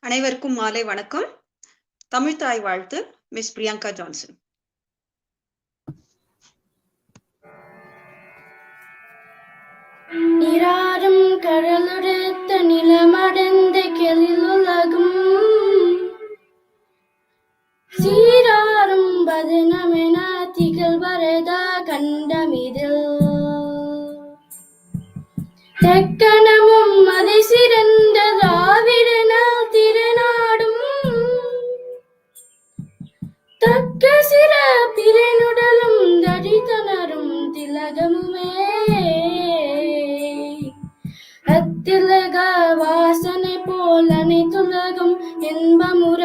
அனைவருக்கும் மாலை வணக்கம். தமிழ் தாய் வாழ்த்து மிஸ் பிரியங்கா ஜான்சன். நீராறும் கடலுடைத்த நிலமடைந்த கெளிலுலகும் சீராறும் பதனமென திகழ்வரதா கண்டமிதில் தெக்கணமும் அதை சிறந்த திராவிடனால் திறனாடும் தக்க சிற பிறனுடலும் தடித்தனரும் திலகமுமே அத்திலக வாசனை போல் அனைத்துலகும் இன்பமுற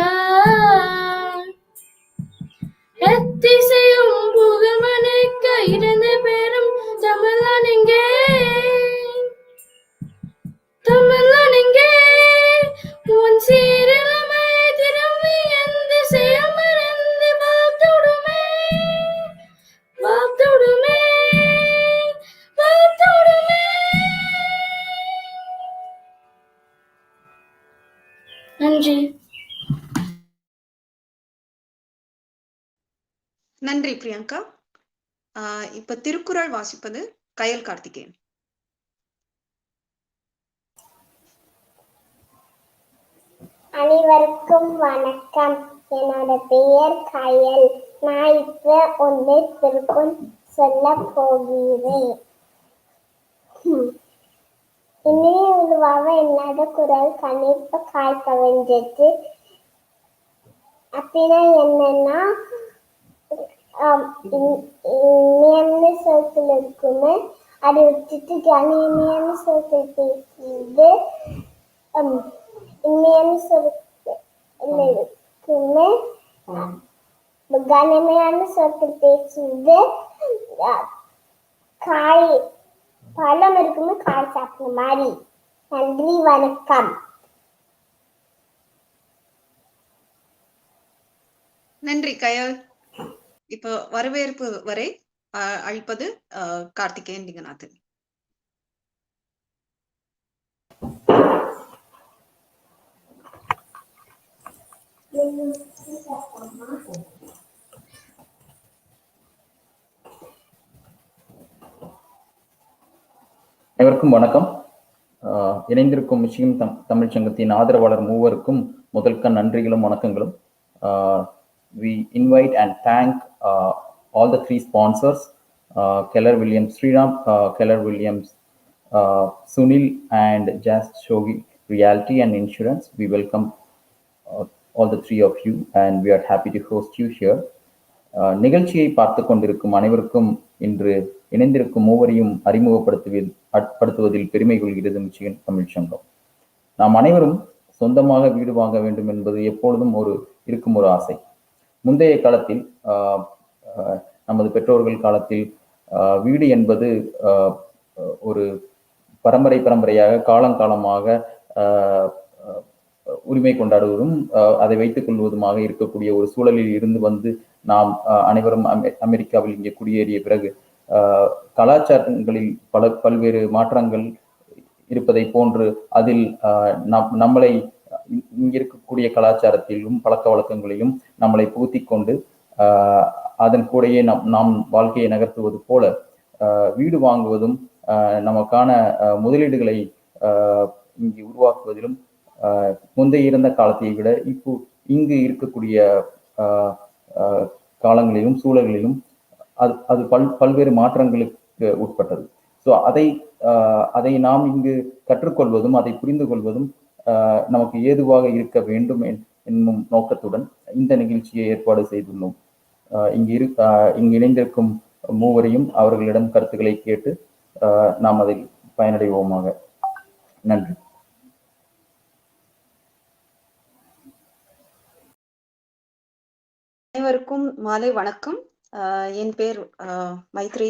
எத்திசையும் புகழ்மனுக்க இரண்டு பேரும் தமிழனெங்கே தமிழனெங்கே உன் சீரலமை திரும்பி எந்த செயமறந்து வாழ்த்துடுமே வாழ்த்துடுமே வாழ்த்துடுமே. நன்றி. நன்றி பிரியங்கா. இப்ப திருக்குறள் வாசிப்பது கயல் கார்த்திகேயன். அனைவருக்கும் வணக்கம். என்னோட பெயர் கயல். நான் இப்ப ஒன்று திருக்குறள் சொல்ல போகிறேன். இனிய உருவாக இல்லாத குரல் கணிப்ப காய் கவிழ்ந்தது. அப்படின்னா என்னன்னா இனியன்னு சொற்கள் இருக்குமே அதை விட்டுட்டு கணினியான சொற்கள் பேசுறது இனிமையான சொற்கள் இருக்குமே கனமையான சொற்கள் பேசுறது காய் பழம் இருக்குமே காய் சாப்பிட்ற மாதிரி. நன்றி வணக்கம். நன்றி கயல். இப்போ வரவேற்பு வரை அளிப்பது கார்த்திகேயன் லிங்கநாதன். அனைவருக்கும் வணக்கம். இணைந்திருக்கும் முஸ்லிம் தமிழ் சங்கத்தின் ஆதரவாளர் மூவருக்கும் முதல்க நன்றிகளும் வணக்கங்களும். We invite and thank all the three sponsors, Keller Williams Sriram, Keller Williams Sunil, and Jazz Shogi Realty and Insurance. We welcome all the three of you and we are happy to host you here. நிகழ்ச்சியை பார்த்து கொண்டிருக்கும் அனைவருக்கும் இன்று இணைந்திருக்கும் மூவரையும் அறிமுகப்படுத்துவதில் பெருமை கொள்கிறது Michigan Tamil சங்கம். நாம் அனைவரும் சொந்தமாக வீடு வாங்க வேண்டும் என்பது எப்பொழுதும் இருக்கும் ஒரு ஆசை. முந்தைய காலத்தில் நமது பெற்றோர்கள் காலத்தில் வீடு என்பது ஒரு பரம்பரையாக காலங்காலமாக உரிமை கொண்டாடுவதும் அதை வைத்துக் கொள்வதுமாக இருக்கக்கூடிய ஒரு சூழலில் இருந்து வந்து நாம் அனைவரும் அமெரிக்காவில் இங்கே குடியேறிய பிறகு கலாச்சாரங்களில் பல்வேறு மாற்றங்கள் இருப்பதை போன்று அதில் நம்மளை இங்க இருக்கக்கூடிய கலாச்சாரத்திலும் பழக்க வழக்கங்களையும் நம்மளை புகுத்தி கொண்டு அதன் கூடயே நாம் வாழ்க்கையை நகர்த்துவது போல வீடு வாங்குவதும் நமக்கான முதலீடுகளை இங்கு உருவாக்குவதிலும் முந்தைய இருந்த காலத்தை விட இப்போ இங்கு இருக்கக்கூடிய காலங்களிலும் சூழல்களிலும் அது பல்வேறு மாற்றங்களுக்கு உட்பட்டது. ஸோ அதை நாம் இங்கு கற்றுக்கொள்வதும் அதை புரிந்து கொள்வதும் நமக்கு ஏதுவாக இருக்க வேண்டும் என்னும் நோக்கத்துடன் இந்த நிகழ்ச்சியை ஏற்பாடு செய்துள்ளோம். இங்கு இணைந்திருக்கும் மூவரையும் அவர்களிடம் கருத்துக்களை கேட்டு நாம் அதில் பயனடைவோமாக. நன்றி. அனைவருக்கும் மாலை வணக்கம். என் பேர் மைத்ரி.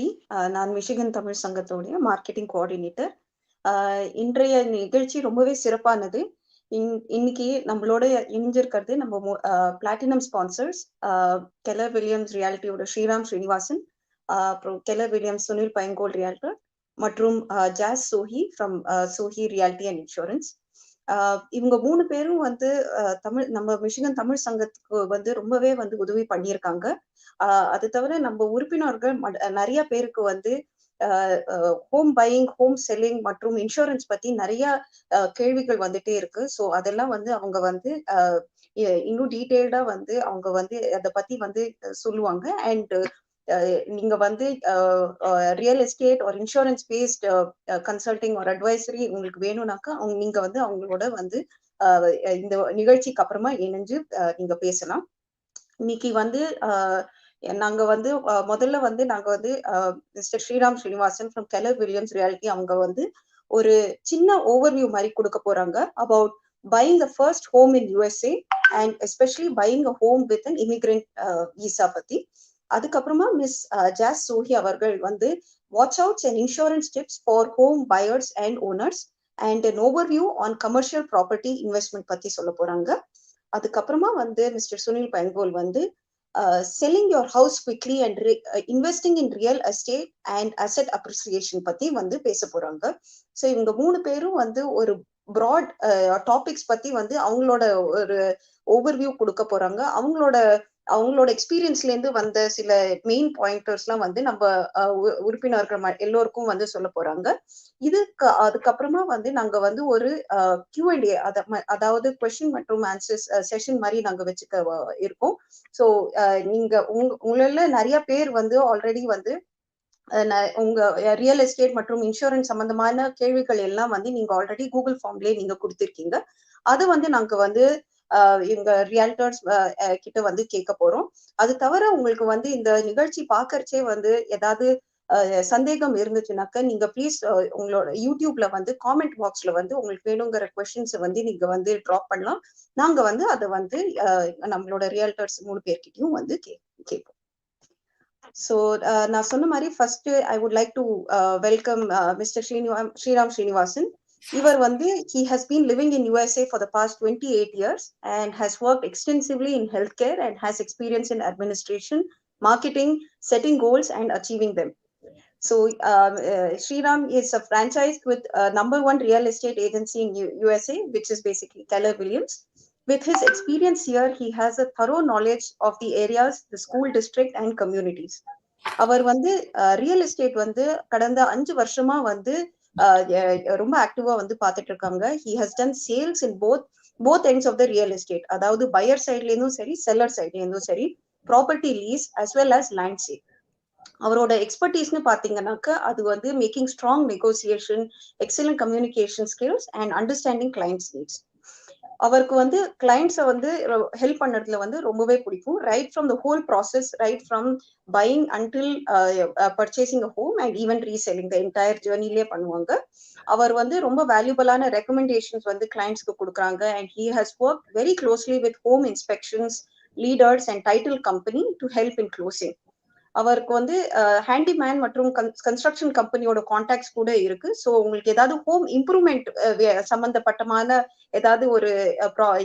நான் மிஷிகன் தமிழ் சங்கத்தோடைய மார்க்கெட்டிங் கோஆர்டினேட்டர். இன்றைய நிகழ்ச்சி ரொம்பவே சிறப்பானது. இன்னைக்கு நம்மளோட இணைஞ்சிருக்கிறது நம்ம பிளாட்டினம் ஸ்பான்சர்ஸ் கெலர் வில்லியம்ஸ் ரியாலிட்டியோட ஸ்ரீராம் ஸ்ரீனிவாசன், அப்புறம் Keller Williams Sunil Paingol realtor மற்றும் Jas Sohi from Sohi realty and insurance. இவங்க 3 பேரும் வந்து நம்ம மிஷிகன் தமிழ் சங்கத்துக்கு வந்து ரொம்பவே வந்து உதவி பண்ணியிருக்காங்க. அது தவிர நம்ம உறுப்பினர்கள் நிறைய பேருக்கு வந்து ஹோம் பையிங், ஹோம் செல்லிங் மற்றும் இன்சூரன்ஸ் பத்தி நிறைய கேள்விகள் வந்துட்டே இருக்கு. ஸோ அதெல்லாம் வந்து அவங்க வந்து இன்னும் டீட்டெயில்டா வந்து அவங்க வந்து அதை பத்தி வந்து சொல்லுவாங்க. அண்ட் நீங்க வந்து ரியல் எஸ்டேட் ஒரு இன்சூரன்ஸ் பேஸ்ட் கன்சல்டிங் ஒரு அட்வைசரி உங்களுக்கு வேணும்னாக்கா நீங்க வந்து அவங்களோட வந்து இந்த நிகழ்ச்சிக்கு அப்புறமா இணைஞ்சு நீங்க பேசலாம். இன்னைக்கு வந்து நாங்க வந்து முதல்ல வந்து நாங்க வந்து mister Sriram Srinivasan from Keller Williams Realty அவங்க வந்து ஒரு சின்ன ஓவர்வியூ மாதிரி கொடுக்க போறாங்க about buying the first home in USA and especially buying a home with an immigrant visa பத்தி. அதுக்கப்புறமா மிஸ் ஜாஸ் சோஹி அவர்கள் வந்து watch outs and insurance tips for home buyers and owners and an overview on commercial property investment பத்தி சொல்ல போறாங்க. அதுக்கப்புறமா வந்து mister Sunil பைங்கோல் வந்து selling your house quickly and investing in real estate and asset appreciation பத்தி வந்து பேச போறாங்க. ஸோ இவங்க 3 பேரும் வந்து ஒரு ப்ராட் டாபிக்ஸ் பத்தி வந்து அவங்களோட ஒரு ஓவர்வியூ கொடுக்க போறாங்க. அவங்களோட எக்ஸ்பீரியன்ஸ்ல இருந்து வந்த சில மெயின் பாயிண்டர்ஸ் எல்லாம் வந்து நம்ம உறுப்பினர்கள் எல்லோருக்கும் வந்து சொல்ல போறாங்க. அதுக்கப்புறமா வந்து நாங்க வந்து ஒரு Q&A அதாவது கொஸ்டின் மற்றும் ஆன்சர்ஸ் செஷன் மாதிரி நாங்க வச்சுக்க இருக்கோம். ஸோ நீங்க உங்கள நிறைய பேர் வந்து ஆல்ரெடி வந்து உங்க ரியல் எஸ்டேட் மற்றும் இன்சூரன்ஸ் சம்பந்தமான கேள்விகள் எல்லாம் வந்து நீங்க ஆல்ரெடி கூகுள் ஃபார்ம்லயே நீங்க கொடுத்திருக்கீங்க. அதை வந்து நாங்க வந்து எங்க ரியால்டர்ஸ் கிட்ட வந்து கேட்க போறோம். அது தவிர உங்களுக்கு வந்து இந்த நிகழ்ச்சி பாக்கறச்சே வந்து ஏதாவது சந்தேகம் இருந்துச்சுனாக்க நீங்க ப்ளீஸ் உங்களோட யூடியூப்ல வந்து காமெண்ட் பாக்ஸ்ல வந்து உங்களுக்கு வேணுங்கிற கொஸ்டின்ஸ் வந்து நீங்க வந்து ட்ராப் பண்ணலாம். நாங்க வந்து அதை வந்து நம்மளோட ரியால்டர்ஸ் 3 பேர்கிட்டயும் வந்து கேட்போம். ஸோ நான் சொன்ன மாதிரி first I would like to welcome mister Sriram Srinivasan. இவர் வந்து he has been living in USA for the past 28 years and has worked extensively in healthcare and has experience in administration, marketing, setting goals and achieving them. So Sriram is a franchise with #1 real estate agency in USA, which is basically Keller Williams. With his experience here, he has a thorough knowledge of the areas, the school district and communities. அவர் வந்து real estate வந்து கடந்த 5 வருஷமா வந்து ரொம்ப ஆக்டிவா வந்து பார்த்துட்டு இருக்காங்க. He has done sales in both ends of the real estate, அதாவது பையர் சைட்ல இருந்தும் சரி செல்லர் சைட்ல இருந்தும் சரி, property lease as well as land sale. அவரோட எக்ஸ்பர்டீஸ்னு பாத்தீங்கன்னாக்க அது வந்து making strong negotiation, excellent communication skills and understanding clients needs. அவருக்கு வந்து கிளைண்ட்ஸை வந்து ஹெல்ப் பண்ணுறதுல வந்து ரொம்பவே பிடிக்கும். Right from the whole process, right from buying until purchasing a home and even reselling the entire ஜேர்னிலே பண்ணுவாங்க. அவர் வந்து ரொம்ப வேல்யூபிளான ரெக்கமெண்டேஷன்ஸ் வந்து கிளைண்ட்ஸ்க்கு கொடுக்குறாங்க. And he has work very closely with home inspections, leaders and title company to help in closing. அவருக்கு வந்து handyman மற்றும் construction கம்பெனியோட contacts கூட இருக்கு. ஸோ உங்களுக்கு ஏதாவது ஹோம் இம்ப்ரூவ்மெண்ட் சம்பந்தப்பட்டமான ஏதாவது ஒரு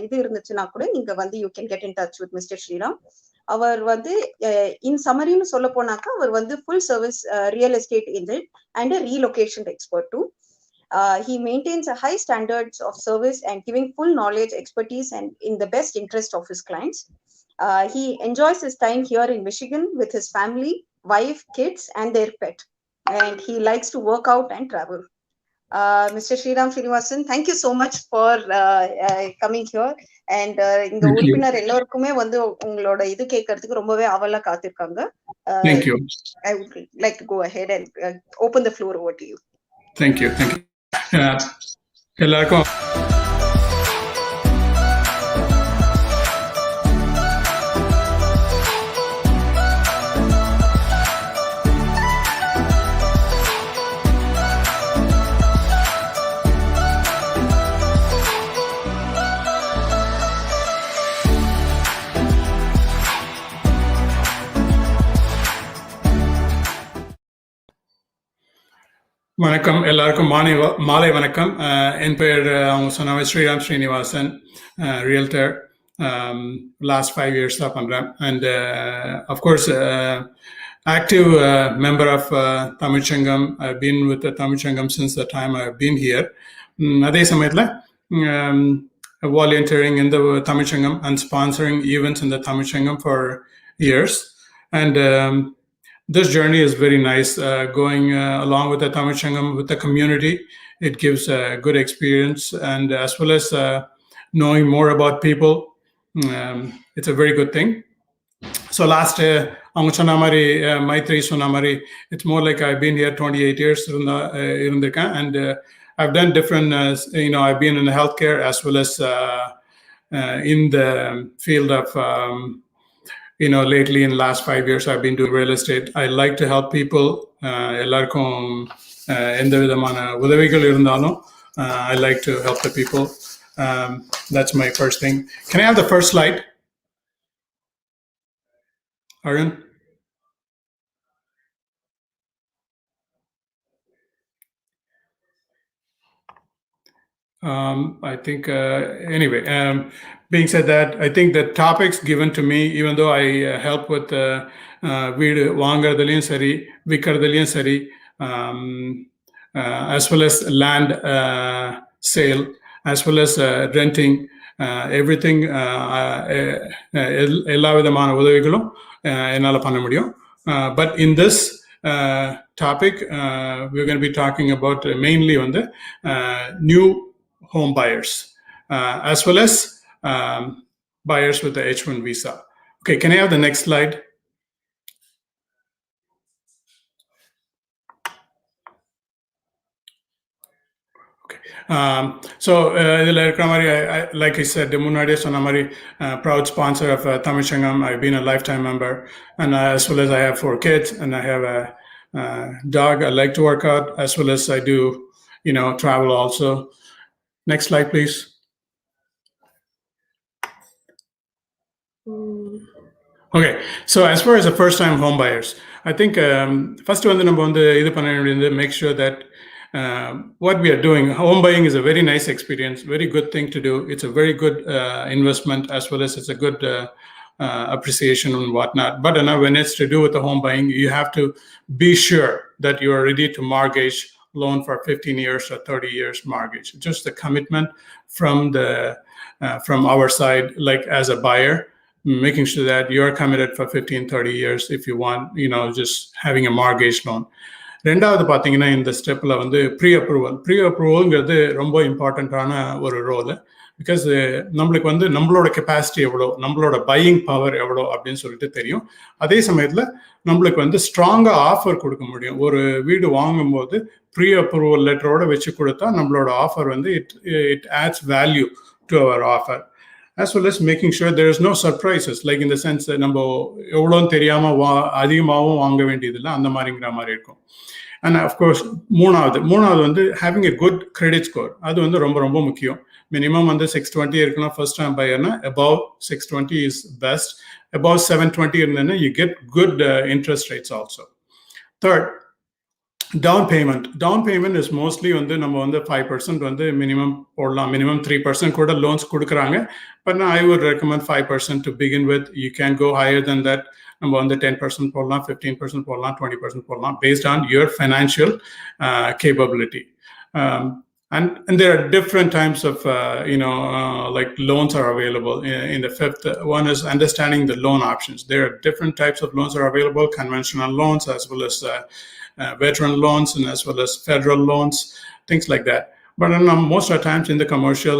இது இருந்துச்சுன்னா கூட நீங்க வந்து you can get in touch with mister Sriram. அவர் வந்து இன் சமரின்னு சொல்ல போனாக்கா அவர் வந்து full service real estate agent and relocation expert too. He maintains a high standards of service and giving full knowledge, expertise and in the best interest of his clients. He enjoys his time here in Michigan with his family, wife, kids, and their pet. And he likes to work out and travel. Mr. Sriram Srinivasan, thank you so much for coming here. And இந்த Thank you. உறுப்பினர் எல்லோருக்குமே வந்து உங்களோட இது கேட்கறதுக்கு ரொம்பவே ஆவலா காத்திருக்காங்க. Thank you. I would like to go ahead and open the floor over to you. Thank you. Thank you. எல்லாருக்கும் வணக்கம், எல்லாருக்கும் மாலை வணக்கம். என் பெயர் அவங்க சொன்ன Sriram Srinivasan, realtor. Last 5 years தான் பண்றேன். And of course, active member of Tamil Sangam. I've been with the Tamil Sangam since the time I've been here. அதே சமயத்தில் volunteering in the Tamil Sangam and sponsoring events in the Tamil Sangam for years. And this journey is very nice, going along with the Tamil Sangam, with the community. It gives a good experience, and as well as knowing more about people. It's a very good thing. So last, அவங்க சொன்ன மாதிரி மைத்ரி சொன்ன மாதிரி, it's more like I've been here 28 years இருந்திருக்கேன். And I've done different, I've been in healthcare as well as in the field of lately in the last 5 years, I've been doing real estate. I like to help people. எல்லாருக்கும் எந்த விதமான உதவிகள் இருந்தாலும் I like to help the people. That's my first thing. Can I have the first slide? Arun? I think, anyway, being said that, I think the topics given to me, even though I help with வீடு வாங்குறதுலையும் சரி, விற்கிறதுலையும் சரி, as well as land sale, as well as renting, everything, எல்லா விதமான உதவிகளும் என்னால் பண்ண முடியும். But in this topic, we're going to be talking about mainly on the new home buyers, as well as buyers with the H-1 visa. Okay, can I have the next slide? Okay. So, like I said, முன்னாடியே சொன்ன மாதிரி, proud sponsor of Tamil Sangam. I've been a lifetime member, and as well as I have 4 kids, and I have a dog. I like to work out, as well as I do, travel also. Next slide, please. Okay, so as far as the first-time home buyers, I think first one, make sure that what we are doing, home buying is a very nice experience, very good thing to do. It's a very good investment, as well as it's a good appreciation and whatnot. But when it's to do with the home buying, you have to be sure that you are ready to mortgage loan for 15 years or 30 years mortgage. Just the commitment from our side, like as a buyer, making sure that you're committed for 15-30 years if you want, just having a mortgage loan. ரெண்டாவது பார்த்தீங்கன்னா, இந்த ஸ்டெப்பில் வந்து pre அப்ரூவல்ங்கிறது ரொம்ப இம்பார்ட்டண்ட்டான ஒரு role. Because நம்மளுக்கு வந்து நம்மளோட கெப்பாசிட்டி எவ்வளோ, நம்மளோட பையிங் பவர் எவ்வளோ அப்படின்னு சொல்லிட்டு தெரியும். அதே சமயத்தில் நம்மளுக்கு வந்து ஸ்ட்ராங்காக ஆஃபர் கொடுக்க முடியும். ஒரு வீடு வாங்கும்போது ப்ரீ அப்ரூவல் லெட்டரோட வச்சு கொடுத்தா நம்மளோட ஆஃபர் வந்து it adds value to our offer, as well as making sure there is no surprises, like in the sense that நம்ம எவ்வளோன்னு தெரியாமல் அதிகமாகவும் வாங்க வேண்டியதில்லை, அந்த மாதிரிங்கிற மாதிரி இருக்கும். And of course, மூணாவது வந்து having a good credit score. அது வந்து ரொம்ப ரொம்ப முக்கியம். மினிமம் வந்து 620 இருக்கணும் first time பையர்னா. above 620 is best. above 720 இருந்ததுன்னா you get good interest rates also. Third, down payment is mostly வந்து நம்ம வந்து 5% வந்து மினிமம் போடலாம். மினிமம் 3% கூட லோன்ஸ் கொடுக்குறாங்க. But I would recommend 5% to begin with. You can go higher than that. நம்ம வந்து 10% போடலாம், 15% போடலாம், 20% போடலாம், based on your financial capability. And there are different types of, like loans are available. In the fifth one is understanding the loan options. There are different types of loans are available, conventional loans as well as veteran loans and as well as federal loans, things like that. But most of the times in the commercial,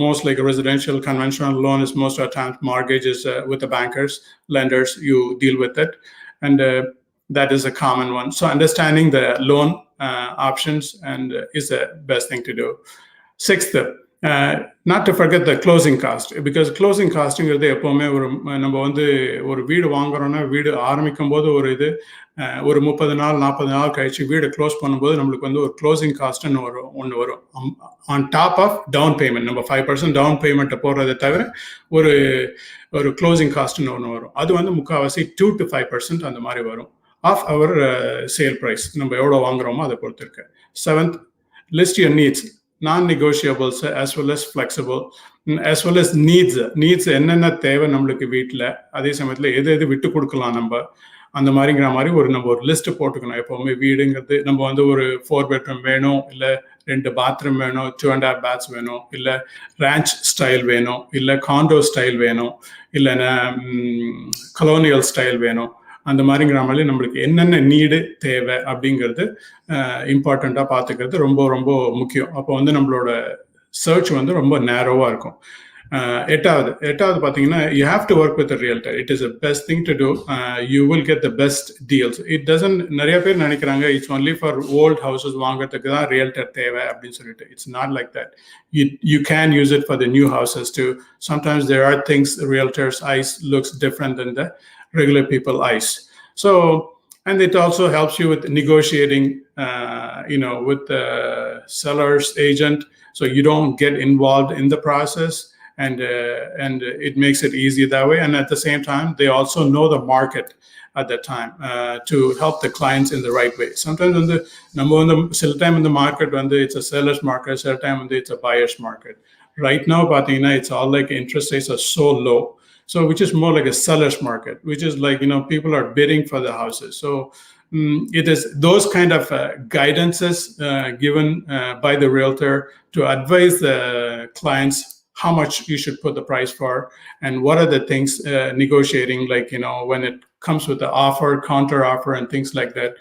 most like a residential conventional loan is most of the times mortgages with the bankers, lenders, you deal with it. And that is a common one. So understanding the loan options and is the best thing to do. Sixth, not to forget the closing cost, because closing costingகிறது எப்பவுமே நம்ம வந்து ஒரு வீடு வாங்குறோம்னா வீடு ஆரம்பிக்கும் போது ஒரு 30 நாள் 40 நாள் கழிச்சு வீடு க்ளோஸ் பண்ணும்போது நம்மளுக்கு வந்து ஒரு க்ளோசிங் காஸ்ட்னு ஒன்று வரும் on top of down payment. நம்ம 5% டவுன் பேமெண்ட்டை போடுறதை தவிர ஒரு க்ளோசிங் காஸ்ட்னு ஒன்று வரும். அது வந்து முக்கால்வாசி 2 to 5% அந்த மாதிரி வரும் ஆஃப் அவர் சேல் ப்ரைஸ். நம்ம எவ்வளோ வாங்குறோமோ அதை பொறுத்து இருக்கு. Seventh, list your needs, non-negotiables as well as flexible, as well as needs என்னென்ன தேவை நம்மளுக்கு வீட்டில், அதே சமயத்தில் எது விட்டு கொடுக்கலாம் நம்ம, அந்த மாதிரிங்கிற மாதிரி நம்ம ஒரு லிஸ்ட் போட்டுக்கணும். எப்போவுமே வீடுங்கிறது நம்ம வந்து ஒரு 4 bedroom வேணும், இல்லை 2 bathroom வேணும், 2.5 baths வேணும், இல்லை ரேஞ்ச் ஸ்டைல் வேணும், இல்லை காண்டோ ஸ்டைல் வேணும், இல்லைன்னா கலோனியல் ஸ்டைல் வேணும், அந்த மாதிரிங்கிற மாதிரி நம்மளுக்கு என்னென்ன நீடு தேவை அப்படிங்கிறது இம்பார்ட்டண்ட்டாக பார்த்துக்கிறது ரொம்ப ரொம்ப முக்கியம். அப்போ வந்து நம்மளோட சர்ச் வந்து ரொம்ப நேரோவாக இருக்கும். எட்டாவது பார்த்தீங்கன்னா, you have to work with realtor. It is the best thing to do. You will get the best deals. It doesn't, நிறைய பேர் நினைக்கிறாங்க it's only for old houses வாங்குறதுக்கு தான் ரியல்டர் தேவை அப்படின்னு சொல்லிட்டு. It's not like that. You can use it for the new houses too. Sometimes there are things realtors' eyes looks different than the regular people eyes. So, and it also helps you with negotiating, with the seller's agent, so you don't get involved in the process, and it makes it easy that way. And at the same time, they also know the market at that time to help the clients in the right way. Sometimes when the time in the market, when it's a seller's market, some time when it's a buyer's market. Right now, it's all like interest rates are so low. So which is more like a seller's market, which is like, people are bidding for the houses. So it is those kind of guidances given by the realtor to advise the clients how much you should put the price for, and what are the things negotiating, like, when it comes with the offer, counter offer, and things like that,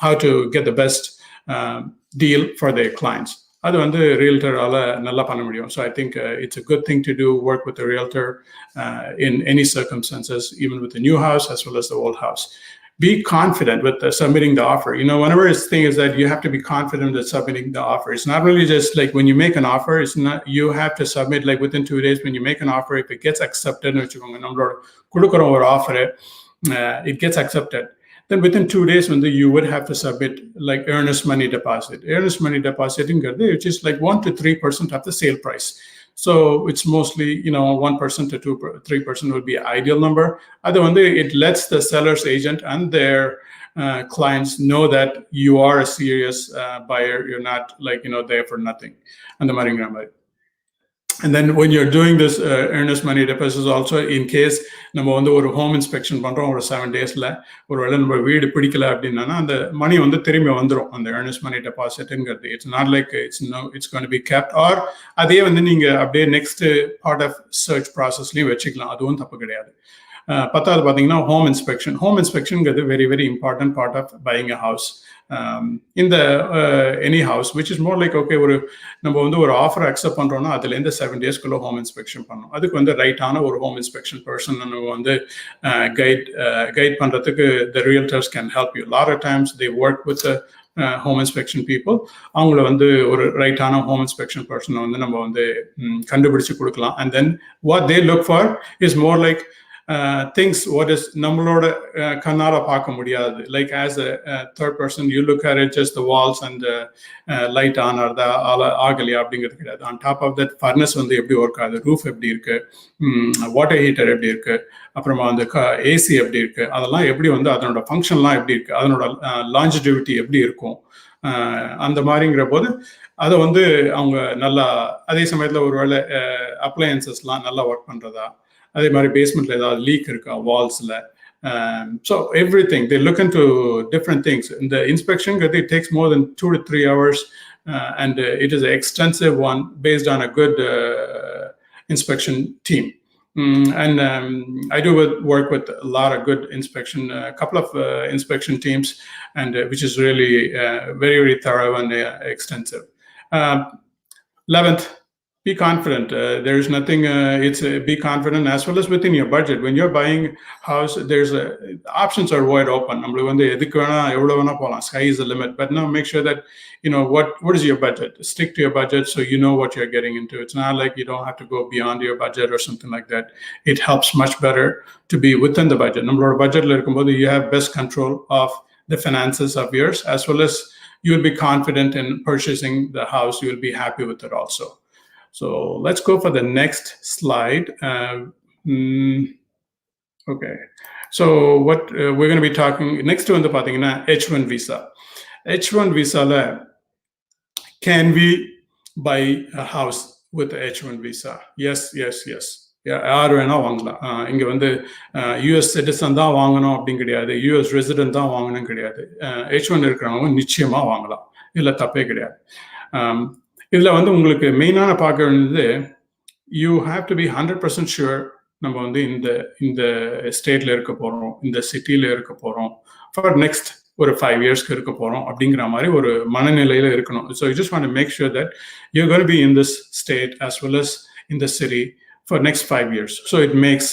how to get the best deal for their clients. அது வந்து ரியல்டரால நல்லா பண்ண முடியும். So I think it's a good thing to do, work with realtor in any circumstances, even with new house as well as the old house. Be confident with submitting the offer. Whenever this thing is that you have to be confident with submitting the offer. It's not really just like when you make an offer, it's not, you have to submit like within 2 days when you make an offer. If it gets accepted, நம்மளோட கொடுக்குற ஒரு offer, it gets accepted. Then within 2 days, when you would have to submit like earnest money deposit. Earnest money deposit, which is like 1 to 3% of the sale price. So it's mostly, 1% to 3% would be an ideal number. It lets the seller's agent and their clients know that you are a serious buyer. You're not like, there for nothing. And the maringamai. And then when you're doing this earnest money deposit, also in case நம்ம வந்து ஒரு home inspection பண்றோம் ஒரு 7 daysல, ஒருவேளை நம்ம வீடு பிடிக்கல அப்படின்னா அந்த மணி வந்து திரும்பி வந்துடும். அந்த earnest money depositங்கிறது it's not like it's going to be kept, or அதே வந்து நீங்க அப்படியே நெக்ஸ்ட் பார்ட் ஆஃப் சர்ச் ப்ராசஸ்லயும் வச்சுக்கலாம். அதுவும் தப்பு கிடையாது. 10வது பார்த்தீங்கன்னா ஹோம் இன்ஸ்பெக்ஷன். ஹோம் இன்ஸ்பெக்ஷன்ங்கிறது very very important part of buying a house. இந்த any house which is more like okay, நம்ம வந்து ஒரு ஆஃபர் அக்செப்ட் பண்றோம்னா அதுலேருந்து 7 daysக்குள்ள ஹோம் இன்ஸ்பெக்ஷன் பண்ணணும். அதுக்கு வந்து ரைட்டான ஒரு ஹோம் இன்ஸ்பெக்ஷன் பர்சன் நம்ம வந்து கைட் பண்றதுக்கு the realtors can help you. A lot of times they work with the home inspection people. அவங்கள வந்து ஒரு ரைட்டான ஹோம் இன்ஸ்பெக்ஷன் பர்சனை வந்து நம்ம வந்து கண்டுபிடிச்சு கொடுக்கலாம். And then what they look for is more like things what is நம்மளோட கண்ணால பார்க்க முடியாது. Like as a third person you look at it, just the walls and light on or the ஆகலையா அப்படிங்கிறது கிடையாது. On top of that, furnace வந்து எப்படி work ஆகுது, ரூஃப் எப்படி இருக்கு, வாட்டர் ஹீட்டர் எப்படி இருக்கு, அப்புறமா அந்த ஏசி எப்படி இருக்கு, அதெல்லாம் எப்படி வந்து அதனோட ஃபங்க்ஷன்லாம் எப்படி இருக்கு, அதனோட லாஞ்சிடிவிட்டி எப்படி இருக்கும், அந்த மாதிரிங்கிற போது அதை வந்து அவங்க நல்லா, அதே சமயத்தில் ஒருவேளை அப்ளையன்சஸ்லாம் நல்லா ஒர்க் பண்ணுறதா, அதே மாதிரி பேஸ்மெண்ட்ல ஏதாவது லீக் இருக்கா வால்ஸ்ல. So everything they look into different things. In the inspection, it takes more than 2 to 3 hours and it is an extensive one based on a good inspection team. And I do work with a lot of good inspection, a couple of inspection teams, and which is really very, very thorough and extensive. 11th, be confident. There is nothing, be confident as well as within your budget. When you're buying house, options are wide open. Sky is the limit, but now make sure that, what is your budget? Stick to your budget so you know what you're getting into. It's not like you don't have to go beyond your budget or something like that. It helps much better to be within the budget. Budget, you have best control of the finances of yours, as well as you will be confident in purchasing the house. You will be happy with it also. So let's go for the next slide. Okay. So what we're going to be talking next to the H1 visa. H1 visa, can we buy a house with the H1 visa? Yes. யார் வேணா வாங்கலாம். இங்க US citizen தான் வாங்கணும் அப்படின்னு கிடையாது, US resident தான் வாங்கணும் கிடையாது. H1 இருக்கிறவங்க நிச்சயமா வாங்கலாம், இதுல தப்பே கிடையாது. இதுல உங்களுக்கு மெயினான பார்க்க வேண்டியது, you have to be 100% sure நம்ம இந்த ஸ்டேட்ல இருக்க போறோம், இந்த சிட்டில இருக்க போறோம், ஃபார் நெக்ஸ்ட் ஒரு 5 இயர்ஸ்க்கு இருக்க போறோம் அப்படிங்கிற மாதிரி ஒரு மனநிலையில இருக்கணும். So you just want to make sure that you gonna be in this state as well as in the city for next 5 years. So it makes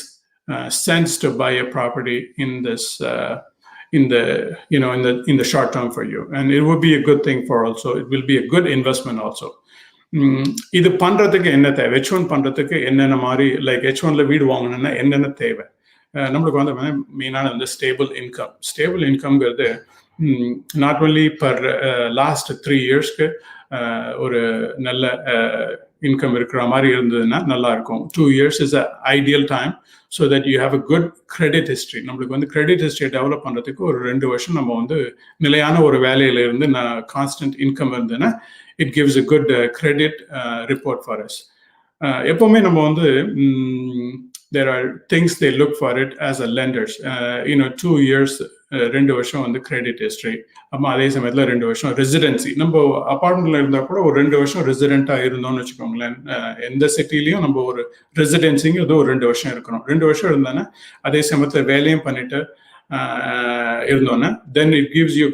sense to buy a property in this in the short term for you, and it would be a good thing for also. It will be a good investment also. இது பண்றதுக்கு என்ன தேவை? H1 பண்றதுக்கு என்னென்ன மாதிரி, like H1ல வீடு வாங்கணும்னா என்னென்ன தேவை? நம்மளுக்கு மெயினான ஸ்டேபிள் இன்கம். ஸ்டேபிள் இன்கம்ங்கிறது நாட் ஒன்லி பர் லாஸ்ட் 3 இயர்ஸ்க்கு ஒரு நல்ல இன்கம் இருக்கிற மாதிரி இருந்ததுன்னா நல்லா இருக்கும். 2 years is an ideal time so that you have a good credit history. நம்மளுக்கு credit history டெவலப் பண்றதுக்கு ஒரு 2 வருஷம் நம்ம நிலையான ஒரு வேலையில இருந்து கான்ஸ்டன்ட் இன்கம் இருந்ததுன்னா it gives a good credit report for us. எப்பவுமே நம்ம there are things they look for it as a lenders. 2 years 2 வருஷம் கிரெடிட் ஹிஸ்டரி, அம்மா அதே சமயத்துல 2 வருஷம் ரெசிடென்சி. நம்ம அபார்ட்மெண்ட்ல இருந்தா கூட ஒரு 2 வருஷம் ரெசிடென்டா இருந்தோம்னு வச்சுக்கோங்களேன். எந்த சிட்டிலையும் நம்ம ஒரு ரெசிடென்சிங்க ஏதோ ஒரு 2 வருஷம் இருக்கணும். 2 வருஷம் இருந்தானே அதே சமயத்துல வேலையும் பண்ணிட்டு இருந்தோன்னா then it gives you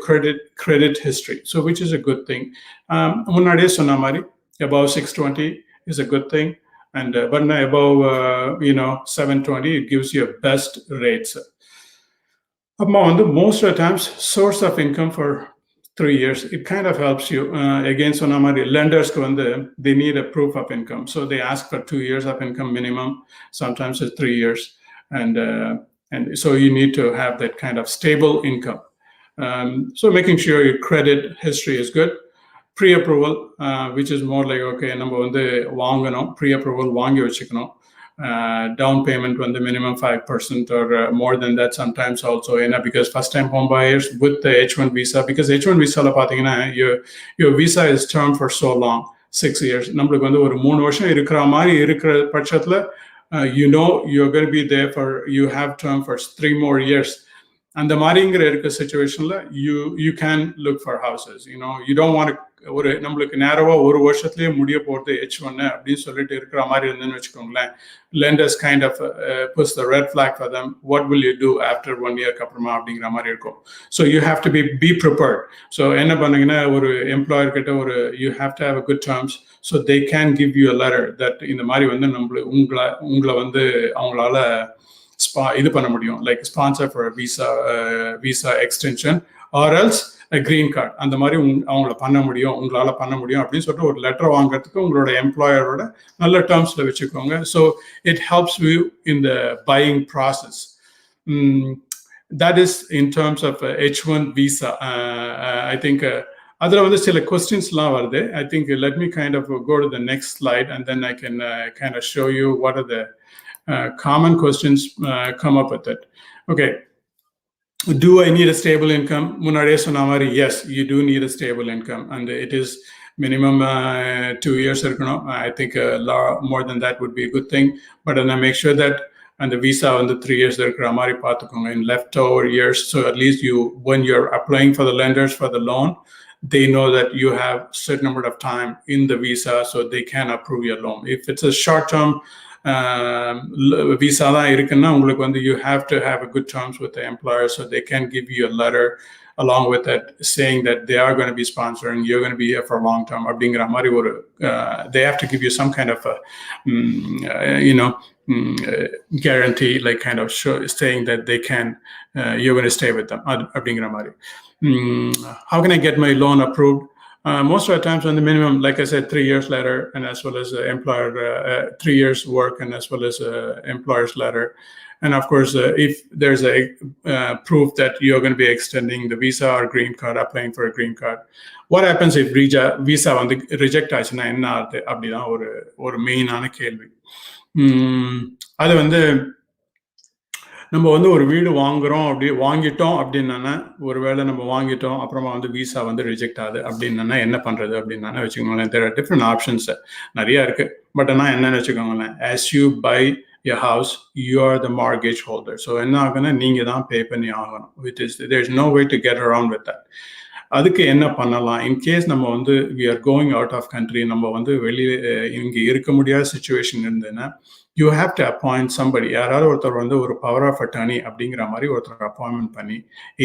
credit history, so which is a good thing. முன்னாடியே சொன்ன மாதிரி above 620 is a good thing, and but above 720 it gives you best rates. Most of the times source of income for 3 years, it kind of helps you. Again, so lenders they need a proof of income, so they ask for 2 years of income minimum. Sometimes it's 3 years, and so you need to have that kind of stable income. So making sure your credit history is good. Pre-approval, which is more like, okay, நம்ம வாங்கணும், pre-approval வாங்கி வச்சுக்கணும். Down payment minimum 5% or more than that sometimes also, because first time home buyers with the H1 visa, because H1 visa your visa is term for so long, 6 years. நம்மளுக்கு ஒரு 3 வருஷம் இருக்கிற மாதிரி இருக்கிற பட்சத்துல you're going to be there for, you have term for 3 more years. அந்த மாதிரிங்கிற இருக்க சிச்சுவேஷன்ல you can look for houses. You don't want to நம்மளுக்கு நேரவா ஒரு வருஷத்துலயே முடிய போறது H1 அப்படின்னு சொல்லிட்டு இருக்கிற மாதிரி இருந்துன்னு வச்சுக்கோங்களேன். lenders kind of puts the red flag for them. What will you do after 1 year அப்புறமா அப்படிங்கிற மாதிரி இருக்கும். So you have to be prepared. So என்ன பண்ணீங்கன்னா ஒரு எம்ப்ளாயர் கிட்ட you have to have a good terms, so they can give you a letter that இந்த மாதிரி உங்களை அவங்களால இது பண்ண முடியும், like sponsor for a visa extension or else a green card. அந்த மாதிரி அவங்கள பண்ண முடியும், உங்களால பண்ண முடியும் அப்படின்னு சொல்லிட்டு ஒரு லெட்டர் வாங்குறதுக்கு உங்களோட எம்ப்ளாயரோட நல்ல டேர்ம்ஸ்ல வச்சுக்கோங்க. So it helps you in the buying process. That is in terms of H1 visa. I think அதுல சில questions-லாம் வருது. I think let me kind of go to the next slide, and then I can kind of show you what are the common questions come up with it. Okay. Do I need a stable income? Munade sonamari, yes, you do need a stable income, and it is minimum 2 years. I think more than that would be a good thing. But then I make sure that and the visa on the 3 years in leftover years. So at least when you're applying for the lenders for the loan, they know that you have certain amount of time in the visa, so they can approve your loan. If it's a short-term visa தான் இருக்குன்னா உங்களுக்கு வந்து you have to have a good terms with the employer, so they can give you a letter along with that saying that they are going to be sponsoring, you're going to be here for long term அப்படிங்கிற மாதிரி ஒரு they have to give you some kind of a, guarantee, like kind of saying that they can you're going to stay with them அப்படிங்கிற மாதிரி. How can I get my loan approved? Most of the times on the minimum, like I said, 3 years letter, and as well as employer 3 years work, and as well as employer's letter. And of course, if there's a proof that you're going to be extending the visa or green card, applying for a green card. What happens if visa வந்து reject ஆச்சுன்னா என்ன ஆகுது அப்படிதான் ஒரு மெயினான கேள்வி. அது வந்து நம்ம வந்து ஒரு வீடு வாங்கிட்டோம் அப்படின்னா, ஒருவேளை நம்ம வாங்கிட்டோம் அப்புறமா வந்து விசா வந்து ரிஜெக்ட் ஆகுது அப்படின்னா என்ன பண்றது அப்படின்னா வச்சுக்கோங்களேன். there are different options, நிறைய இருக்கு. பட் ஆனால் என்னன்னு வச்சுக்கோங்களேன், as you buy your house, you are the mortgage holder. So என்ன ஆகுன்னா நீங்க தான் பே பண்ணி ஆகணும். There's no way to get around with that. அதுக்கு என்ன பண்ணலாம், இன்கேஸ் நம்ம வந்து we are going out of country, நம்ம வந்து வெளியே இங்கே இருக்க முடியாத சுச்சுவேஷன் இருந்ததுன்னா, you have to appoint somebody, யாராவது ஒருத்தர் வந்து ஒரு பவர் ஆஃப் அட்டர்னி அப்படிங்கிற மாதிரி ஒருத்தர் அப்பாயின்மெண்ட் பண்ணி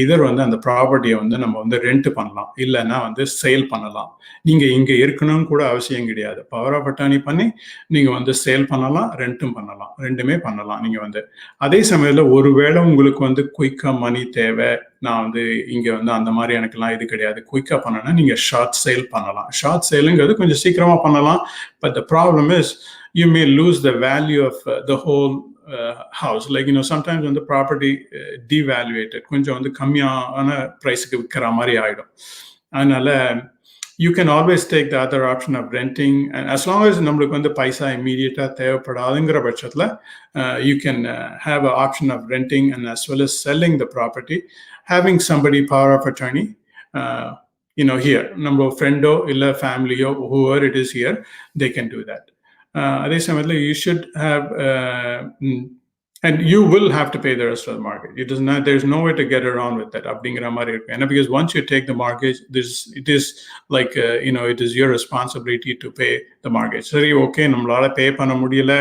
இதர் வந்து அந்த ப்ராப்பர்ட்டியை வந்து நம்ம வந்து ரெண்ட் பண்ணலாம், இல்லைன்னா வந்து சேல் பண்ணலாம். நீங்க இங்க இருக்கணும்னு கூட அவசியம் கிடையாது. பவர் ஆஃப் அட்டர்னி பண்ணி நீங்க வந்து சேல் பண்ணலாம், ரெண்ட்டும் பண்ணலாம், ரெண்டுமே பண்ணலாம். நீங்க வந்து அதே சமயத்துல ஒருவேளை உங்களுக்கு வந்து குயிக்கா மணி தேவை, நான் வந்து இங்க வந்து அந்த மாதிரி எனக்குலாம் இது கிடையாது, குயிக்கா பண்ணனா நீங்க ஷார்ட் சேல் பண்ணலாம். ஷார்ட் சேலுங்கிறது கொஞ்சம் சீக்கிரமா பண்ணலாம். But the problem is you may lose the value of the whole house. Like, sometimes when the property devaluated, கொஞ்சம் வந்து கம்மியான பிரைஸ்க்கு விற்கிற மாதிரி ஆயிடும். அதனால you can always take the other option of renting, and as long as நம்மளுக்கு வந்து பைசா இமீடியட்டா தேவைப்படாதுங்கிற பட்சத்துல you can have an option of renting and as well as selling the property, having somebody power of attorney here, நம்ம ஃப்ரெண்டோ இல்ல ஃபேமிலியோ whoever it is here, they can do that. அதே சமயத்தில் you should have and you will have to pay the rest of the mortgage. There's no way to get around with that அப்படிங்கிற மாதிரி இருக்கு. ஏன்னா because once you take the mortgage, it is like it is your responsibility to pay the mortgage. சரி, okay, நம்மளால பே பண்ண முடியல,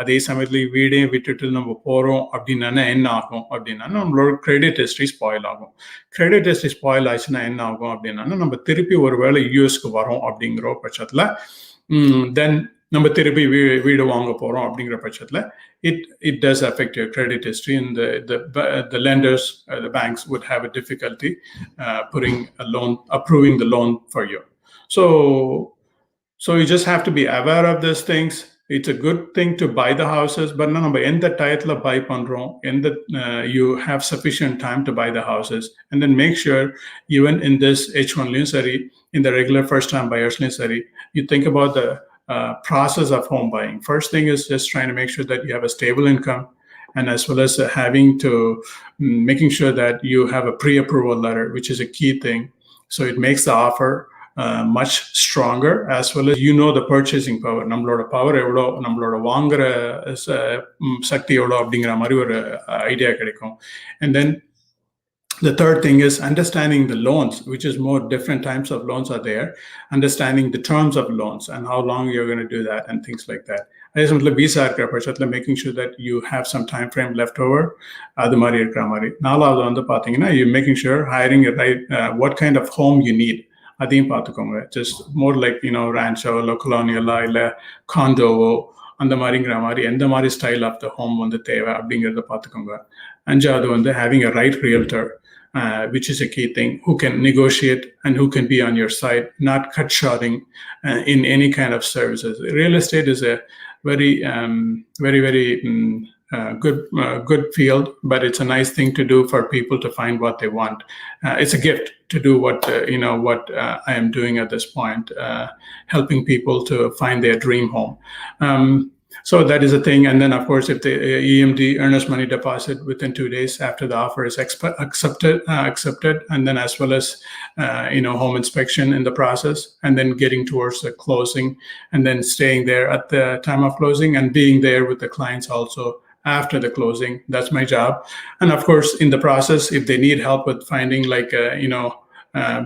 அதே சமயத்தில் வீடே விட்டுட்டு நம்ம போறோம் அப்படின்னா என்ன ஆகும் அப்படின்னா நம்மளோட கிரெடிட் ஹிஸ்டரி ஸ்பாயில் ஆகும். கிரெடிட் ஹிஸ்டரி ஸ்பாயில் ஆயிடுச்சுன்னா என்ன ஆகும் அப்படின்னா நம்ம திருப்பி ஒருவேளை யூஎஸ்க்கு வரோம் அப்படிங்கிற பட்சத்துல then நம்ம திருப்பி வீடு வாங்க போறோம் அப்படிங்கிற பட்சத்துல it does affect your credit history, and the lenders, the banks would have a difficulty approving the loan for you. So you just have to be aware of these things. It's a good thing to buy the houses, but நம்ம எந்த டயத்துல buy பண்றோம், you have sufficient time to buy the houses, and then make sure even in this H1லயும் சரி, in the regular first time buyersலயும் சரி, you think about the process of home buying. First thing is just trying to make sure that you have a stable income, and as well as making sure that you have a pre-approval letter, which is a key thing. So it makes the offer much stronger, as well as the purchasing power. நம்மளோட power எவ்வளோ, நம்மளோட வாங்குற சக்தி எவ்வளோ அப்படிங்கிற மாதிரி ஒரு idea கிடைக்கும். And then the third thing is understanding the loans, which is more different types of loans are there, understanding the terms of loans and how long you're going to do that and things like that. அதே சமயத்தில் visa இருக்கிற பட்சத்தில் making sure that you have some time frame left over, அது மாதிரி இருக்கிற மாதிரி. நாலாவது வந்து பார்த்தீங்கன்னா you making sure hiring a right what kind of home you need, அதையும் பார்த்துக்கோங்க. just more like rancho இல்லை colonial இல்லை condoவோ அந்த மாதிரிங்கிற மாதிரி எந்த மாதிரி ஸ்டைல் ஆஃப் த ஹோம் வந்து தேவை அப்படிங்கிறத பார்த்துக்கோங்க. அஞ்சாவது வந்து having a right realtor, which is a key thing, who can negotiate and who can be on your side, not cut shorting in any kind of services. Real estate is a very good field, but it's a nice thing to do for people to find what they want. It's a gift to do what I am doing at this point, helping people to find their dream home. So that is a thing. And then, of course, if the EMD, earnest money deposit, within 2 days after the offer is accepted, and then as well as home inspection in the process, and then getting towards the closing, and then staying there at the time of closing and being there with the clients also after the closing. That's my job. And of course, in the process, if they need help with finding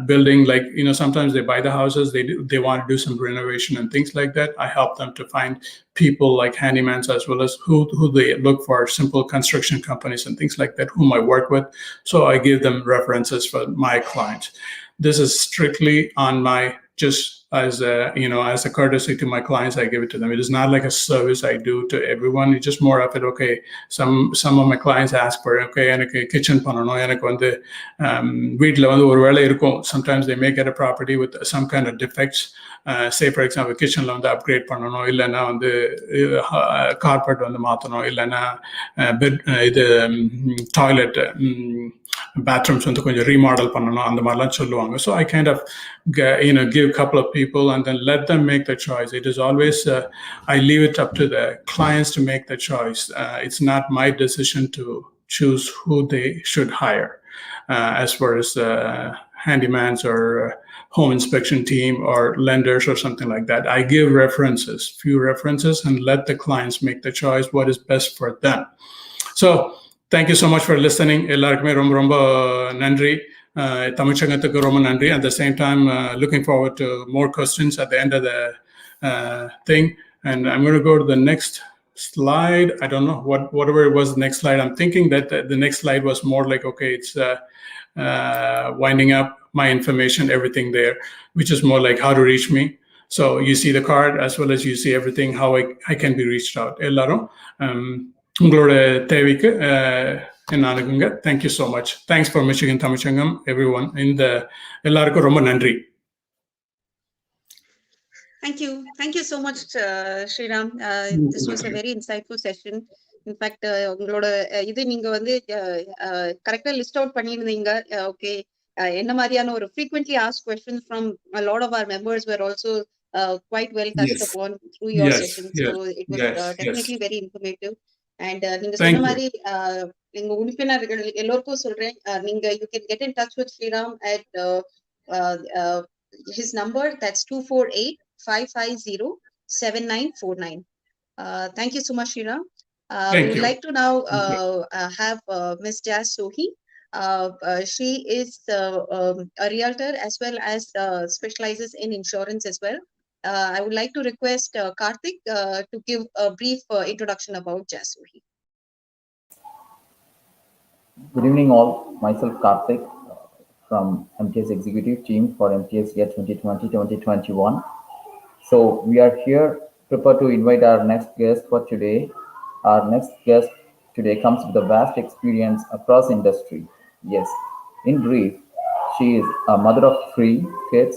building, like, sometimes they buy the houses, they want to do some renovation and things like that. I help them to find people like handymans, as well as who they look for, simple construction companies and things like that, whom I work with. So I give them references for my clients. This is strictly on my, just as a courtesy to my clients, I give it to them. It is not like a service I do to everyone. It's just more of it. Okay, some of my clients ask for, okay, எனக்கு kitchen பண்ணணும், எனக்கு வந்து வீட்டில் வந்து ஒரு வேலை இருக்கும். Sometimes they may get a property with some kind of defects. Say for example, kitchenல வந்து upgrade பண்ணணும், இல்லைன்னா வந்து கார்பெட் வந்து மாற்றணும், இல்லைன்னா பெட் இது டாய்லெட் bathrooms வந்து கொஞ்சம் remodel பண்ணணும், அந்த மாதிரிலாம் சொல்லுவாங்க. So I kind of give a couple of people and then let them make the choice. It is always I leave it up to the clients to make the choice. It's not my decision to choose who they should hire as far as handymans or home inspection team or lenders or something like that. I give few references, and let the clients make the choice what is best for them. So thank you so much for listening. எல்லாருக்குமே ரொம்ப ரொம்ப நன்றி. தமிழ் சங்கத்துக்கு ரொம்ப நன்றி. At the same time, looking forward to more questions at the end of the thing. And I'm going to go to the next slide. I don't know whatever it was the next slide. I'm thinking that the next slide was more like, okay, it's winding up my information, everything there, which is more like how to reach me. So you see the card as well as you see everything, how I can be reached out. எல்லாரும் உங்களோட தேவைக்கு என்ன அணுகுங்க. Thank you so much. Thanks for Michigan தமிழ்ச்சங்கம் everyone. எல்லாருக்கும் ரொம்ப நன்றி. Thank you so much, Sriram. This was a very insightful session. In fact, உங்களோட இது நீங்க வந்து கரெக்டா லிஸ்ட் அவுட் பண்ணியிருந்தீங்க. ஓகே, என்ன மாதிரியான ஒரு frequently asked questions from a lot of our members were also quite well touched upon through your session. So it was definitely very informative. And நீங்க சொன்ன மாதிரி நீங்க உறுப்பினர்கள் எல்லோருக்கும் சொல்றேன், நீங்க you can get in touch with Sriram at his number, that's 248-550-7949. Thank you so much, Sriram. We would like to now have Ms. Jaz Sohi. She is a realtor as well as specializes in insurance as well. I would like to request Karthik to give a brief introduction about Jaz Sohi. Good evening all. Myself Karthik from MTS Executive Team for MTS year 2020-2021. So we are here prepared to invite our next guest for today. Our next guest today comes with a vast experience across industry. Yes, in brief, she is a mother of 3 kids.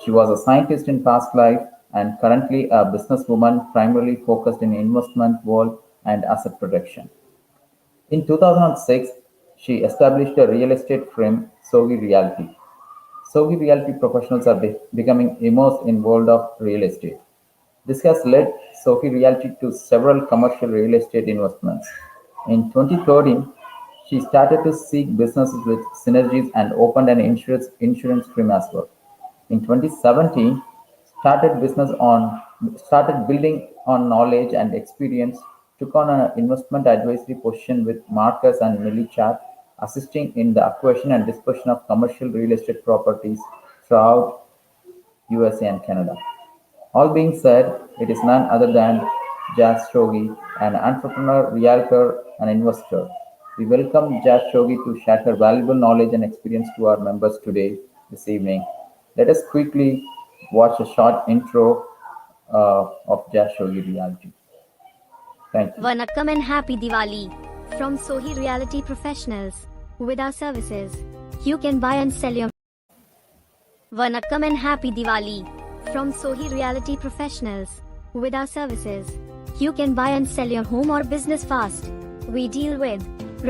She was a scientist in past life and currently a businesswoman primarily focused in investment world and asset protection. In 2006, she established a real estate firm, Sohi Realty. Sohi Realty professionals are becoming immersed in world of real estate. This has led Sohi Realty to several commercial real estate investments. In 2013, she started to seek businesses with synergies and opened an insurance firm as well. In 2017, started building on knowledge and experience, took on an investment advisory position with Marcus and Millie Chat, assisting in the acquisition and disposition of commercial real estate properties throughout USA and Canada. All being said, it is none other than Jaz Sohi, an entrepreneur, realtor, and investor. We welcome Jaz Sohi to share her valuable knowledge and experience to our members today, this evening. Let us quickly watch a short intro of Jaz Sohi Realty. Thank you. Vanakkam and happy Diwali from Sohi Realty Professionals. With our services, you can buy and sell your. Vanakkam and happy Diwali from Sohi Realty Professionals. With our services, you can buy and sell your home or business fast. We deal with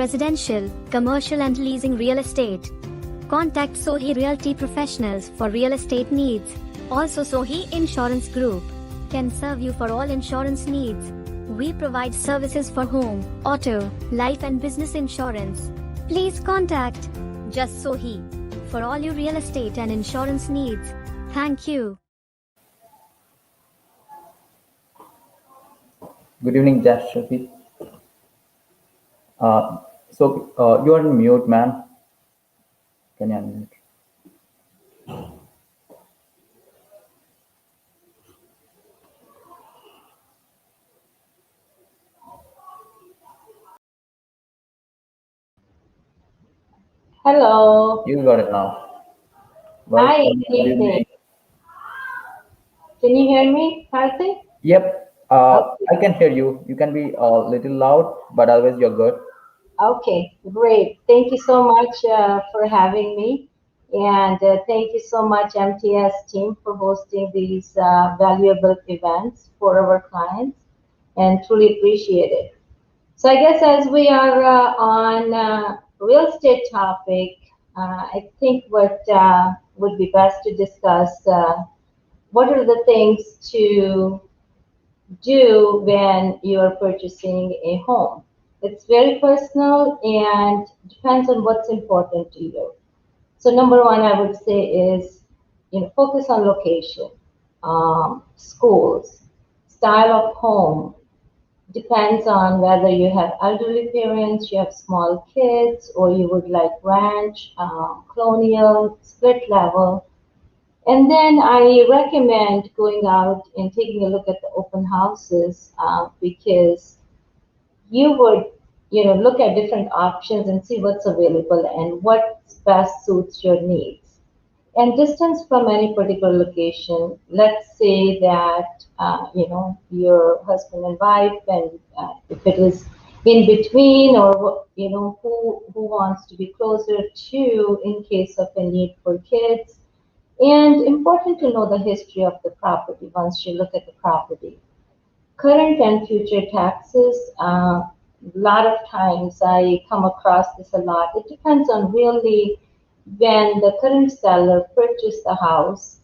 residential, commercial and leasing real estate. Contact Sohi Realty Professionals for real estate needs. Also, Sohi Insurance Group can serve you for all insurance needs. We provide services for home, auto, life and business insurance. Please contact Jaz Sohi for all your real estate and insurance needs. Thank you. Good evening, Jaz Sohi. You are on mute, ma'am. Can you unmute? Hello. You got it now. Hi, Welcome. good evening. Can you hear me, Karthik? Yep. Okay. I can hear you. You can be a little loud, but otherwise you're good. Okay, great. Thank you so much for having me. And thank you so much, MTS team, for hosting these valuable events for our clients, and truly appreciate it. So I guess as we are on real estate topic, I think what would be best to discuss what are the things to do when you are purchasing a home. It's very personal and depends on what's important to you. So number one, I would say is, focus on location, schools, style of home. Depends on whether you have elderly parents, you have small kids, or you would like ranch, colonial, split level. And then I recommend going out and taking a look at the open houses because you would, look at different options and see what's available and what best suits your needs. And distance from any particular location, let's say that, your husband and wife, and if it is in between, or, who wants to be closer to in case of a need for kids. And important to know the history of the property once you look at the property. Current and future taxes, a lot of times I come across this a lot. It depends on really when the current seller purchased the house,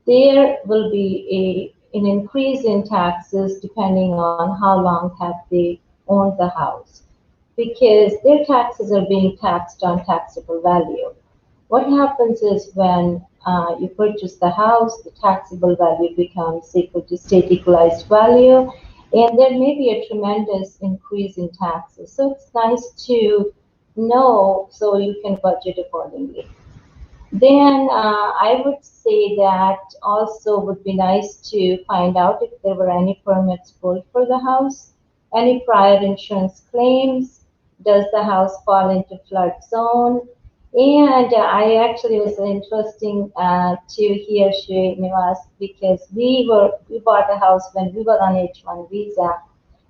there will be an increase in taxes depending on how long have they owned the house, because their taxes are being taxed on taxable value. What happens is when you purchase the house, the taxable value becomes equal to state equalized value, and there may be a tremendous increase in taxes. So it's nice to know so you can budget accordingly. Then I would say that also would be nice to find out if there were any permits pulled for the house, any prior insurance claims, does the house fall into flood zone? And I actually was interesting to hear Srinivas because we bought a house when we were on H1 visa.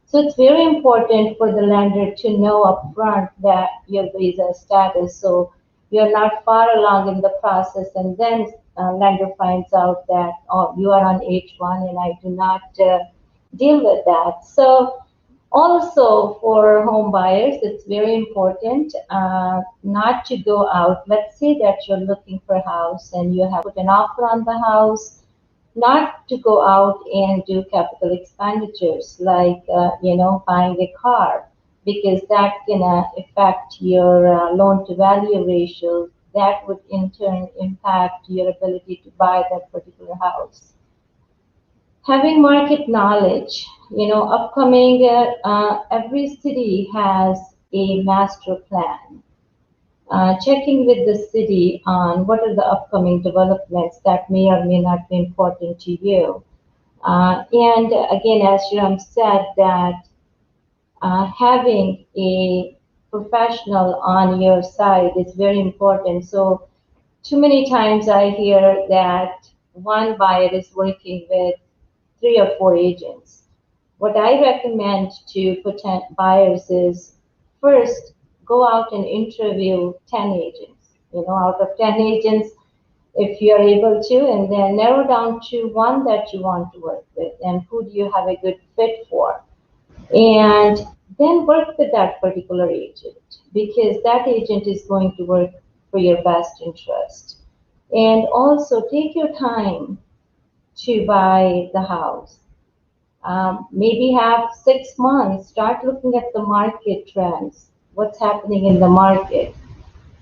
So it's very important for the lender to know upfront that your visa status. So you're not far along in the process, and then lender finds out that, oh, you are on H1 and I do not deal with that. So also for home buyers, it's very important not to go out. Let's say that you're looking for a house and you have put an offer on the house, not to go out and do capital expenditures like, buying a car, because that can affect your loan to value ratio. That would in turn impact your ability to buy that particular house. Having market knowledge, upcoming, every city has a master plan. Checking with the city on what are the upcoming developments that may or may not be important to you. And again, as Shriram said, that having a professional on your side is very important. So too many times I hear that one buyer is working with 3 or 4 agents. What I recommend to potential buyers is first go out and interview 10 agents. Out of 10 agents, if you are able to, and then narrow down to one that you want to work with and who do you have a good fit for. And then work with that particular agent because that agent is going to work for your best interest. And also take your time to buy the house. Maybe have 6 months, start looking at the market trends, what's happening in the market.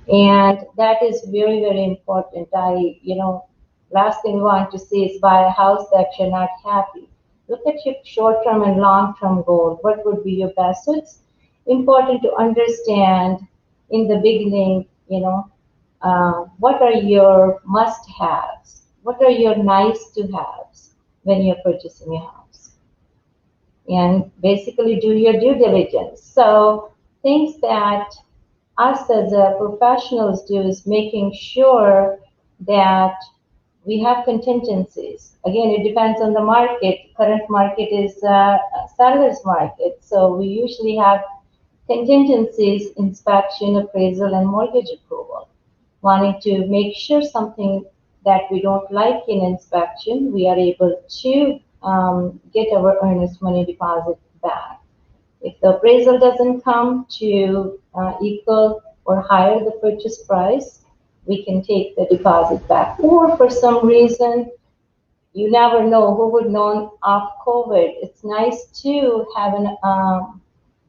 And that is very, very important. Last thing we want to see is buy a house that you're not happy. Look at your short-term and long-term goal. What would be your best? So it's important to understand in the beginning, what are your must-haves? What are your nice-to-haves when you're purchasing a house? And basically do your due diligence. So things that us as professionals do is making sure that we have contingencies. Again, it depends on the market. Current market is seller's market, so we usually have contingencies, inspection, appraisal, and mortgage approval. Wanting to make sure something that we don't like in inspection, we are able to get our earnest money deposit back. If the appraisal doesn't come to equal or higher the purchase price, we can take the deposit back. Or for some reason, you never know who would know of COVID. It's nice to have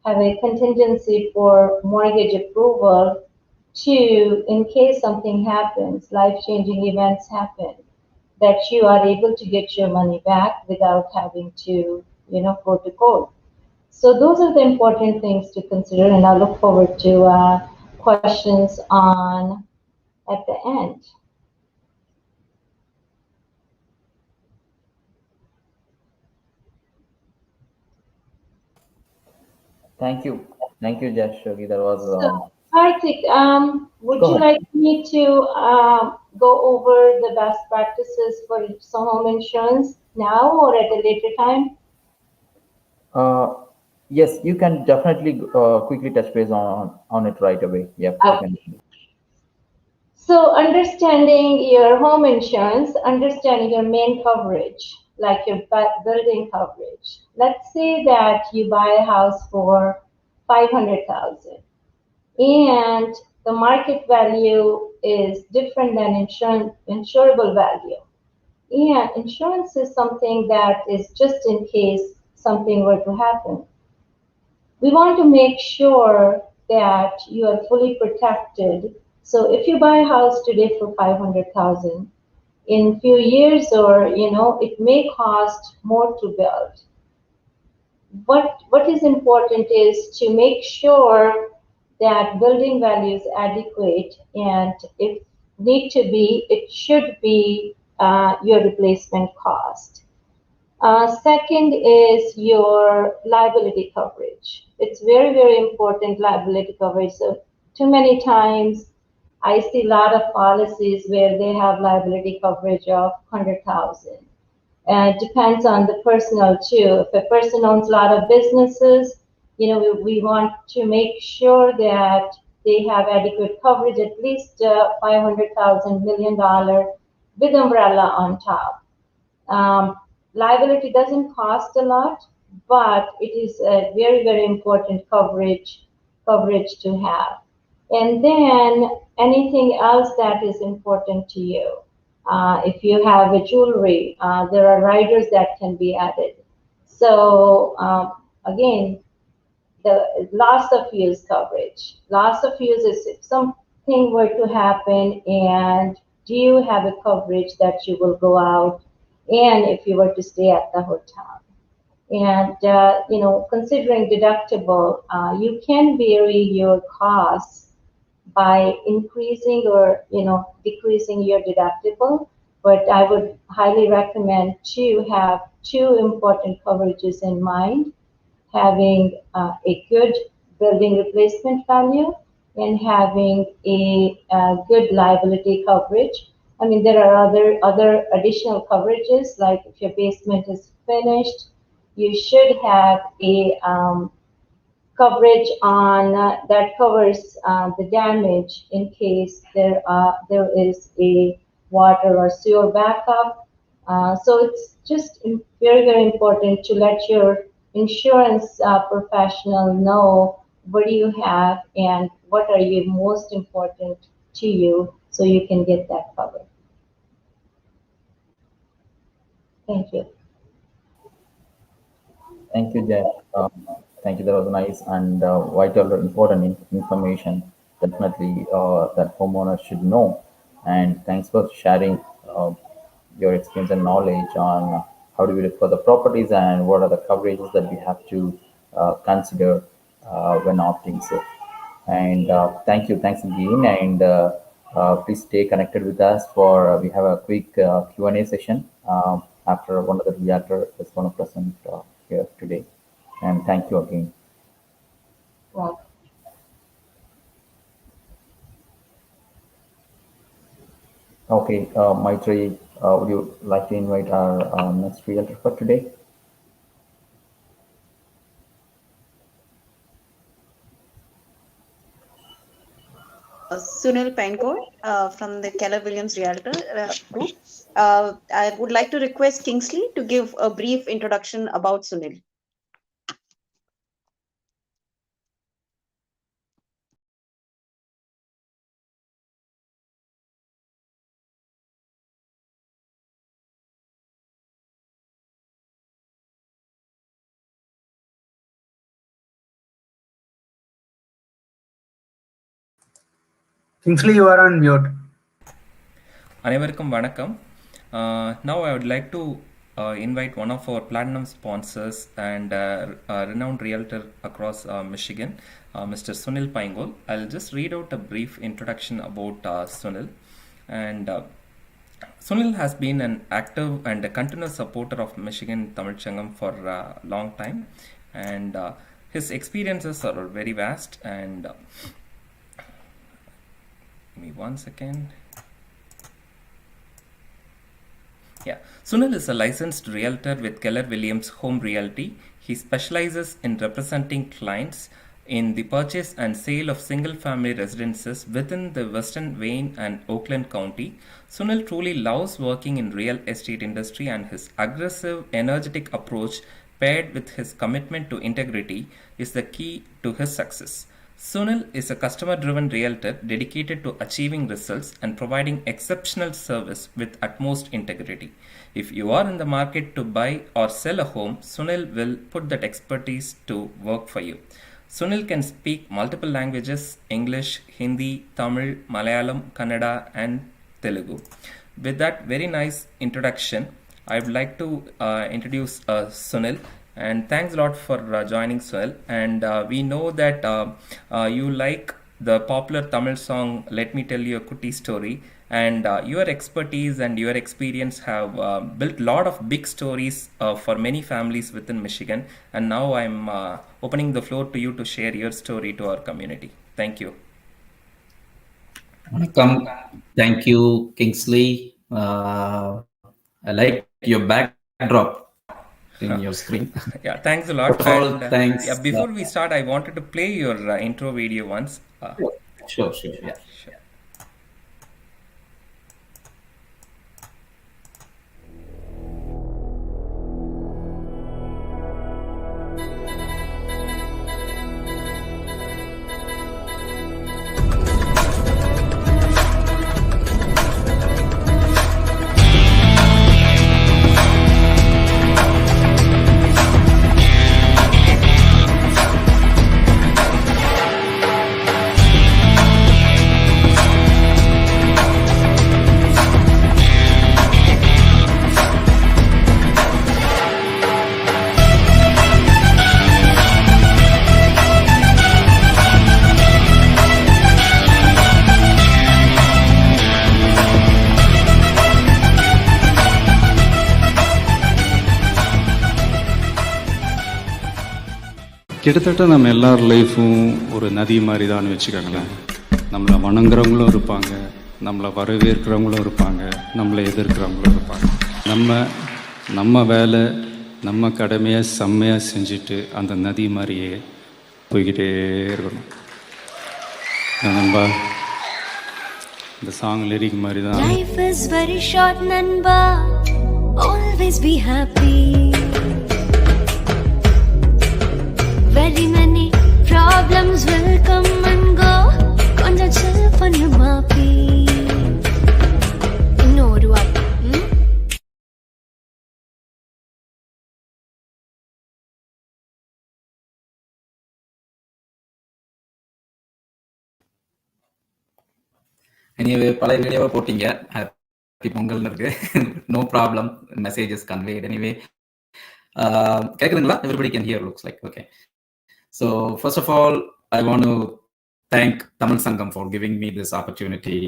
a contingency for mortgage approval to, in case something happens, life-changing events happen, that you are able to get your money back without having to, go to court. So those are the important things to consider, and I look forward to questions at the end. Thank you, Jashvi. That was. So, Karthik, would Go you ahead. like me to go over the best practices for some home insurance now or at a later time? Yes, you can definitely quickly touch base on it right away. Yeah, you can. So understanding your home insurance, understanding your main coverage, like your building coverage. Let's say that you buy a house for 500,000 and the market value is different than insurable value. And insurance is something that is just in case something were to happen. We want to make sure that you are fully protected. So if you buy a house today for 500,000, in few years or it may cost more to build. What is important is to make sure that building value is adequate, and if need to be, it should be your replacement cost. Second is your liability coverage. It's very, very important, liability coverage. So too many times I see a lot of policies where they have liability coverage of 100,000. And it depends on the personnel too. If a person owns a lot of businesses, we want to make sure that they have adequate coverage, at least $500,000 million with umbrella on top. Liability doesn't cost a lot, but it is a very, very important coverage to have. And then anything else that is important to you. If you have a jewelry, there are riders that can be added. So again, the loss of use coverage. Loss of use is if something were to happen, and do you have a coverage that you will go out and if you were to stay at the hotel. And, considering deductible, you can vary your costs by increasing or, decreasing your deductible. But I would highly recommend to have two important coverages in mind, having a good building replacement value and having a good liability coverage. I mean, there are other additional coverages, like if your basement is finished, you should have a coverage on that covers the damage in case there is a water or sewer backup. So it's just very, very important to let your insurance professional know what do you have and what are you most important to you, so you can get that covered. Thank you. Thank you, Jeff. Thank you. That was nice and vital, important information. Definitely that homeowners should know. And thanks for sharing your experience and knowledge on how do we look for the properties and what are the coverages that we have to consider when opting. So, and thanks again. And please stay connected with us for we have a quick Q&A session after one of the realtor is going to present here today. And thank you again. Well, Okay, Maitri, would you like to invite our next realtor for today? Sunil Paingold from the Keller Williams Realtor Group. I would like to request Kingsley to give a brief introduction about Sunil. Kingsley, you are on mute. அனைவருக்கும் வணக்கம். Now I would like to invite one of our platinum sponsors and renowned realtor across Michigan, Mr. Sunil Paingold. I'll just read out a brief introduction about Sunil. And Sunil has been an active and a continuous supporter of Michigan Tamil Sangam for a long time, and his experiences are very vast. And give me 1 second. Yeah, Sunil is a licensed realtor with Keller Williams Home Realty. He specializes in representing clients in the purchase and sale of single-family residences within the Western Wayne and Oakland County. Sunil truly loves working in real estate industry, and his aggressive, energetic approach paired with his commitment to integrity is the key to his success. Sunil is a customer-driven realtor dedicated to achieving results and providing exceptional service with utmost integrity. If you are in the market to buy or sell a home, Sunil will put that expertise to work for you. Sunil can speak multiple languages: English, Hindi, Tamil, Malayalam, Kannada, and Telugu. With that very nice introduction, I would like to introduce Sunil. And thanks a lot for joining, Sunil. And we know that you like the popular Tamil song "Let Me Tell You a Kutty Story," and your expertise and your experience have built a lot of big stories for many families within Michigan. And now I'm opening the floor to you to share your story to our community. Thank you. Welcome. Thank you, Kingsley. I like your backdrop in your screen. Yeah, thanks a lot. All And, thanks. yeah, before we start, I wanted to play your intro video once. Sure. Yeah. Sure. கிட்டத்தட்ட நம்ம எல்லார் லைஃப்பும் ஒரு நதி மாதிரி தான் வச்சுக்கோங்களேன். நம்மளை வணங்குறவங்களும் இருப்பாங்க, நம்மளை வரவேற்கிறவங்களும் இருப்பாங்க, நம்மளை எதிர்க்கிறவங்களும் இருப்பாங்க. நம்ம வேலை நம்ம கடமையை செம்மையாக செஞ்சுட்டு அந்த நதி மாதிரியே போய்கிட்டே இருக்கணும். நண்பா, இந்த சாங் லிரிக் மாதிரி தான். Life is very short, Nanba. Always be happy. Very many problems will come and go. Konja chill pannu maapi. Inno oru vaat. Anyway, பழைய வீடியோவை போட்டீங்க. ஹாப்பி பொங்கல்னு இருக்கு. No problem. Message is conveyed. Anyway, கேட்குதுங்களா? Everybody can hear, looks like. Okay. So first of all, I want to thank Tamil Sangam for giving me this opportunity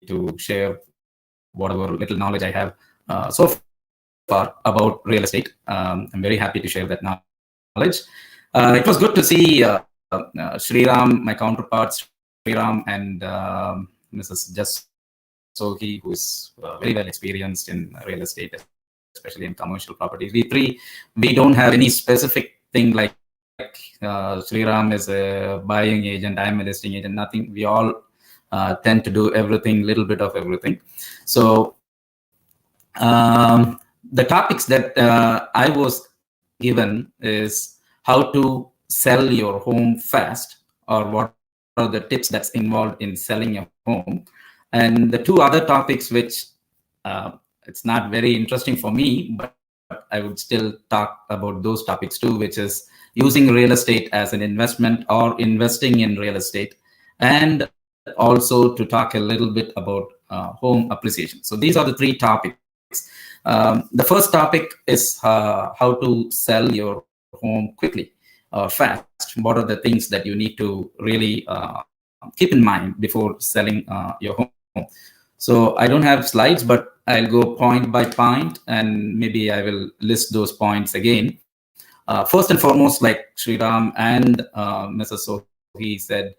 to share whatever little knowledge I have so far about real estate. I'm very happy to share that knowledge. It was good to see Sriram, my counterparts, Sriram and Mrs. Sohi, who is very well experienced in real estate, especially in commercial properties. We don't have any specific thing like Sriram is a buying agent, I'm a listing agent, nothing. We all tend to do everything, little bit of everything. So the topics that I was given is how to sell your home fast, or what are the tips that's involved in selling a home. And the two other topics, which it's not very interesting for me, but I would still talk about those topics too, which is using real estate as an investment or investing in real estate, and also to talk a little bit about home appreciation. So these are the three topics. The first topic is how to sell your home quickly or fast. What are the things that you need to really keep in mind before selling your home? So I don't have slides, but I'll go point by point, and maybe I will list those points again. First and foremost, like Sriram and Mrs. Sohi said,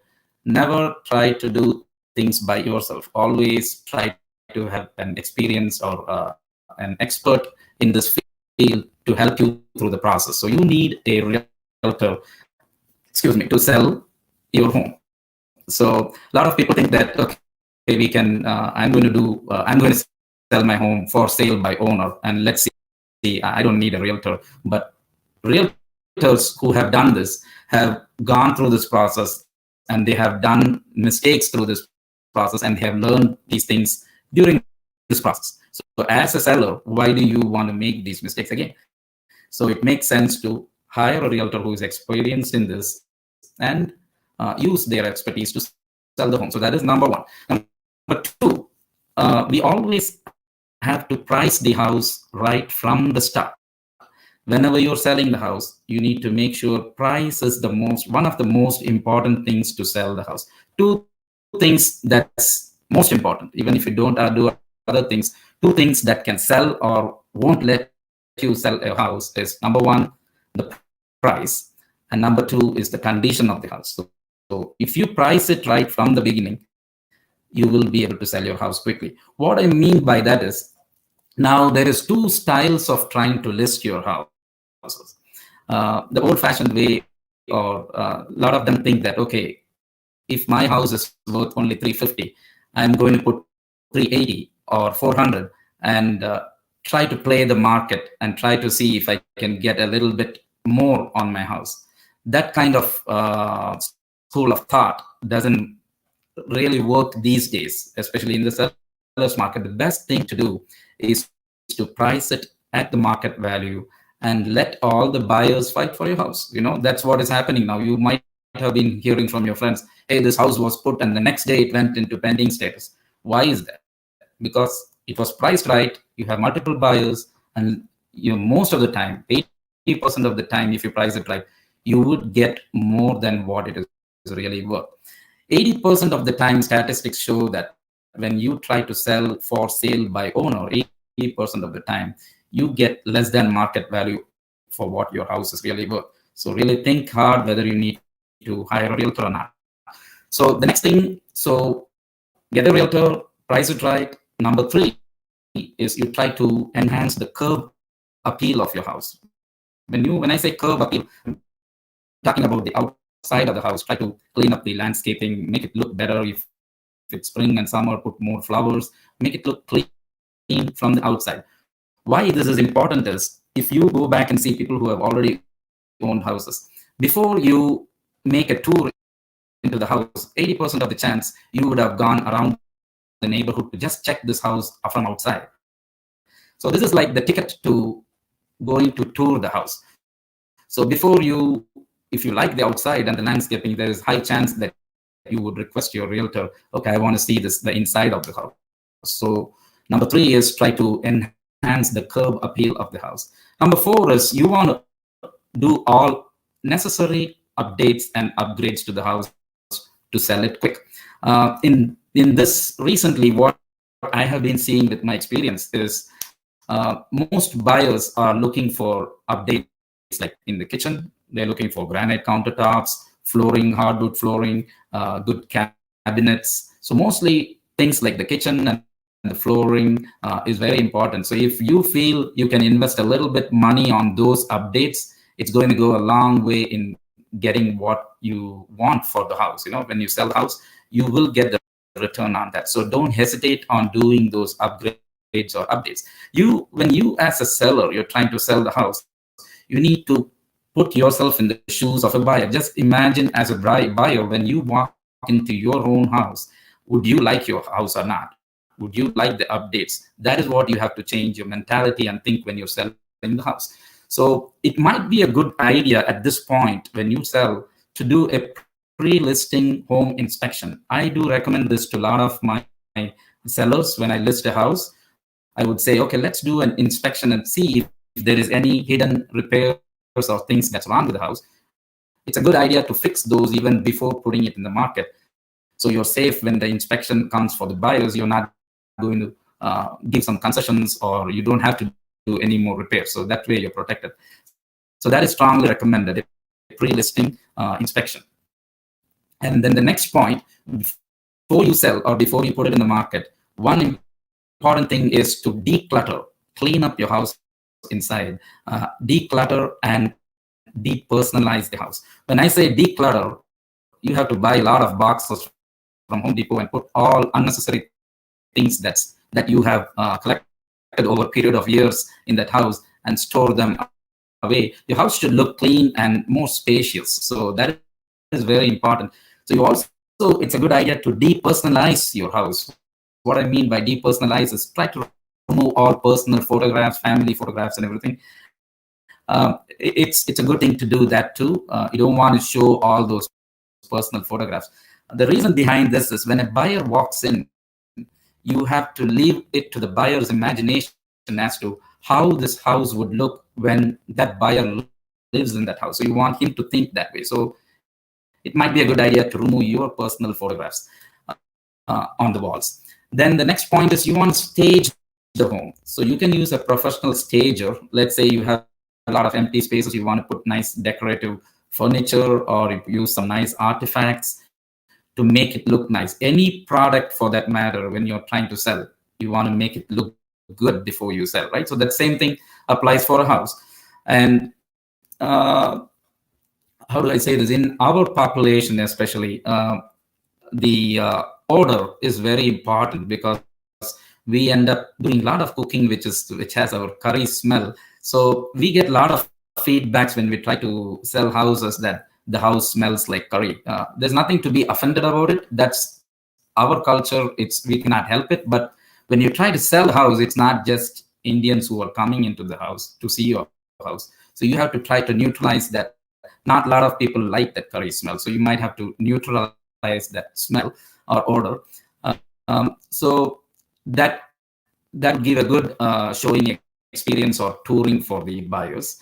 never try to do things by yourself. Always try to have an experience or an expert in this field to help you through the process. So you need a realtor, to sell your home. So a lot of people think that, okay, we can, I'm going to sell my home for sale by owner, and let's see, I don't need a realtor. But realtors who have done this have gone through this process, and they have done mistakes through this process, and they have learned these things during this process. So as a seller, why do you want to make these mistakes again? So it makes sense to hire a realtor who is experienced in this and use their expertise to sell the home. So that is number one. Number two, we always have to price the house right from the start. Whenever you're selling the house, you need to make sure price is one of the most important things to sell the house. Two things that's most important, even if you don't do other things, two things that can sell or won't let you sell a house is, number one, the price, and number two is the condition of the house. So if you price it right from the beginning, you will be able to sell your house quickly. What I mean by that is, now there is two styles of trying to list your houses. The old-fashioned way, or a lot of them think that, okay, if my house is worth only 350, I'm going to put 380 or 400 and try to play the market and try to see if I can get a little bit more on my house. That kind of school of thought doesn't really work these days, especially in the seller's market. The best thing to do is to price it at the market value and let all the buyers fight for your house. That's what is happening now. You might have been hearing from your friends, hey, this house was put and the next day it went into pending status. Why is that? Because it was priced right, you have multiple buyers, and most of the time, 80% of the time, if you price it right, you would get more than what it is really worth. 80% of the time, statistics show that when you try to sell for sale by owner, 80% of the time, you get less than market value for what your house is really worth. So really think hard whether you need to hire a realtor or not. So the next thing, get a realtor, price it right. Number three is you try to enhance the curb appeal of your house. When I say curb appeal, I'm talking about the outside of the house. Try to clean up the landscaping, make it look better. If it's spring and summer, put more flowers, make it look clean from the outside. Why this is important is, if you go back and see people who have already owned houses, before you make a tour into the house, 80% of the chance you would have gone around the neighborhood to just check this house from outside. So this is like the ticket to going to tour the house. So if you like the outside and the landscaping, there is high chance that you would request your realtor, okay, I want to see the inside of the house. So number three is try to enhance the curb appeal of the house. Number four is you want to do all necessary updates and upgrades to the house to sell it quick. In this recently, what I have been seeing with my experience is most buyers are looking for updates, like in the kitchen. They're looking for granite countertops, flooring, hardwood flooring, good cabinets. So mostly things like the kitchen and the flooring is very important. So if you feel you can invest a little bit money on those updates, it's going to go a long way in getting what you want for the house. When you sell the house, you will get the return on that. So don't hesitate on doing those upgrades or updates. When you as a seller, you're trying to sell the house, you need to put yourself in the shoes of a buyer. Just imagine as a buyer, when you walk into your own house, would you like your house or not? Would you like the updates? That is what you have to change your mentality and think when you're selling the house. So it might be a good idea at this point when you sell to do a pre-listing home inspection. I do recommend this to a lot of my sellers. When I list a house, I would say, okay, let's do an inspection and see if there is any hidden repairs or things that's wrong with the house. It's a good idea to fix those even before putting it in the market. So you're safe when the inspection comes for the buyers. You're not going to give some concessions, or you don't have to do any more repairs. So that way you're protected. So that is strongly recommended, a pre-listing inspection. And then the next point, before you sell or before you put it in the market, one important thing is to declutter, clean up your house inside, declutter and depersonalize the house. When I say declutter, you have to buy a lot of boxes from Home Depot and put all unnecessary things that you have collected over a period of years in that house and store them away. Your house should look clean and more spacious. So that is very important. So it's a good idea to depersonalize your house. What I mean by depersonalize is try to remove all personal photographs, family photographs, and everything. It's a good thing to do that too. You don't want to show all those personal photographs. The reason behind this is when a buyer walks in, you have to leave it to the buyer's imagination as to how this house would look when that buyer lives in that house. So you want him to think that way. So it might be a good idea to remove your personal photographs on the walls. Then the next point is you want to stage the home. So you can use a professional stager. Let's say you have a lot of empty spaces. You want to put nice decorative furniture, or you use some nice artifacts to make it look nice. Any product for that matter, when you're trying to sell, you want to make it look good before you sell, right? So that same thing applies for a house. And how do I say this? In our population, especially, the odor is very important because we end up doing a lot of cooking, which has our curry smell. So we get a lot of feedbacks when we try to sell houses that the house smells like curry. There's nothing to be offended about it. That's our culture. We cannot help it. But when you try to sell a house, it's not just Indians who are coming into the house to see your house. So you have to try to neutralize that. Not a lot of people like that curry smell. So you might have to neutralize that smell or odor. So that give a good showing experience or touring for the buyers.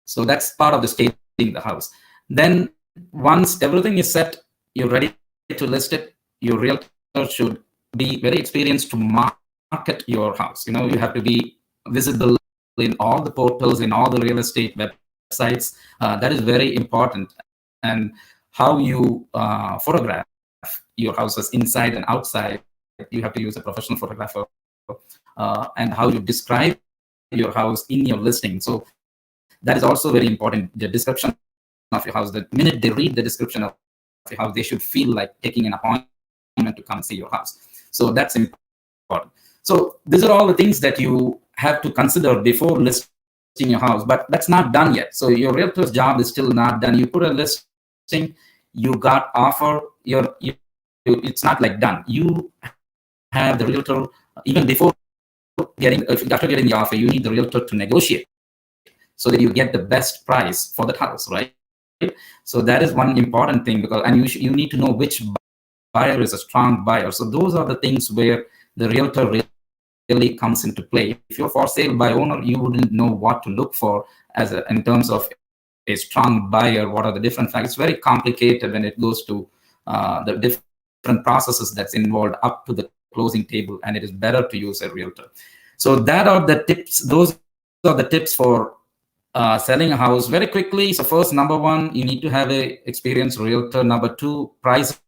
So that's part of the staging the house. Then once everything is set, you're ready to list it, your realtor should be very experienced to market your house. You have to be visible in all the portals, in all the real estate websites. That is very important. And how you photograph your houses inside and outside, you have to use a professional photographer. And how you describe your house in your listing. So that is also very important. The description of your house, the minute they read the description of your house, they should feel like taking an appointment to come see your house. So that's important. So these are all the things that you have to consider before listing your house, but that's not done yet. So your realtor's job is still not done. You put a listing, you got offer, it's not like done. You have the realtor, even before after getting the offer, you need the realtor to negotiate so that you get the best price for the house, right? So that is one important thing, because you need to know which buyer is a strong buyer. So those are the things where the realtor really comes into play. If you're for sale by owner, you wouldn't know what to look for in terms of a strong buyer. What are the different factors? It's very complicated when it goes to the different processes that's involved up to the closing table, and it is better to use a realtor. So that are the tips. Those are the tips for selling a house very quickly. So first, number one, you need to have a experienced realtor. Number two, price.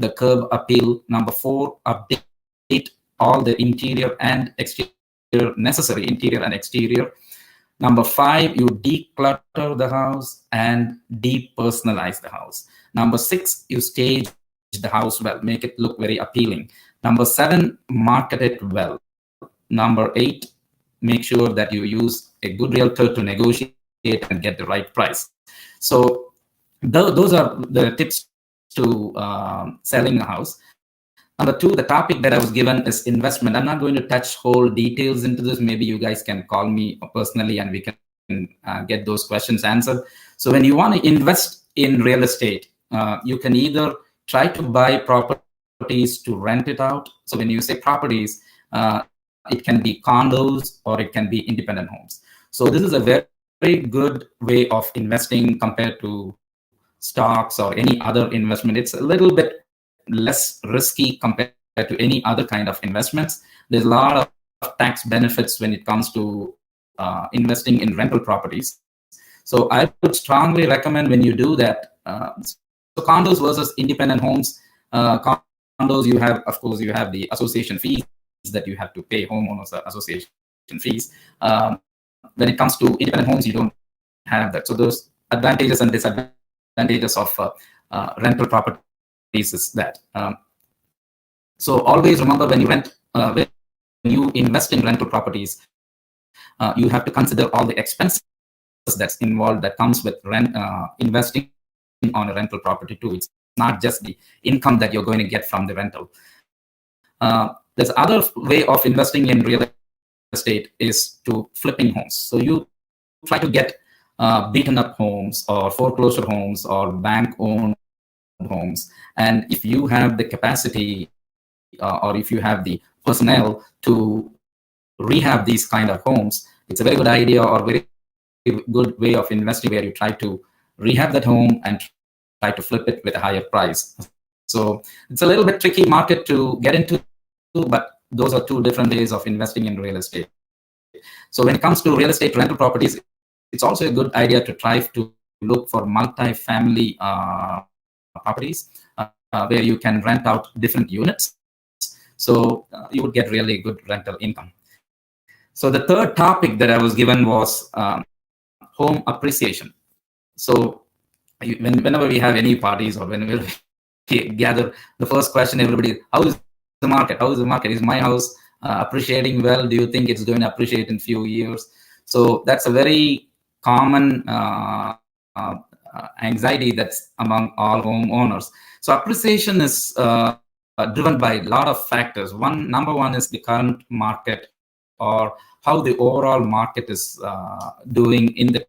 the curb appeal. Number 4, update all the interior and exterior, necessary interior and exterior. Number 5, you declutter the house and depersonalize the house. Number 6, you stage the house well, make it look very appealing. Number 7, market it well. Number 8, make sure that you use a good realtor to negotiate and get the right price. So those are the tips to selling a house. Number 2, the topic that I was given is investment. I'm not going to touch whole details into this. Maybe you guys can call me personally and we can get those questions answered. So when you want to invest in real estate, you can either try to buy properties to rent it out. So when you say properties, it can be condos or it can be independent homes. So this is a very, very good way of investing compared to stocks or any other investment. It's a little bit less risky compared to any other kind of investments. There's a lot of tax benefits when it comes to investing in rental properties. So I would strongly recommend when you do that. So condos versus independent homes. Condos, you have, of course, you have the association fees that you have to pay, homeowners association fees. When it comes to independent homes, you don't have that. So those advantages and disadvantages of rental properties is that. So always remember, when you invest in rental properties, you have to consider all the expenses that's involved that comes with investing on a rental property too. It's not just the income that you're going to get from the rental. There's other way of investing in real estate is to flipping homes. So you try to get beaten up homes or foreclosure homes or bank owned homes. And if you have the capacity or if you have the personnel to rehab these kind of homes, it's a very good idea or very good way of investing, where you try to rehab that home and try to flip it with a higher price. So it's a little bit tricky market to get into, but those are two different ways of investing in real estate. So when it comes to real estate rental properties, it's also a good idea to try to look for multi-family properties where you can rent out different units. So you would get really good rental income. So the third topic that I was given was home appreciation. So whenever we have any parties or whenever we gather, the first question everybody, how is the market? How is the market? Is my house appreciating well? Do you think it's going to appreciate in few years? So that's a very common anxiety that's among all homeowners. So appreciation is driven by a lot of factors. Number one is the current market, or how the overall market is doing in the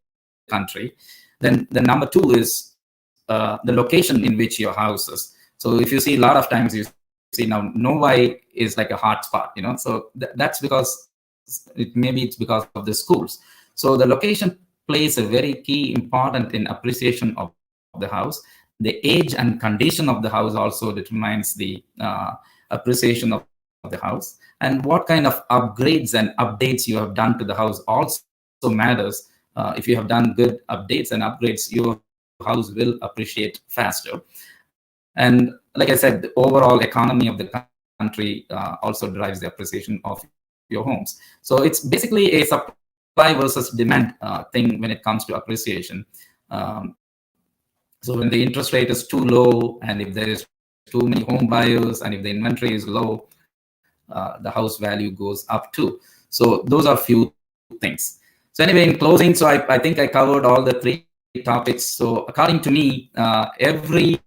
country. Then the number two is the location in which your house is. So if you see, a lot of times you see now Novi is like a hot spot, so that's because maybe it's because of the schools. So the location plays a very key important in appreciation of the house. The age and condition of the house also determines the appreciation of the house. And what kind of upgrades and updates you have done to the house also matters. If you have done good updates and upgrades, your house will appreciate faster. And like I said, the overall economy of the country also drives the appreciation of your homes. So it's basically a supply versus demand thing when it comes to appreciation. So when the interest rate is too low, and if there is too many home buyers, and if the inventory is low, the house value goes up too. So those are few things. So anyway, in closing, so I think I covered all the three topics. So according to me, every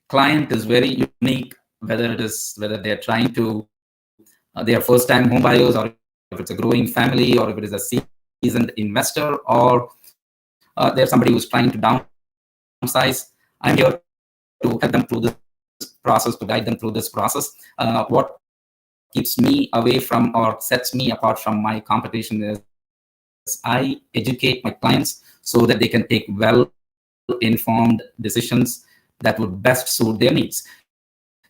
client is very unique, whether they're trying to, they are first-time home buyers, or if it's a growing family, or if it is a seasoned investor, or there's somebody who's trying to downsize. I'm here to help them through this process, to guide them through this process. What keeps me away from or sets me apart from my competition is I educate my clients so that they can take well-informed decisions that would best suit their needs.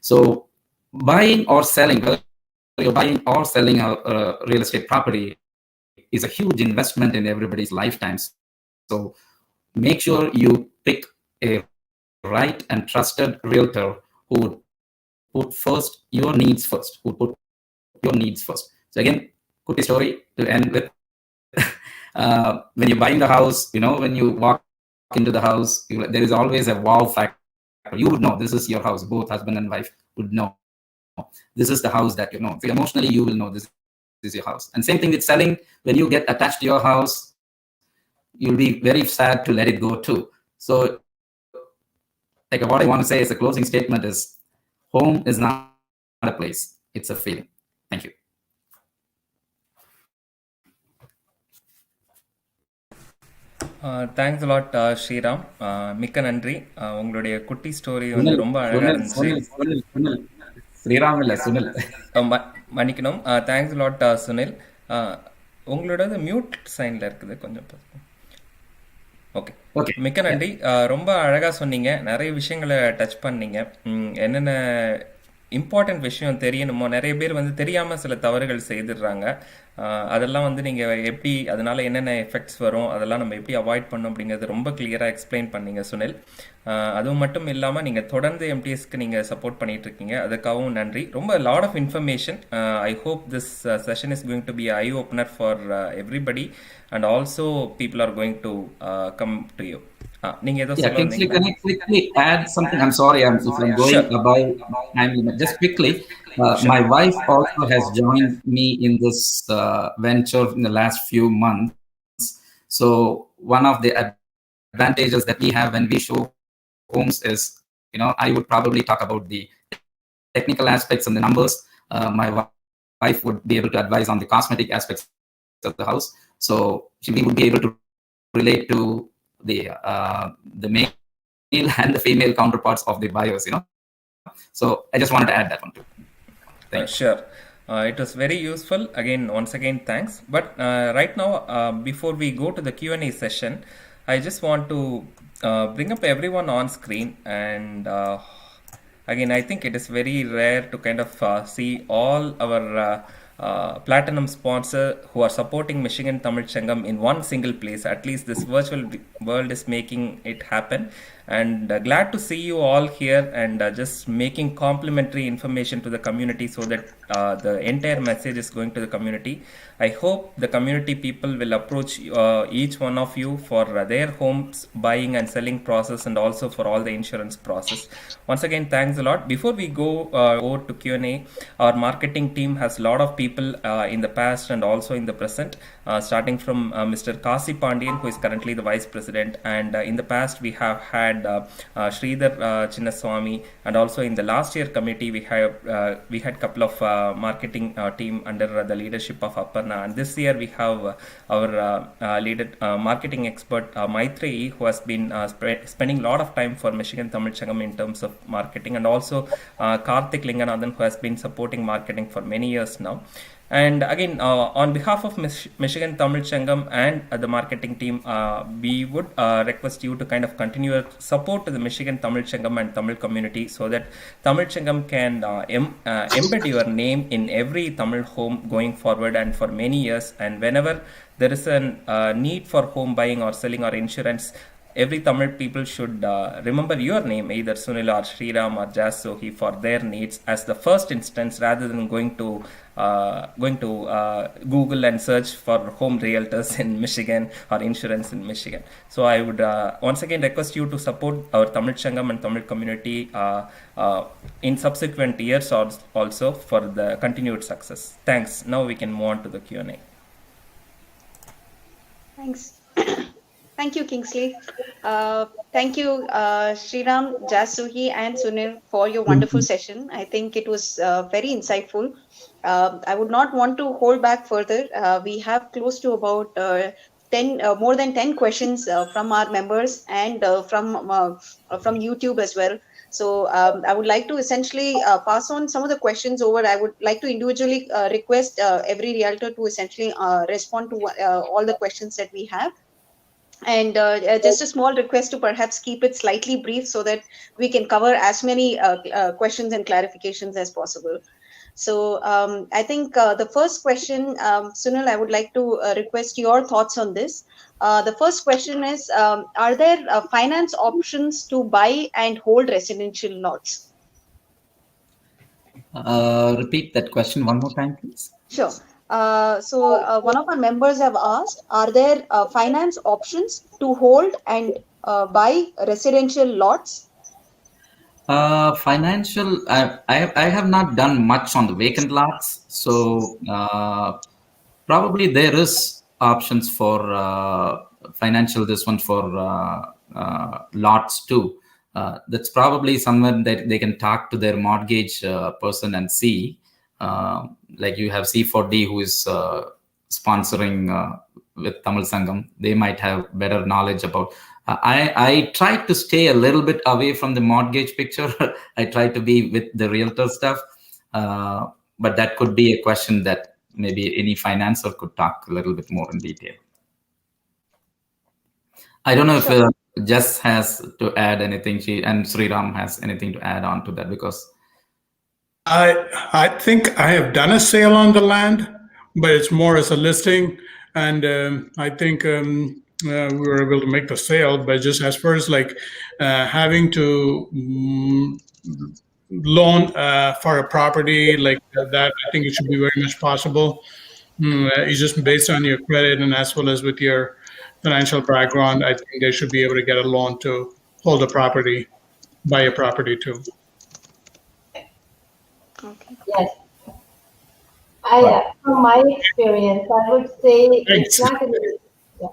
So buying or selling, whether you're buying or selling a real estate property, is a huge investment in everybody's lifetimes. So make sure you pick a right and trusted realtor who would put first your needs first, who put your needs first. So again, quick story to end with. When you're buying the house, when you walk into the house, there is always a wow factor. You would know this is your house. Both husband and wife would know this is the house that So emotionally, you will know this is your house. And same thing with selling. When you get attached to your house, you'll be very sad to let it go too. So like what I want to say as a closing statement is, home is not a place, it's a feeling. Thank you. Thanks a lot Sriram. மிக்க நன்றி. உங்களுடைய குட்டி story வந்து ரொம்ப அழகாக இருந்துச்சு. ஸ்ரீராம் இல்ல சுனில், மன்னிக்கணும். Thanks a lot Sunil. உங்களோட மியூட் சைனில் இருக்குது, கொஞ்சம் ஓகே. மிக்க நன்றி. ரொம்ப அழகாக சொன்னீங்க, நிறைய விஷயங்களை டச் பண்ணீங்க. என்னென்ன இம்பார்ட்டன்ட் விஷயம் தெரியணுமோ, நிறைய பேர் வந்து தெரியாமல் சில தவறுகள் செய்துடுறாங்க. அதெல்லாம் வந்து நீங்கள் எப்படி, அதனால என்னென்ன எஃபெக்ட்ஸ் வரும், அதெல்லாம் நம்ம எப்படி அவாய்ட் பண்ணணும் அப்படிங்கிறது ரொம்ப கிளியராக எக்ஸ்பிளைன் பண்ணீங்க சுனில். அதுவும் மட்டும் இல்லாமல் நீங்கள் தொடர்ந்து எம்டிஎஸ்க்கு நீங்கள் சப்போர்ட் பண்ணிட்டு இருக்கீங்க, அதுக்காகவும் நன்றி. ரொம்ப lot of information. I hope this session is going to be eye opener for everybody, and also people are going to come to you. நீங்க ஏதோ சொல்லுங்க. Can I quickly add something? I'm sorry, if I'm going above time limit. Just quickly, my wife also has joined me in this venture in the last few months. So one of the advantages that we have when we show homes is, I would probably talk about the technical aspects and the numbers. My wife would be able to advise on the cosmetic aspects of the house. So we would be able to relate to the male and the female counterparts of the buyers, So I just wanted to add that one too. Sure. It was very useful. Once again, thanks. But right now, before we go to the Q&A session, I just want to bring up everyone on screen. And again, I think it is very rare to kind of see all our platinum sponsor who are supporting Michigan Tamil Sangam in one single place. At least this virtual world is making it happen. And glad to see you all here and just making complimentary information to the community so that the entire message is going to the community. I hope the community people will approach each one of you for their homes buying and selling process, and also for all the insurance process. Once again, thanks a lot. Before we go over to Q&A, our marketing team has a lot of people in the past and also in the present, starting from Mr. Kasi Pandian, who is currently the Vice President. And in the past, we have had Sridhar Chinnaswamy, and also in the last year committee we had couple of marketing team under the leadership of Aparna, and this year we have our leader marketing expert Maitreyi, who has been spending a lot of time for Michigan Tamil Sangam in terms of marketing, and also Karthik Linganathan, who has been supporting marketing for many years now. And again, on behalf of Michigan Tamil Sangam and the marketing team, we would request you to kind of continue your support to the Michigan Tamil Sangam and Tamil community, so that Tamil Sangam can embed your name in every Tamil home going forward and for many years. And whenever there is a need for home buying or selling or insurance, every Tamil people should remember your name, either Sunil or Sriram or Jas Sohi, for their needs as the first instance, rather than going to Google and search for home realtors in Michigan or insurance in Michigan. So I would once again request you to support our Tamil Sangam and Tamil community in subsequent years also for the continued success. Thanks. Now we can move on to the Q&A. Thanks. Thank you, Kingsley. Thank you, Sriram, Jasuhi, and Sunil, for your wonderful session. I think it was very insightful. I would not want to hold back further. We have close to about more than 10 questions from our members and from YouTube as well. So I would like to essentially pass on some of the questions over. I would like to individually request every realtor to essentially respond to all the questions that we have. And just a small request to perhaps keep it slightly brief so that we can cover as many questions and clarifications as possible. So I think the first question, Sunil, I would like to request your thoughts on this. The first question is, are there finance options to buy and hold residential lots? Repeat that question one more time, please. Sure. One of our members have asked, are there finance options to hold and buy residential lots? Financial, I have not done much on the vacant lots, so probably there is options for financial, this one for lots too. That's probably somewhere that they can talk to their mortgage person and see. Like you have C4D who is sponsoring with Tamil Sangam. They might have better knowledge about. I try to stay a little bit away from the mortgage picture. I try to be with the realtor stuff, but that could be a question that maybe any financer could talk a little bit more in detail. I don't know if Jess has to add anything, and Sriram has anything to add on to that, because I think I have done a sale on the land, but it's more as a listing, and I think we were able to make the sale. But just as far as like having to loan for a property like that, I think it should be very much possible. It's just based on your credit and as well as with your financial background, I think they should be able to get a loan to hold a property, buy a property too. Okay. Yes. From my experience, I would say it's not an easy. Yeah.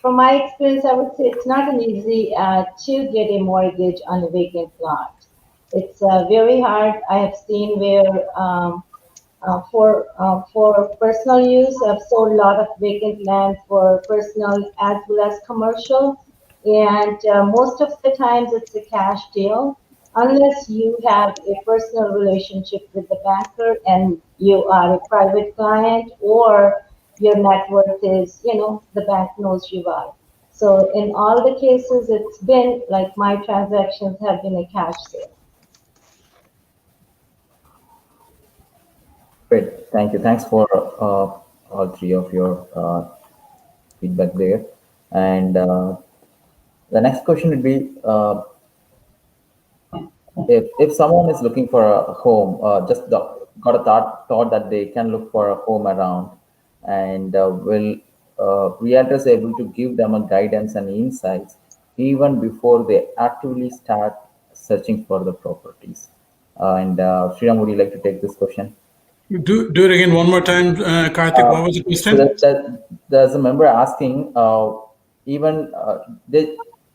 From my experience, I would say it's not an easy to get a mortgage on a vacant lot. It's very hard. I have seen where for personal use, I've sold a lot of vacant land for personal as well as commercial, and most of the times it's a cash deal. Unless you have a personal relationship with the banker and you are a private client, or your net worth is, the bank knows you well. So in all the cases, it's been like my transactions have been a cash sale. Great, thank you. Thanks for all three of your feedback there. And the next question would be, if someone is looking for a home, just got a thought that they can look for a home around, and will realtors able to give them a guidance and insights even before they actively start searching for the properties? And Sriram, would you like to take this question? Do it again one more time, Karthik. What was the question? So there's a member asking,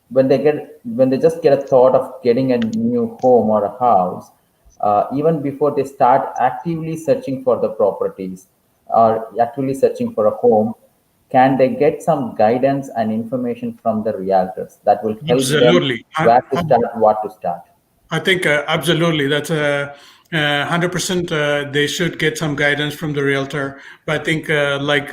when they just get a thought of getting a new home or a house, even before they start actively searching for the properties or actively searching for a home, can they get some guidance and information from the realtors that will help them where to start, what to start? I think absolutely. That's 100%. They should get some guidance from the realtor. But I think like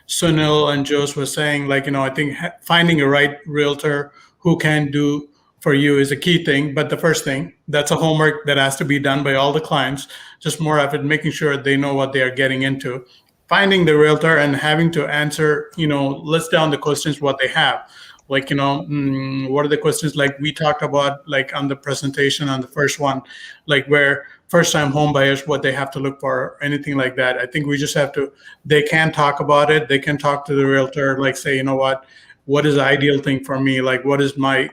Sunil and Jose was saying, I think finding a right realtor who can do for you is a key thing. But the first thing, that's a homework that has to be done by all the clients. Just more of it, making sure they know what they are getting into. Finding the realtor and having to answer, list down the questions, what they have. What are the questions like we talked about, like on the presentation on the first one, like where first-time home buyers, what they have to look for, anything like that. I think we just have to, they can talk about it. They can talk to the realtor, like say, what is the ideal thing for me? Like, what is my,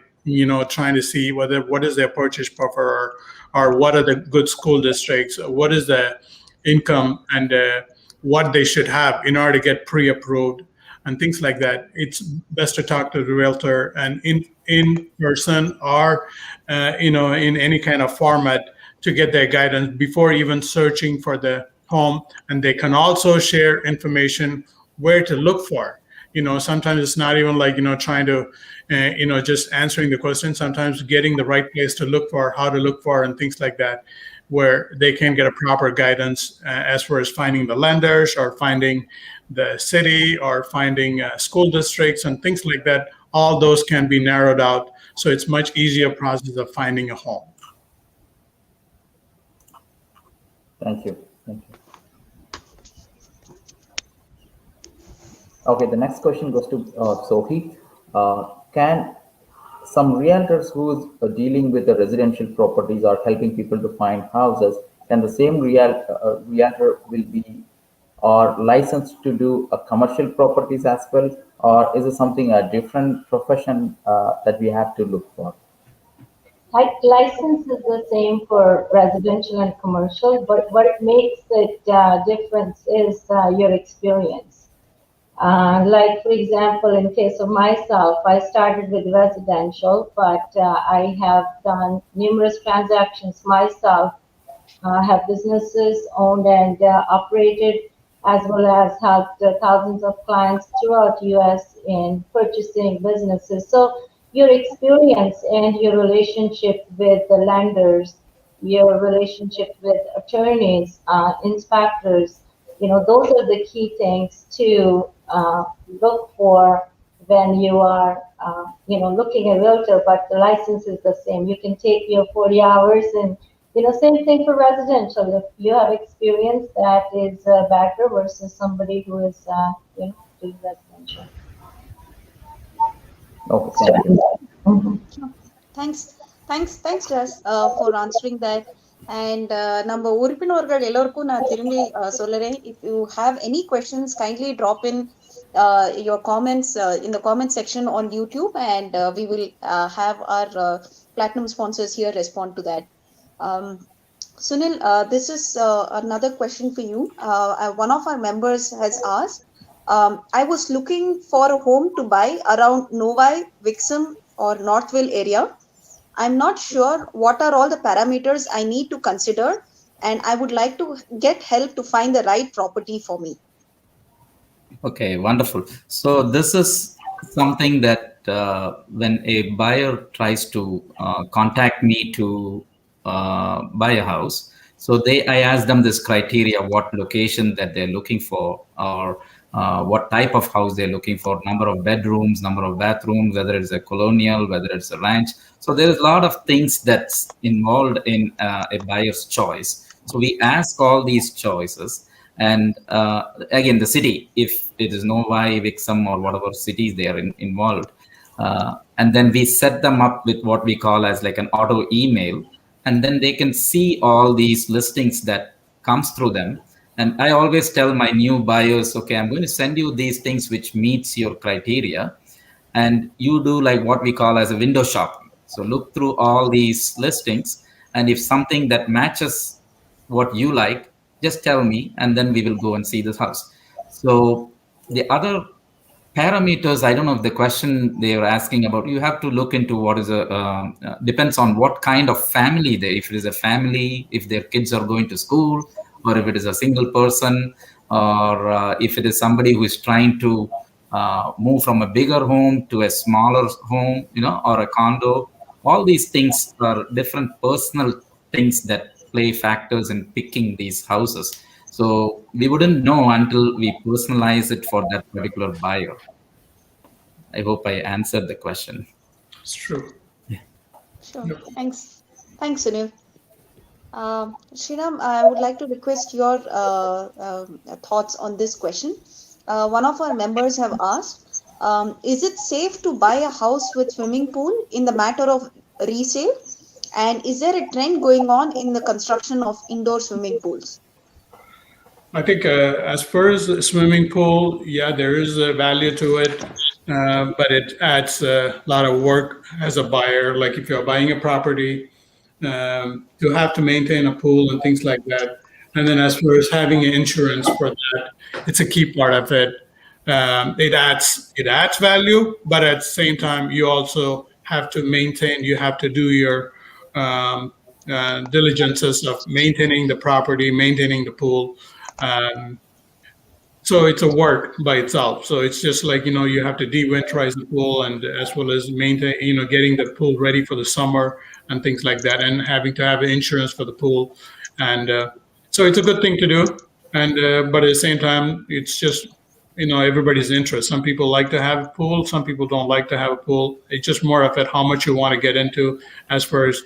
trying to see what is their purchase buffer, or what are the good school districts? What is the income and what they should have in order to get pre-approved and things like that. It's best to talk to the realtor and in person or in any kind of format to get their guidance before even searching for the home. And they can also share information where to look for. Sometimes it's not even like trying to just answering the question. Sometimes getting the right place to look for, how to look for, and things like that, where they can get a proper guidance as far as finding the lenders or finding the city or finding school districts and things like that. All those can be narrowed out. So it's much easier process of finding a home. Thank you. Okay, the next question goes to Sohi. Can some realtors who's dealing with the residential properties or helping people to find houses can the same realtor will be or licensed to do commercial properties as well, or is it something a different profession that we have to look for? License is the same for residential and commercial, but what makes it different is your experience. Like, for example, in case of myself, I started with residential, but I have done numerous transactions myself, have businesses owned and operated, as well as helped thousands of clients throughout US in purchasing businesses. So your experience and your relationship with the lenders, your relationship with attorneys, inspectors, those are the key things to look for when you are, looking at realtor, but the license is the same. You can take your 40 hours and, same thing for residential. If you have experience, that is better versus somebody who is, doing residential. Okay, thank you. Mm-hmm. Thanks, Jess, for answering that. And நம்ம உறுப்பினர்கள் எல்லோருக்கும் நான் திரும்பி சொல்லுறேன், if you have any questions, kindly drop in your comments in the comment section on YouTube, and we will have our platinum sponsors here respond to that. Sunil, this is another question for you. One of our members has asked, I was looking for a home to buy around Novi, Wixom or Northville area. I'm not sure what are all the parameters I need to consider, and I would like to get help to find the right property for me. Okay, wonderful. So this is something that when a buyer tries to contact me to buy a house, so I ask them this criteria, what location that they're looking for, or what type of house they're looking for, number of bedrooms, number of bathrooms, whether it's a colonial, whether it's a ranch. So there's a lot of things that's involved in a buyer's choice. So we ask all these choices. And again, the city, if it is Novi, Wixom, or whatever cities they are involved. And then we set them up with what we call as like an auto email. And then they can see all these listings that comes through them. And I always tell my new buyers, okay, I'm going to send you these things which meets your criteria. And you do like what we call as a window shopping. So look through all these listings. And if something that matches what you like, just tell me, and then we will go and see this house. So the other parameters, I don't know if the question they are asking about, you have to look into what is depends on what kind of family if it is a family, if their kids are going to school, or if it is a single person, or if it is somebody who is trying to move from a bigger home to a smaller home, or a condo. All these things are different personal things that play factors in picking these houses. So we wouldn't know until we personalize it for that particular buyer. I hope I answered the question. It's true. Yeah. Sure. Thanks, Sunil. Sriram, I would like to request your thoughts on this question. One of our members have asked, is it safe to buy a house with swimming pool in the matter of resale? And is there a trend going on in the construction of indoor swimming pools? I think as far as the swimming pool, yeah, there is a value to it, but it adds a lot of work as a buyer. Like if you're buying a property, to have to maintain a pool and things like that. And then as far as having insurance for that, it's a key part of it. It adds value, but at the same time, you also have to maintain, you have to do your diligences of maintaining the property, maintaining the pool. So it's a work by itself. So it's just like, you have to de-winterize the pool, and as well as maintain, getting the pool ready for the summer and things like that, and having to have insurance for the pool. And so it's a good thing to do. And but at the same time, it's just, everybody's interest. Some people like to have a pool. Some people don't like to have a pool. It's just more of it, how much you want to get into as far as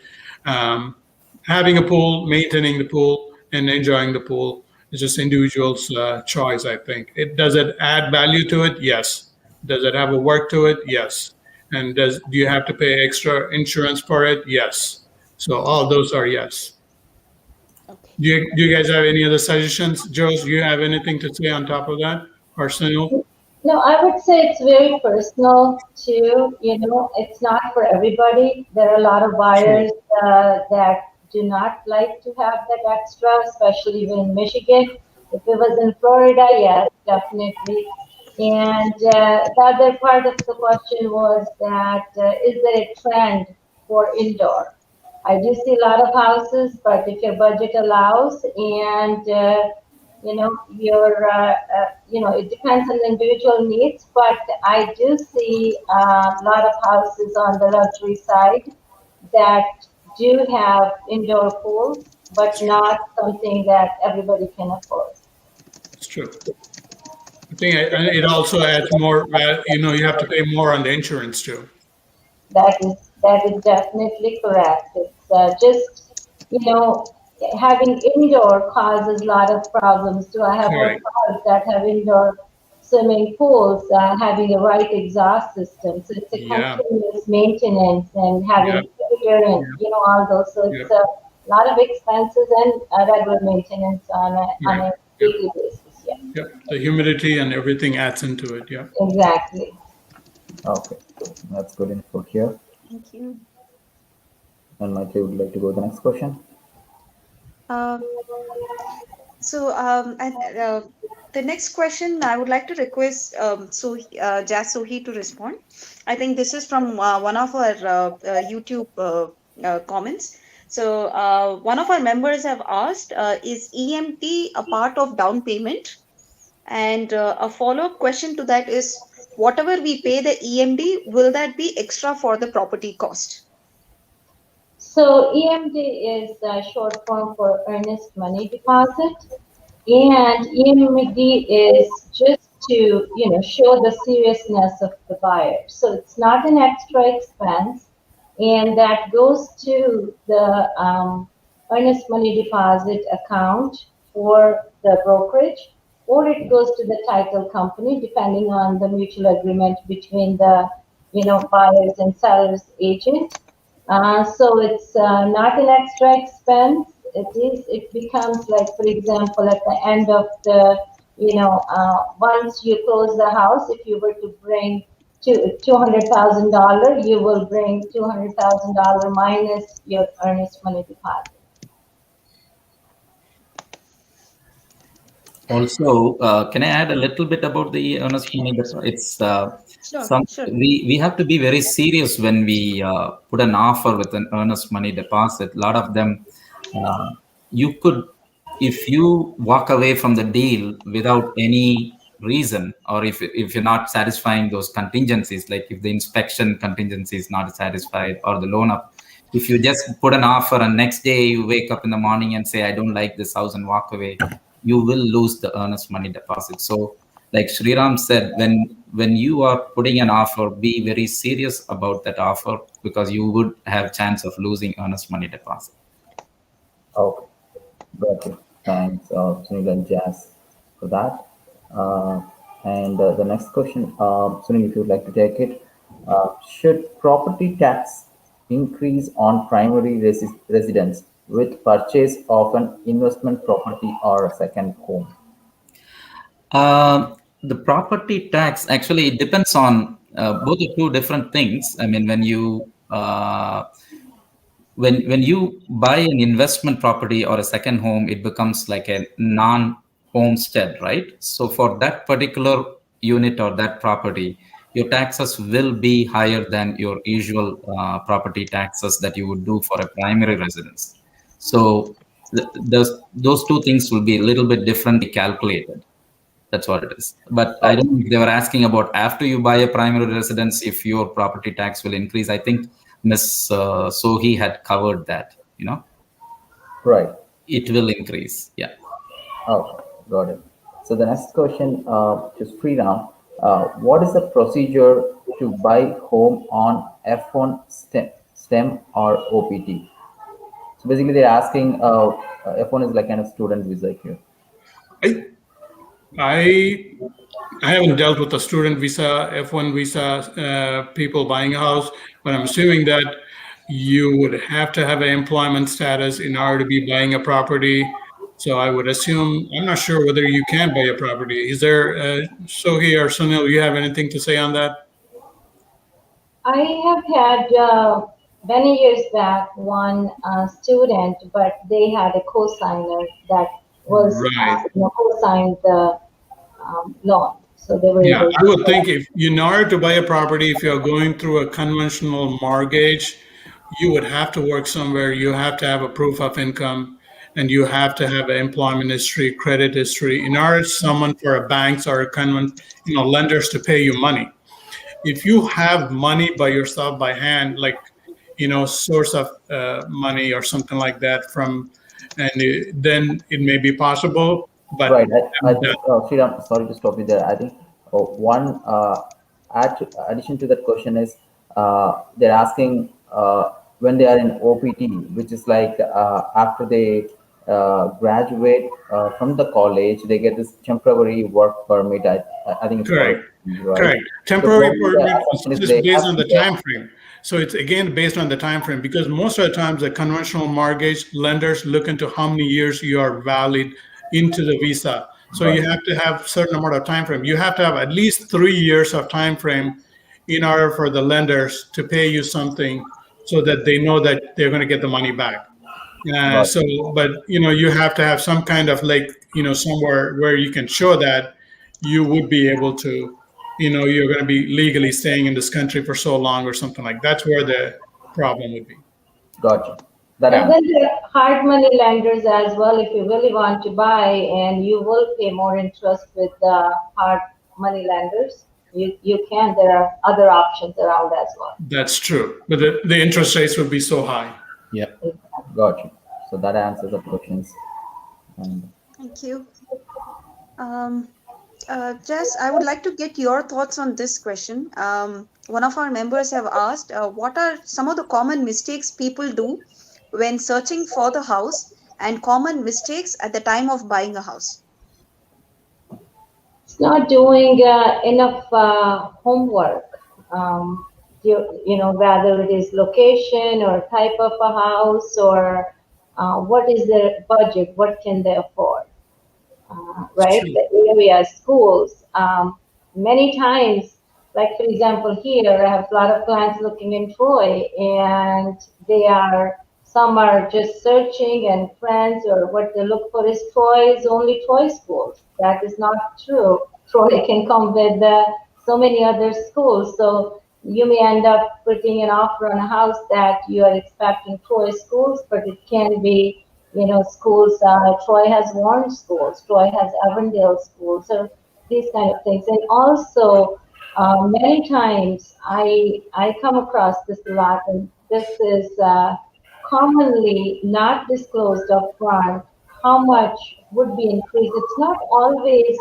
having a pool, maintaining the pool, and enjoying the pool. It's just individual's choice, I think. Does it add value to it? Yes. Does it have a work to it? Yes. And do you have to pay extra insurance for it? Yes. So all those are yes. Okay. Do you guys have any other suggestions? Joe, do you have anything to say on top of that? Personal? No, I would say it's very personal too. It's not for everybody. There are a lot of buyers that do not like to have that extra, especially even in Michigan. If it was in Florida, yes, definitely. And the other part of the question was that is there a trend for indoor? I do see a lot of houses, but if your budget allows and it depends on the individual needs, but I do see a lot of houses on the luxury side that do have indoor pools, but not something that everybody can afford. It's true. I think it also adds more, you have to pay more on the insurance too. That is definitely correct. It's just, having indoor causes a lot of problems too. I have hotels that have indoor swimming pools, having the right exhaust system. So it's a continuous maintenance and having filter and all those. So it's a lot of expenses and regular maintenance on a daily basis. Yeah. Yep. The humidity and everything adds into it. Yeah. Exactly. Okay, that's good info here. Thank you. And Maitri would like to go to the next question. The next question, I would like to request Jazz Sohi to respond. I think this is from one of our YouTube comments. So one of our members have asked, is EMT a part of down payment? And a follow-up question to that is, whatever we pay the EMD, will that be extra for the property cost? So EMD is a short form for earnest money deposit, and EMD is just to show the seriousness of the buyer. So it's not an extra expense, and that goes to the earnest money deposit account for the brokerage, or it goes to the title company, depending on the mutual agreement between the buyers and sellers agent. So it's not an extra expense. It becomes like, for example, at the end of the, once you close the house, if you were to bring $200,000, you will bring $200,000 minus your earnest money deposit. Also, can I add a little bit about the earnest money? It's Sure. We have to be very serious when we put an offer with an earnest money deposit. A lot of them, you could, if you walk away from the deal without any reason, or if you're not satisfying those contingencies, like if the inspection contingency is not satisfied or the loan up, if you just put an offer and next day you wake up in the morning and say, I don't like this house, and walk away, you will lose the earnest money deposit. So like Sriram said, when you are putting an offer, be very serious about that offer, because you would have chance of losing earnest money deposit. Okay, got it. Thanks, Sunil and Jazz, for that. And the next question, Sunil, if you would like to take it, should property tax increase on primary residence with purchase of an investment property or a second home? The property tax, actually, it depends on both the two different things. I mean, when you when you buy an investment property or a second home, it becomes like a non-homestead, right? So for that particular unit or that property, your taxes will be higher than your usual property taxes that you would do for a primary residence. So those two things will be a little bit differently calculated. That's what it is. But I don't think they were asking about after you buy a primary residence, if your property tax will increase. I think Ms. Sohi had covered that, Right. It will increase. Yeah. Okay, got it. So the next question, just Sriram, what is the procedure to buy home on F1 STEM or OPT? So basically they're asking, F1 is like kind of student visa here. I haven't dealt with the student visa, F1 visa people buying a house, but I'm assuming that you would have to have an employment status in order to be buying a property. So I would assume, I'm not sure whether you can buy a property. Is there, Sohi or Sunil, you have anything to say on that? I have had many years back one student, but they had a co-signer that was Right. co-signed the loan. So they were Yeah, able I would think if in order to buy a property, if you're going through a conventional mortgage, you would have to work somewhere. You have to have a proof of income, and you have to have an employment history, credit history, in order someone for a banks or a lenders to pay you money. If you have money by yourself by hand, like source of money or something like that then it may be possible. But Right. I think, Sriram, sorry to stop you there. I think one addition to that question is they're asking when they are in OPT, which is like after they graduate from the college, they get this temporary work permit. I think it's correct. right? Correct. Temporary permit is just based on the time frame. So it's again based on the time frame, because most of the times the conventional mortgage lenders look into how many years you are valid into the visa. So you have to have certain amount of time frame. You have to have at least 3 years of time frame in order for the lenders to pay you something, so that they know that they're going to get the money back. But you have to have some kind of somewhere where you can show that you would be able to, you're going to be legally staying in this country for so long or something like that. That's where the problem would be. Gotcha. And then there are hard money lenders as well. If you really want to buy, and you will pay more interest with the hard money lenders, you can. There are other options around as well. That's true, but the interest rates would be so high. Yeah, gotcha. So that answers the questions. Thank you. Jess, I would like to get your thoughts on this question. One of our members have asked, what are some of the common mistakes people do when searching for the house, and common mistakes at the time of buying a house? It's not doing enough homework. Whether it is location or type of a house, or what is their budget, what can they afford, right? The area, schools. Many times, like for example here, I have a lot of clients looking in Troy, and some are just searching, and friends, or what they look for is Troy's only Troy schools. That is not true. Troy can come with so many other schools. So you may end up putting an offer on a house that you are expecting Troy schools, but it can be, schools. Troy has Warren schools. Troy has Avondale schools. So these kind of things. And also, many times I come across this a lot, and this is commonly not disclosed up front, how much would be increased. It's not always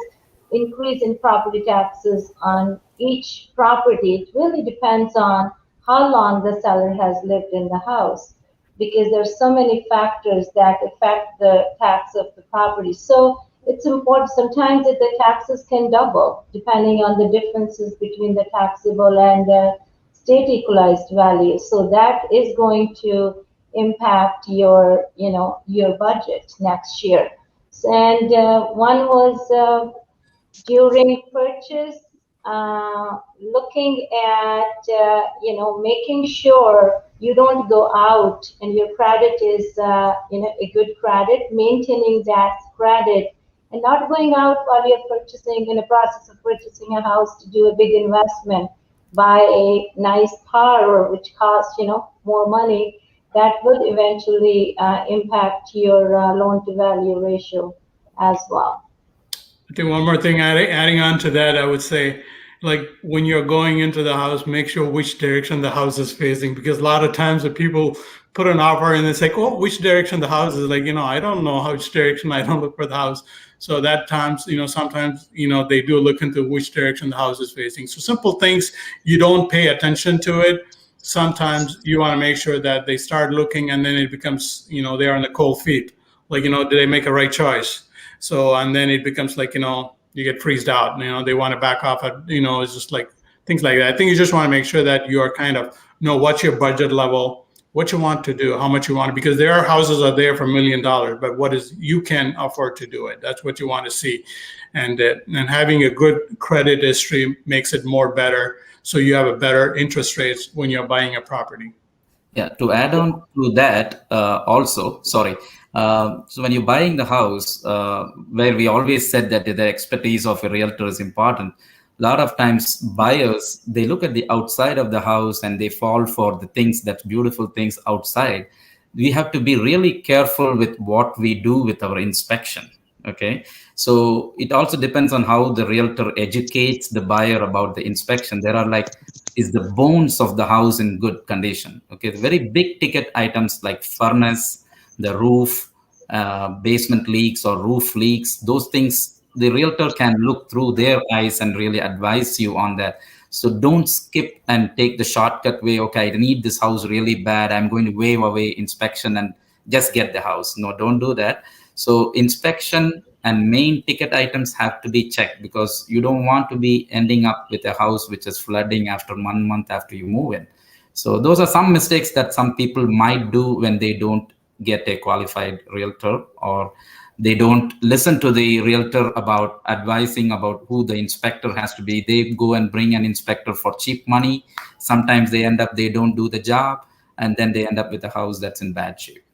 increase in property taxes on each property. It really depends on how long the seller has lived in the house, because there's so many factors that affect the tax of the property. So it's important. Sometimes the taxes can double depending on the differences between the taxable and the state equalized value. So that is going to impact your budget next year. And one was during purchase, looking at making sure you don't go out and your credit is a good credit, maintaining that credit, and not going out while you're purchasing, in the process of purchasing a house, to do a big investment, buy a nice car, which costs more money. That would eventually impact your loan to value ratio as well. I think one more thing, adding on to that, I would say, like when you're going into the house, make sure which direction the house is facing, because a lot of times the people put an offer and it's like, oh, which direction the house is, like, I don't know which direction, I don't look for the house. So that times, sometimes, they do look into which direction the house is facing. So simple things, you don't pay attention to it. Sometimes you want to make sure that they start looking, and then it becomes, they're on the cold feet. Like, did they make a right choice? So, and then it becomes like, you get freezed out, they want to back off at, it's just like things like that. I think you just want to make sure that you are kind of, what's your budget level, what you want to do, how much you want, because there are houses out there for $1 million, but what is you can afford to do it. That's what you want to see. And having a good credit history makes it more better. So you have a better interest rates when you're buying a property. Yeah, to add on to that, also, sorry. So when you're buying the house, where we always said that the expertise of a realtor is important, a lot of times buyers, they look at the outside of the house and they fall for the things, that beautiful things outside. We have to be really careful with what we do with our inspection. Okay, so it also depends on how the realtor educates the buyer about the inspection. There are like, is the bones of the house in good condition? Okay, the very big ticket items like furnace, the roof, basement leaks or roof leaks, those things the realtor can look through their eyes and really advise you on that. So don't skip and take the shortcut way. Okay, I need this house really bad, I'm going to waive away inspection and just get the house. No, don't do that. So inspection and main ticket items have to be checked, because you don't want to be ending up with a house which is flooding after 1 month after you move in. So those are some mistakes that some people might do when they don't get a qualified realtor, or they don't listen to the realtor about advising about who the inspector has to be. They go and bring an inspector for cheap money. Sometimes they don't do the job, and then they end up with a house that's in bad shape.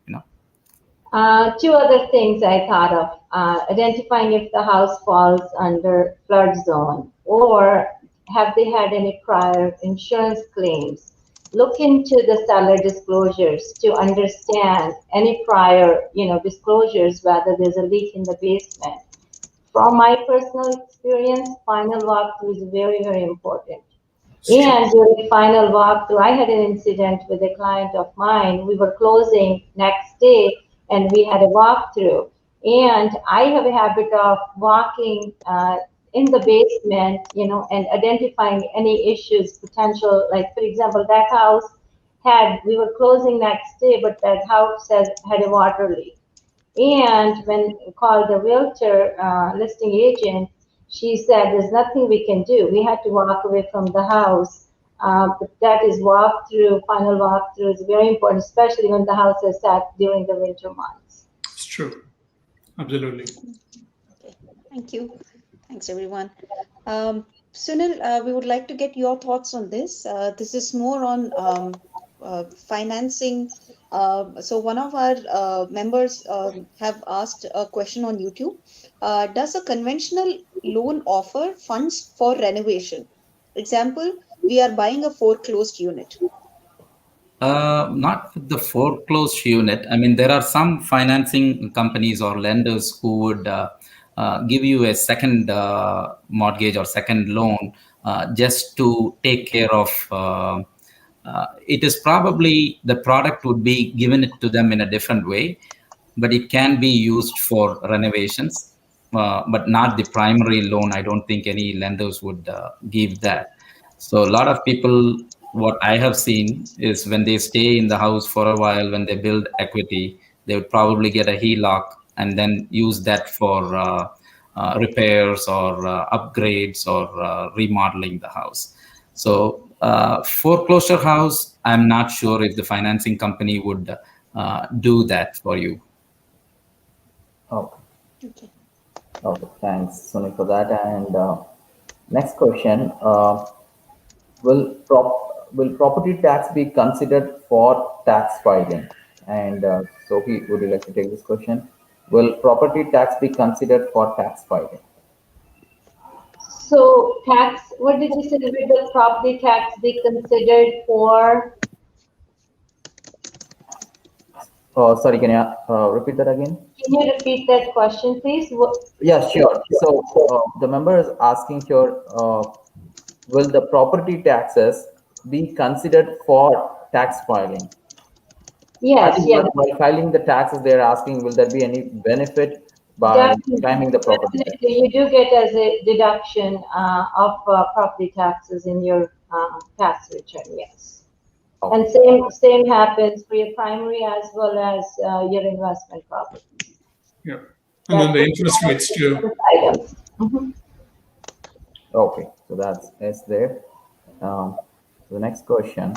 Two other things I thought of, identifying if the house falls under flood zone, or have they had any prior insurance claims. Look into the seller disclosures to understand any prior, disclosures, whether there's a leak in the basement. From my personal experience, final walkthrough is very, very important. And during final walkthrough, I had an incident with a client of mine. We were closing next day, and we had a walkthrough. And I have a habit of walking in the basement, and identifying any issues, potential, like for example, that house we were closing next day, but that house had a water leak. And when we called the realtor, listing agent, she said, there's nothing we can do. We had to walk away from the house. But that is walkthrough, final walkthrough is very important, especially when the house is sat during the winter months. It's true. Absolutely. Okay. Thank you. Thanks, everyone. Sunil, we would like to get your thoughts on this. This is more on financing. So one of our members have asked a question on YouTube. Does a conventional loan offer funds for renovation? Example, we are buying a foreclosed unit. Not with the foreclosed unit. I mean, there are some financing companies or lenders who would give you a second mortgage or second loan just to take care of. It is probably the product would be given it to them in a different way, but it can be used for renovations, but not the primary loan. I don't think any lenders would give that. So a lot of people, what I have seen is when they stay in the house for a while, when they build equity, they would probably get a HELOC and then use that for repairs or upgrades or remodeling the house. So foreclosure house, I'm not sure if the financing company would do that for you. Okay, thanks, Sunil, for that. And next question, will property tax be considered for tax filing? And Sophie, would you like to take this question? Will property tax be considered for tax filing? So tax, what did you say? Will the property tax be considered for? Sorry, can you repeat that again? Can you repeat that question, please? Yeah, sure. So the member is asking here, will the property taxes be considered for tax filing? Yes, yes. While filing the taxes, they're asking, will there be any benefit by claiming the property tax? You do get as a deduction of property taxes in your tax return, yes. And same happens for your primary as well as your investment property. Yeah, and then the interest rates too. Mm-hmm. Okay, so that's there. The next question.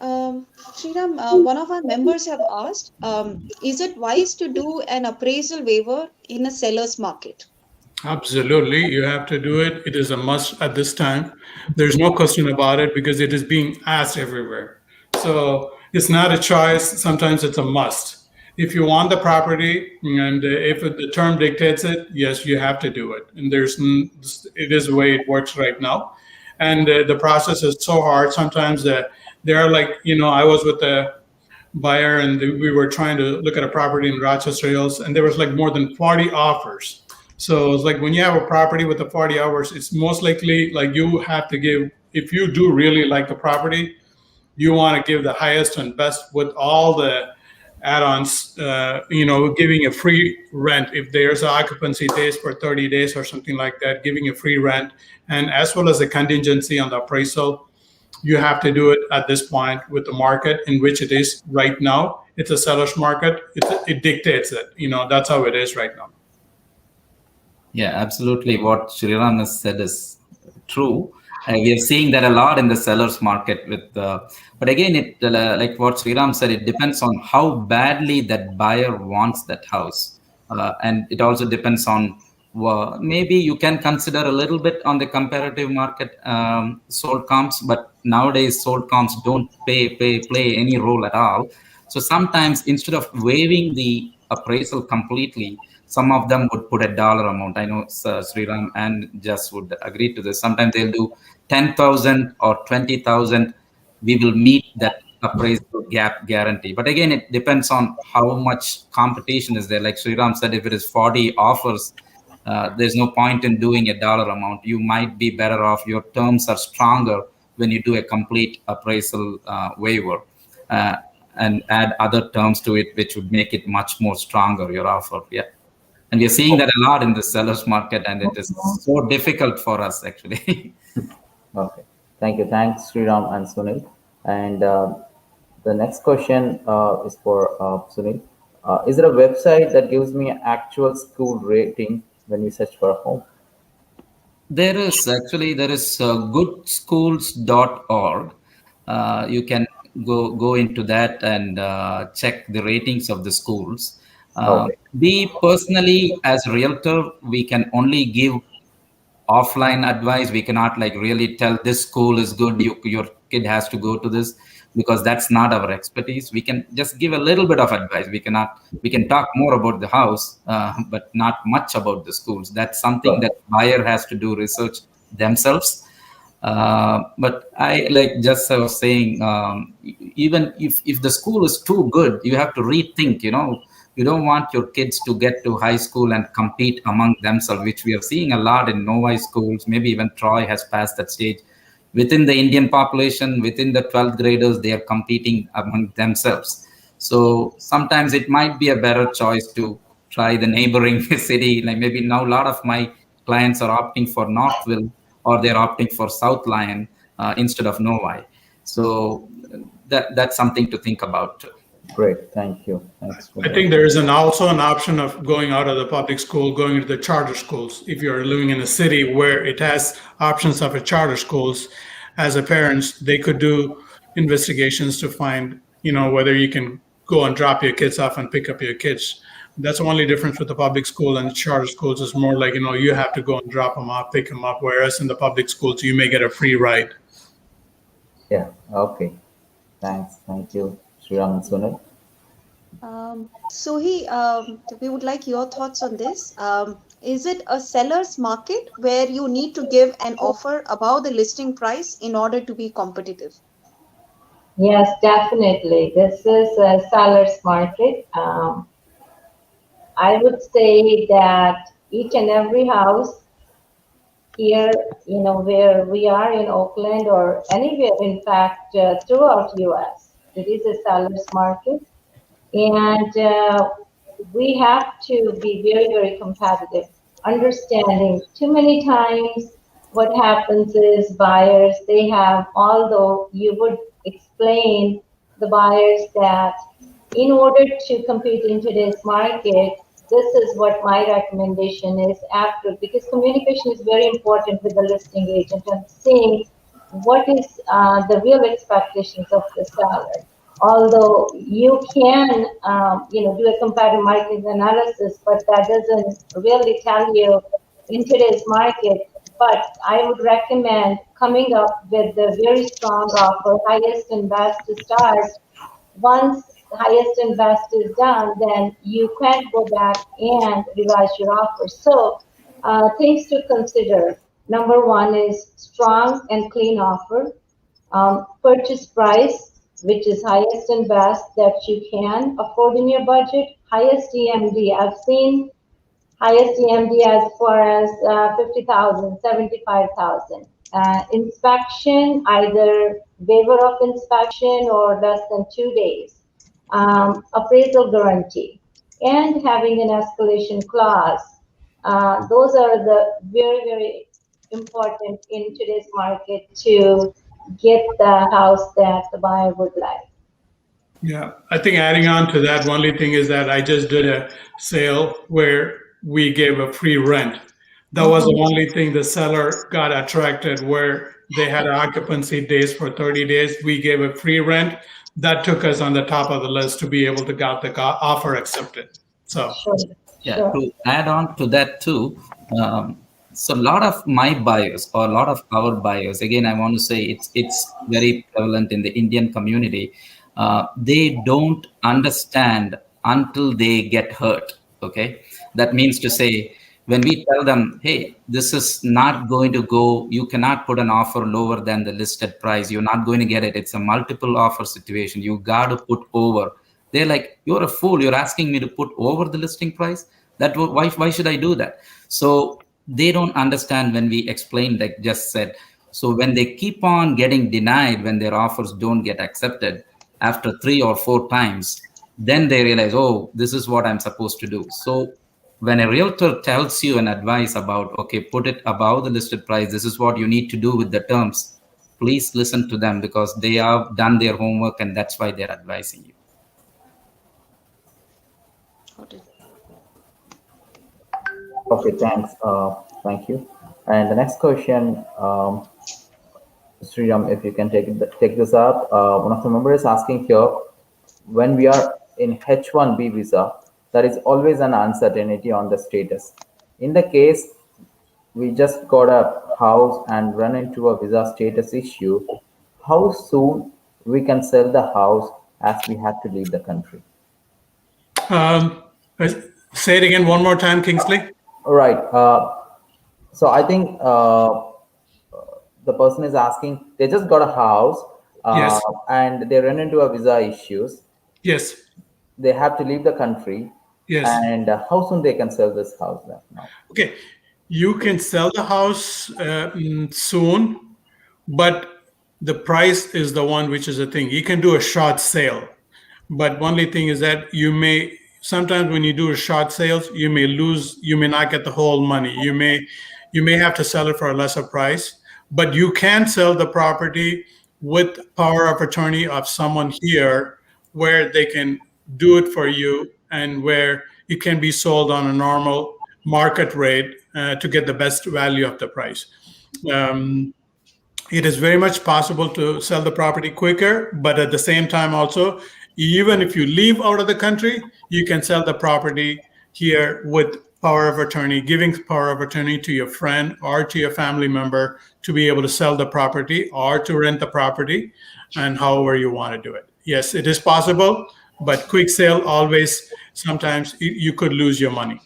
Sriram, one of our members have asked, is it wise to do an appraisal waiver in a seller's market? Absolutely, you have to do it. It is a must at this time. There's no question about it because it is being asked everywhere. So it's not a choice. Sometimes it's a must. If you want the property and if the term dictates it, yes, you have to do it. And it is the way it works right now. And the process is so hard. Sometimes there are like, I was with the buyer and we were trying to look at a property in Rochester Hills and there was like more than 40 offers. So it's like when you have a property with the 40 hours, it's most likely like you have to give, if you do really like the property, you want to give the highest and best with all the add-ons, giving a free rent. If there's an occupancy days for 30 days or something like that, giving a free rent, and as well as a contingency on the appraisal, you have to do it at this point with the market in which it is right now. It's a seller's market. It dictates it. That's how it is right now. Yeah, absolutely. What Sriram has said is true. We are seeing that a lot in the sellers market but again, it like what Sriram said, it depends on how badly that buyer wants that house. And it also depends on, maybe you can consider a little bit on the comparative market sold comps, but nowadays sold comps don't play any role at all. So sometimes instead of waiving the appraisal completely, some of them would put a dollar amount. I know Sriram and Jess would agree to this. Sometimes they'll do 10,000 or 20,000. We will meet that appraisal gap guarantee. But again, it depends on how much competition is there. Like Sriram said, if it is 40 offers, there's no point in doing a dollar amount. You might be better off. Your terms are stronger when you do a complete appraisal waiver and add other terms to it, which would make it much more stronger, your offer. Yeah. And we're seeing that a lot in the sellers market, and it is so difficult for us actually. Okay. Thank you. Thanks, Sriram and Sunil. And the next question is for Sunil. Is there a website that gives me an actual school rating when we search for a home? There is goodschools.org. You can go into that and check the ratings of the schools. We personally, as a realtor, we can only give offline advice. We cannot really tell this school is good, your kid has to go to this, because that's not our expertise. We can just give a little bit of advice. We can talk more about the house, but not much about the schools. That's something that buyer has to do research themselves. But I just was saying, even if the school is too good, you have to rethink. You don't want your kids to get to high school and compete among themselves, which we are seeing a lot in Novi schools. Maybe even Troy has passed that stage. Within the Indian population, within the 12th graders, they are competing among themselves. So sometimes it might be a better choice to try the neighboring city. Like maybe now a lot of my clients are opting for Northville, or they're opting for South Lyon instead of Novi. So that's something to think about. Great, thank you. Thanks. I think there is also an option of going out of the public school, going into the charter schools. If you're living in a city where it has options of a charter schools, as a parents, they could do investigations to find, whether you can go and drop your kids off and pick up your kids. That's the only difference with the public school and the charter schools. Is more like, you have to go and drop them off, pick them up, whereas in the public schools, you may get a free ride. Yeah, okay. Thanks, thank you. Sriram and Sunil. Sohi, we would like your thoughts on this. Is it a seller's market where you need to give an offer above the listing price in order to be competitive? Yes, definitely. This is a seller's market. I would say that each and every house here, where we are in Oakland or anywhere, in fact, throughout US, it is a seller's market. And we have to be very, very competitive, understanding too many times what happens is buyers, they have, although you would explain the buyers that in order to compete in today's market, this is what my recommendation is after, because communication is very important with the listing agent and seeing what is the real expectations of the seller. Although you can, do a comparative market analysis, but that doesn't really tell you in today's market. But I would recommend coming up with a very strong offer, highest and best to start. Once the highest and best is done, then you can go back and revise your offer. So things to consider. Number one is strong and clean offer. Purchase price, which is highest and best that you can afford in your budget. Highest EMD. I've seen highest EMD as far as 50,000, 75,000. Inspection, either waiver of inspection or less than 2 days. Appraisal guarantee, and having an escalation clause. Those are the very, very important in today's market to get the house that the buyer would like. Yeah, I think adding on to that, one only thing is that I just did a sale where we gave a free rent. That was the only thing the seller got attracted, where they had occupancy days for 30 days. We gave a free rent. That took us on the top of the list to be able to get the offer accepted. So, yeah, to add on to that too. So a lot of my buyers or a lot of our buyers, again, I want to say it's very prevalent in the Indian community. They don't understand until they get hurt. Okay, that means to say, when we tell them, hey, this is not going to go, you cannot put an offer lower than the listed price, you're not going to get it, it's a multiple offer situation, you got to put over. They're like, you're a fool, you're asking me to put over the listing price? Why should I do that? So they don't understand when we explain, like just said. So when they keep on getting denied, when their offers don't get accepted after 3 or 4 times, then they realize, oh, this is what I'm supposed to do. So when a realtor tells you an advice about, okay, put it above the listed price, this is what you need to do with the terms, please listen to them, because they have done their homework and that's why they're advising you. Okay, thanks. Thank you. And the next question, Sriram, if you can take this up. One of the members is asking here, when we are in H-1B visa, there is always an uncertainty on the status. In the case we just got a house and run into a visa status issue, how soon we can sell the house as we have to leave the country? Say it again one more time, Kingsley. All right. So I think the person is asking, they just got a house Yes. and they run into a visa issues. Yes. They have to leave the country. Yes. And how soon they can sell this house now? Okay, you can sell the house soon, but the price is the one which is the thing. You can do a short sale, but only thing is that you may, sometimes when you do a short sales, you may lose, you may not get the whole money. You may have to sell it for a lesser price, but you can sell the property with power of attorney of someone here, where they can do it for you and where it can be sold on a normal market rate to get the best value of the price. It is very much possible to sell the property quicker, but at the same time also, even if you leave out of the country, you can sell the property here with power of attorney, giving power of attorney to your friend or to your family member to be able to sell the property or to rent the property, and however you want to do it. Yes, it is possible, but quick sale always, sometimes you could lose your money.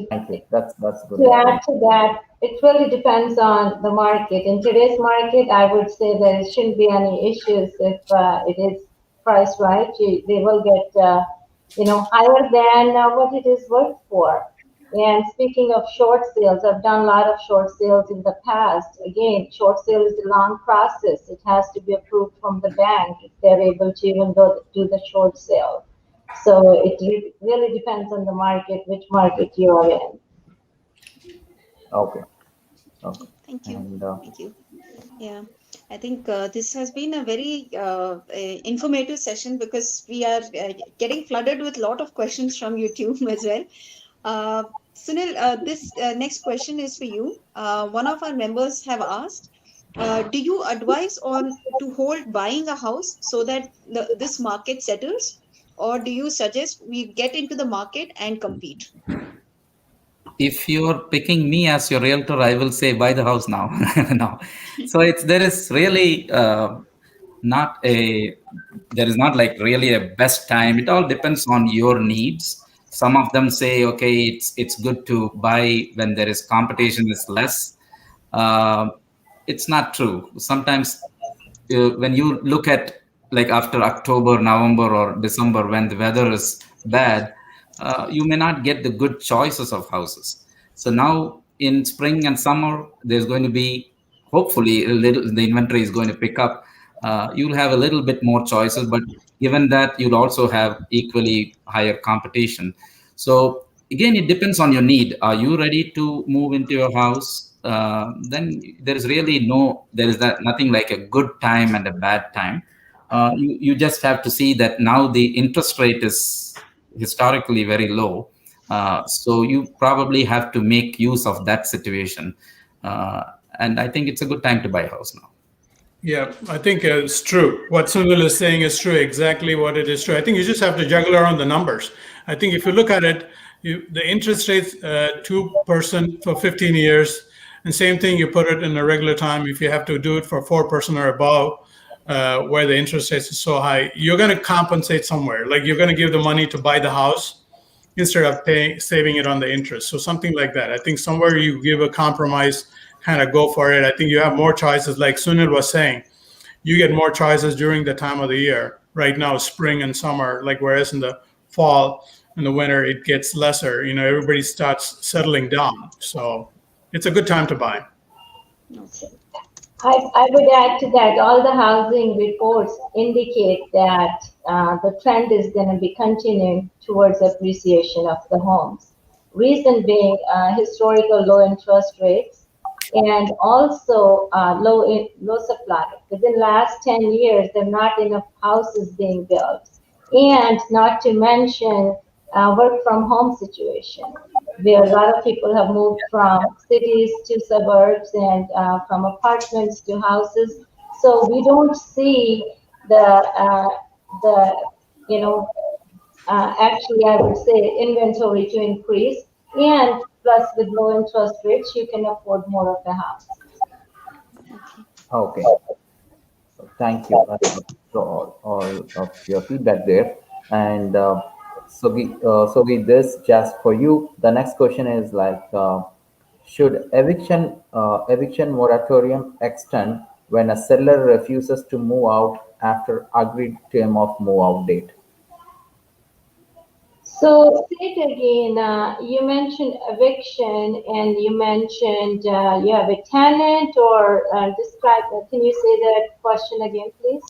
Thank you. That's good. To add to that, it really depends on the market. In today's market, I would say there shouldn't be any issues if it is priced right. They will get higher than what it is worth for. And speaking of short sales, I've done a lot of short sales in the past. Again, short sale is a long process. It has to be approved from the bank if they're able to even go do the short sale. So it really depends on the market, which market you are in. Okay. Thank you. And, Thank you. Yeah, I think this has been a very informative session, because we are getting flooded with a lot of questions from YouTube as well. Sunil, this next question is for you. One of our members have asked, do you advise on to hold buying a house so that this market settles, or do you suggest we get into the market and compete? If you're picking me as your realtor, I will say buy the house now. No, so there is really not like really a best time. It all depends on your needs. Some of them say, okay, it's good to buy when there is competition is less. It's not true. Sometimes when you look at like after October, November, or December, when the weather is bad, you may not get the good choices of houses. So now in spring and summer, there's going to be hopefully the inventory is going to pick up. You'll have a little bit more choices, but given that, you'll also have equally higher competition. So again, it depends on your need. Are you ready to move into your house? Then there is really nothing like a good time and a bad time. You just have to see that now the interest rate is historically very low. So you probably have to make use of that situation. And I think it's a good time to buy a house now. Yeah, I think it's true. What Sunil is saying is true, exactly what it is true. I think you just have to juggle around the numbers. I think if you look at it, the interest rates, 2% for 15 years, and same thing, you put it in a regular time. If you have to do it for 4% or above, where the interest rates is so high, you're going to compensate somewhere. Like you're going to give the money to buy the house instead of saving it on the interest. So something like that. I think somewhere you give a compromise, kind of go for it. I think you have more choices. Like Sunil was saying, you get more choices during the time of the year. Right now, spring and summer, like whereas in the fall and the winter, it gets lesser. Everybody starts settling down. So it's a good time to buy. I would add to that, all the housing reports indicate that the trend is going to be continuing towards appreciation of the homes. Reason being historical low interest rates, and also low supply. Within the last 10 years, there are not enough houses being built. And not to mention work from home situation, where a lot of people have moved from cities to suburbs and from apartments to houses. So we don't see actually I would say inventory to increase, and plus with low interest rates, you can afford more of the house. Okay. Thank you for all of your feedback there. And Sogi, this just for you. The next question is like, should eviction moratorium extend when a seller refuses to move out after agreed term of move out date? So say it again. You mentioned eviction, and you mentioned you have a tenant, or describe. Can you say that question again, please?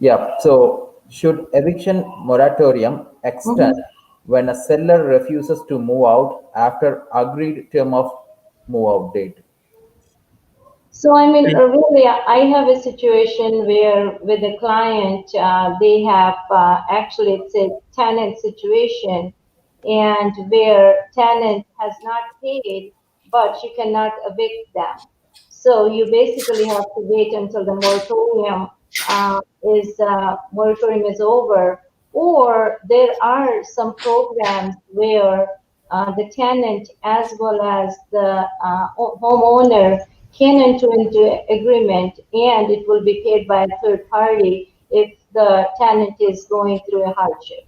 Yeah. So should eviction moratorium extend when a seller refuses to move out after agreed term of move out date? So I mean, really, I have a situation where with a client, they have actually it's a tenant situation, and where tenant has not paid, but you cannot evict them. So you basically have to wait until the moratorium is over, or there are some programs where the tenant as well as the homeowner can enter into agreement, and it will be paid by a third party if the tenant is going through a hardship.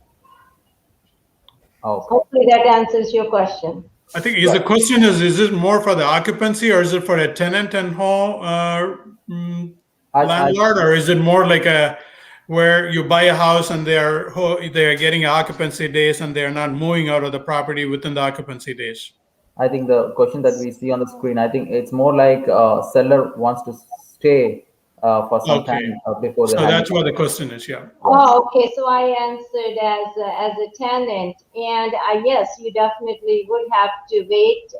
Okay. Hopefully that answers your question. I think the question is it more for the occupancy, or is it for a tenant and home landlord, or is it more like where you buy a house and they are getting occupancy days and they are not moving out of the property within the occupancy days? I think the question that we see on the screen, I think it's more like seller wants to stay for some time before the. So that's what the question is, yeah. Oh, okay. So I answered as a tenant, and yes, you definitely would have to wait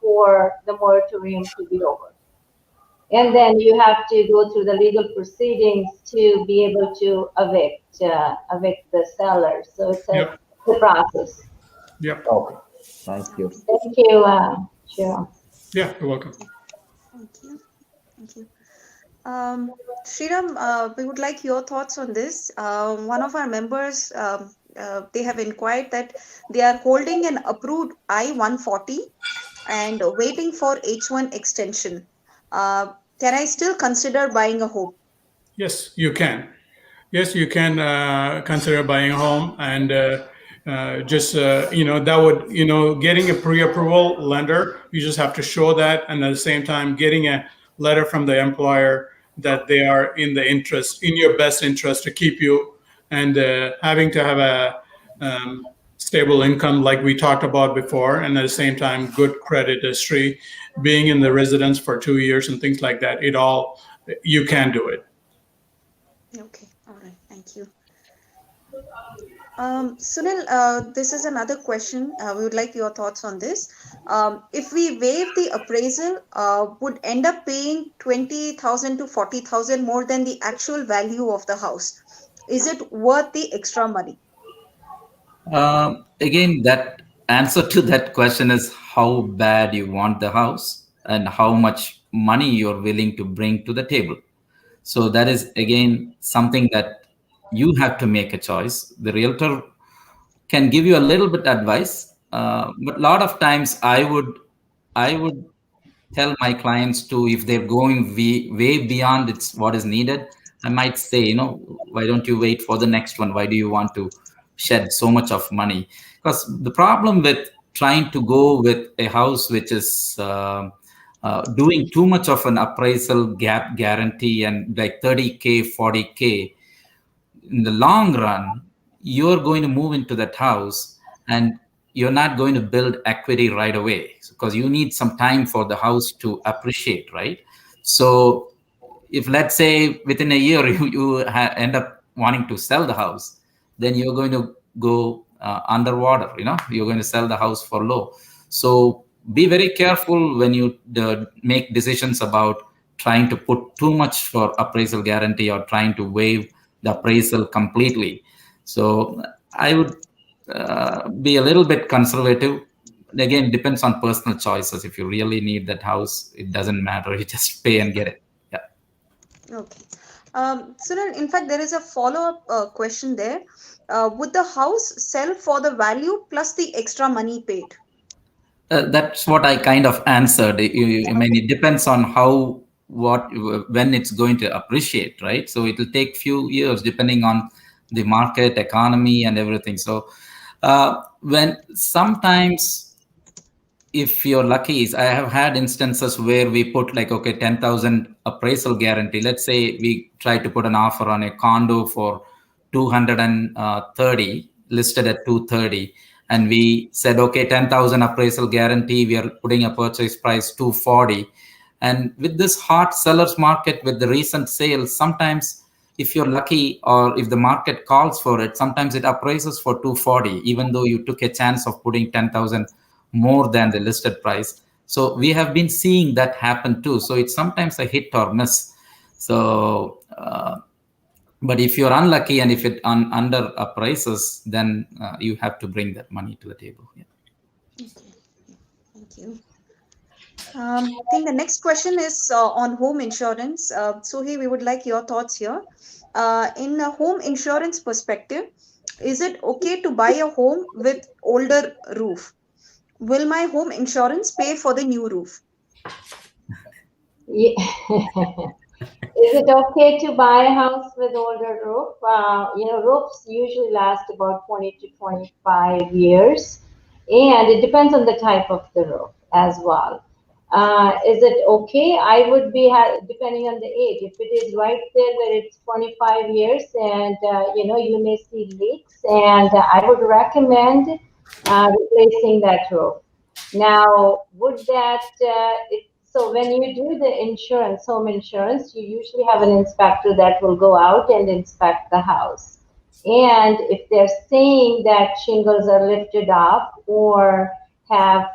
for the moratorium to be over, and then you have to go through the legal proceedings to be able to evict the seller. So it's a process. Yep. Okay. Thank you. Thank you, Cheryl. Yeah, you're welcome. Thank you. Sriram, we would like your thoughts on this. One of our members, they have inquired that they are holding an approved I-140 and waiting for H1 extension. Can I still consider buying a home? Yes, you can. Yes, you can consider buying a home, and that would, getting a pre-approval lender, you just have to show that, and at the same time getting a letter from the employer that they are in your best interest to keep you, and having to have a stable income like we talked about before, and at the same time good credit history, being in the residence for 2 years and things like that. You can do it. Okay, all right, thank you. Sunil, this is another question. We would like your thoughts on this. If we waive the appraisal, would end up paying 20,000 to 40,000 more than the actual value of the house. Is it worth the extra money? Again, that answer to that question is how bad you want the house and how much money you're willing to bring to the table. So that is, again, something that you have to make a choice. The realtor can give you a little bit advice, but a lot of times I would tell my clients to, if they're going way beyond what is needed, I might say, why don't you wait for the next one? Why do you want to shed so much of money? Because the problem with trying to go with a house which is doing too much of an appraisal gap guarantee and like 30K, 40K, in the long run, you're going to move into that house and you're not going to build equity right away, because you need some time for the house to appreciate, right? So if, let's say, within a year you end up wanting to sell the house, then you're going to go underwater, you're going to sell the house for low. So be very careful when you make decisions about trying to put too much for appraisal guarantee or trying to waive the appraisal completely. So I would be a little bit conservative. Again, depends on personal choices. If you really need that house, it doesn't matter. You just pay and get it. Yeah. Okay. Sunil, in fact, there is a follow-up question there. Would the house sell for the value plus the extra money paid? That's what I kind of answered. I mean, it depends on when it's going to appreciate, right? So it will take few years depending on the market, economy, and everything. So when sometimes, if you're lucky, I have had instances where we put like, okay, 10,000 appraisal guarantee. Let's say we try to put an offer on a condo for 230, listed at 230. And we said, okay, 10,000 appraisal guarantee, we are putting a purchase price 240. And with this hot sellers market, with the recent sales, sometimes if you're lucky or if the market calls for it, sometimes it appraises for 240, even though you took a chance of putting 10,000 more than the listed price. So we have been seeing that happen too. So it's sometimes a hit or miss. So, but if you're unlucky and if it under appraises, then you have to bring that money to the table. Yeah. Okay. Thank you. I think the next question is on home insurance. Suhi, we would like your thoughts here. In a home insurance perspective, is it okay to buy a home with older roof? Will my home insurance pay for the new roof? Yeah. Is it okay to buy a house with older roof? Roofs usually last about 20 to 25 years, and it depends on the type of the roof as well. Is it okay? I would be, depending on the age. If it is right there where it's 25 years and, you may see leaks, and I would recommend replacing that roof. Now, would that, so when you do the insurance, home insurance, you usually have an inspector that will go out and inspect the house. And if they're saying that shingles are lifted off or have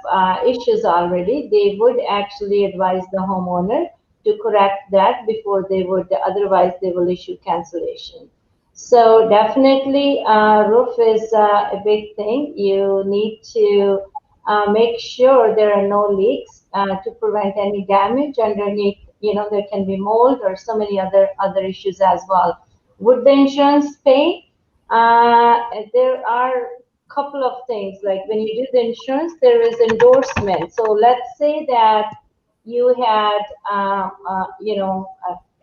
issues already, they would actually advise the homeowner to correct that before they would, otherwise they will issue cancellation. So definitely roof is a big thing. You need to make sure there are no leaks to prevent any damage underneath there can be mold or so many other issues as well. Would the insurance pay? There are a couple of things, like when you do the insurance, there is endorsement. So let's say that you had,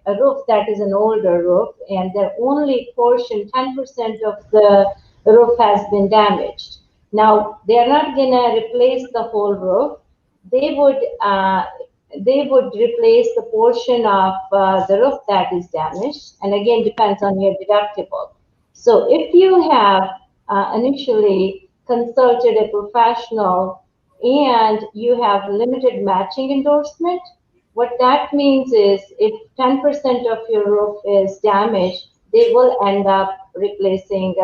a roof that is an older roof, and the only portion, 10% of the roof has been damaged. Now, they are not going to replace the whole roof. They would replace the portion of the roof that is damaged, and again, depends on your deductible. So if you have initially consulted a professional and you have limited matching endorsement, what that means is if 10% of your roof is damaged, they will end up replacing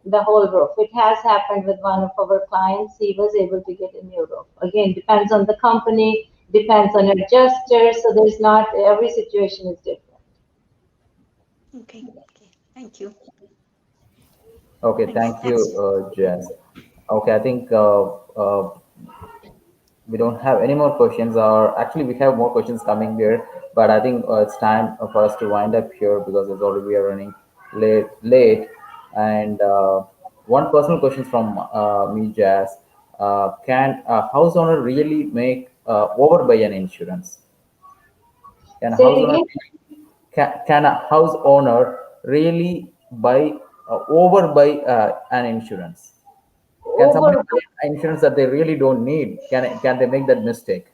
the whole roof. It has happened with one of our clients. He was able to get a new roof. Again, depends on the company, depends on your adjuster. So there's not, every situation is different. Okay, thank you. Okay, thank you, Jess. Okay, I think we don't have any more questions, or actually we have more questions coming here, but I think it's time for us to wind up here because it's already we are running late. And one personal question from me, Jazz. Can a house owner really make overbuy an insurance? Can a house owner really overbuy an insurance? Can somebody buy an insurance that they really don't need? Can they make that mistake?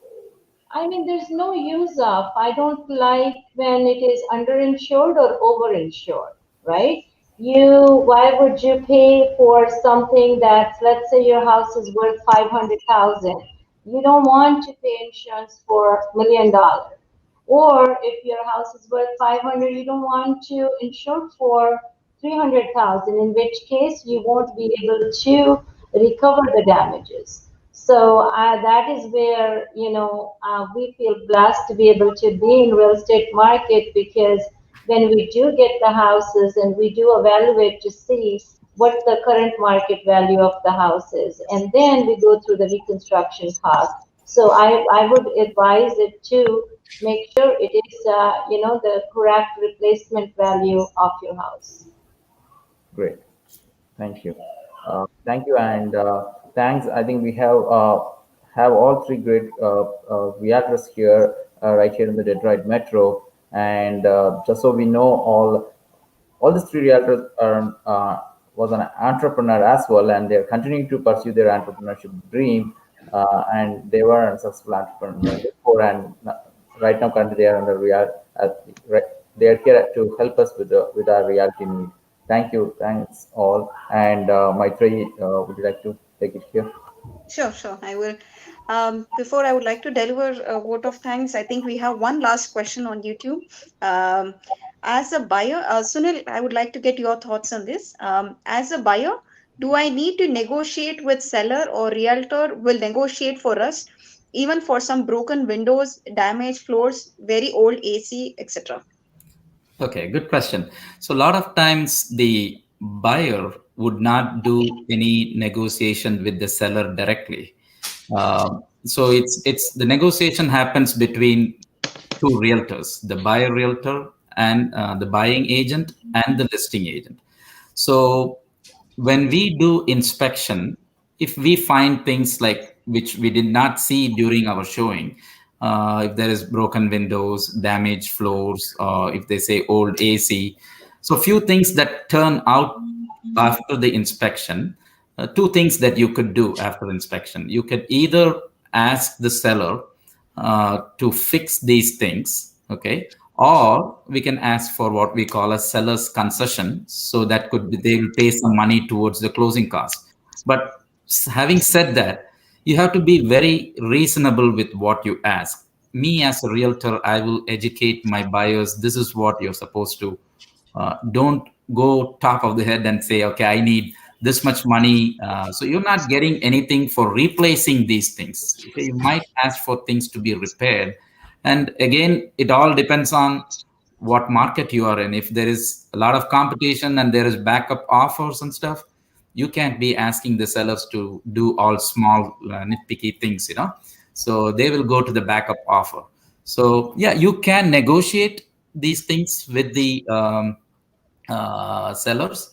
I mean, there's no use of. I don't like when it is underinsured or overinsured, right? Why would you pay for something that's, let's say your house is worth $500,000. You don't want to pay insurance for $1 million. Or if your house is worth 500, you don't want to insure for 300,000, in which case you won't be able to recover the damages. So that is where, we feel blessed to be able to be in real estate market, because when we do get the houses and we do evaluate to see what the current market value of the house is, and then we go through the reconstruction cost. So I would advise it to make sure it is, the correct replacement value of your house. Great, thank you. Thank you, and thanks. I think we have all three great realtors here, right here in the Detroit Metro. And just so we know, all these three realtors was an entrepreneur as well, and they're continuing to pursue their entrepreneurship dream. And they were a successful entrepreneur before, and right now currently they are they are here to help us with our reality need. Thank you, thanks all. And Maitreyi, would you like to take it here? Sure, I will. Before I would like to deliver a vote of thanks, I think we have one last question on YouTube. As a buyer, Sunil, I would like to get your thoughts on this. As a buyer, do I need to negotiate with seller, or realtor will negotiate for us, even for some broken windows, damaged floors, very old AC, etc.? Okay, good question. So a lot of times the buyer would not do any negotiation with the seller directly. So it's the negotiation happens between two realtors, the buyer realtor and the buying agent and the listing agent. So when we do inspection, if we find things like which we did not see during our showing, if there is broken windows, damaged floors, or if they say old AC. So few things that turn out after the inspection, two things that you could do after inspection. You could either ask the seller to fix these things, okay? Or we can ask for what we call a seller's concession. So that could be, they will pay some money towards the closing cost. But having said that, you have to be very reasonable with what you ask. Me as a realtor, I will educate my buyers. This is what you're supposed to. Don't go top of the head and say, okay, I need this much money. So you're not getting anything for replacing these things. Okay? You might ask for things to be repaired. And again, it all depends on what market you are in. If there is a lot of competition and there is backup offers and stuff, you can't be asking the sellers to do all small nitpicky things, So they will go to the backup offer. So yeah, you can negotiate these things with the sellers,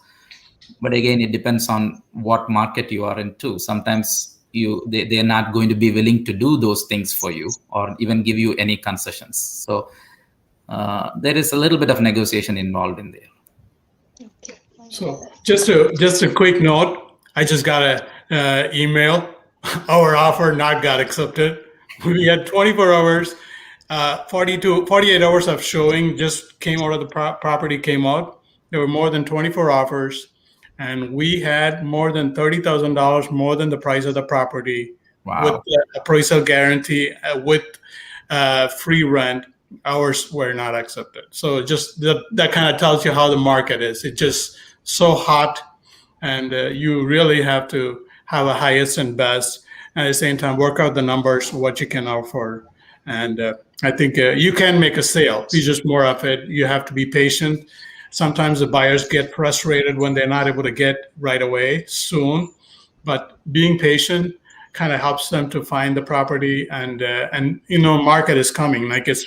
but again, it depends on what market you are into. Sometimes they're not going to be willing to do those things for you or even give you any concessions. So there is a little bit of negotiation involved in there. Okay. So just a quick note, I just got a email. Our offer not got accepted. We had 24 hours, 48 hours of showing just came out of the property came out. There were more than 24 offers, and we had more than $30,000 more than the price of the property. Wow. With the appraisal guarantee, with free rent. Ours were not accepted. So just that kind of tells you how the market is. It's just so hot, and you really have to have a highest and best, and at the same time work out the numbers, what you can offer. And I think you can make a sale. It's just more of it. You have to be patient. Sometimes the buyers get frustrated when they're not able to get right away soon, but being patient kind of helps them to find the property. And market is coming, like it's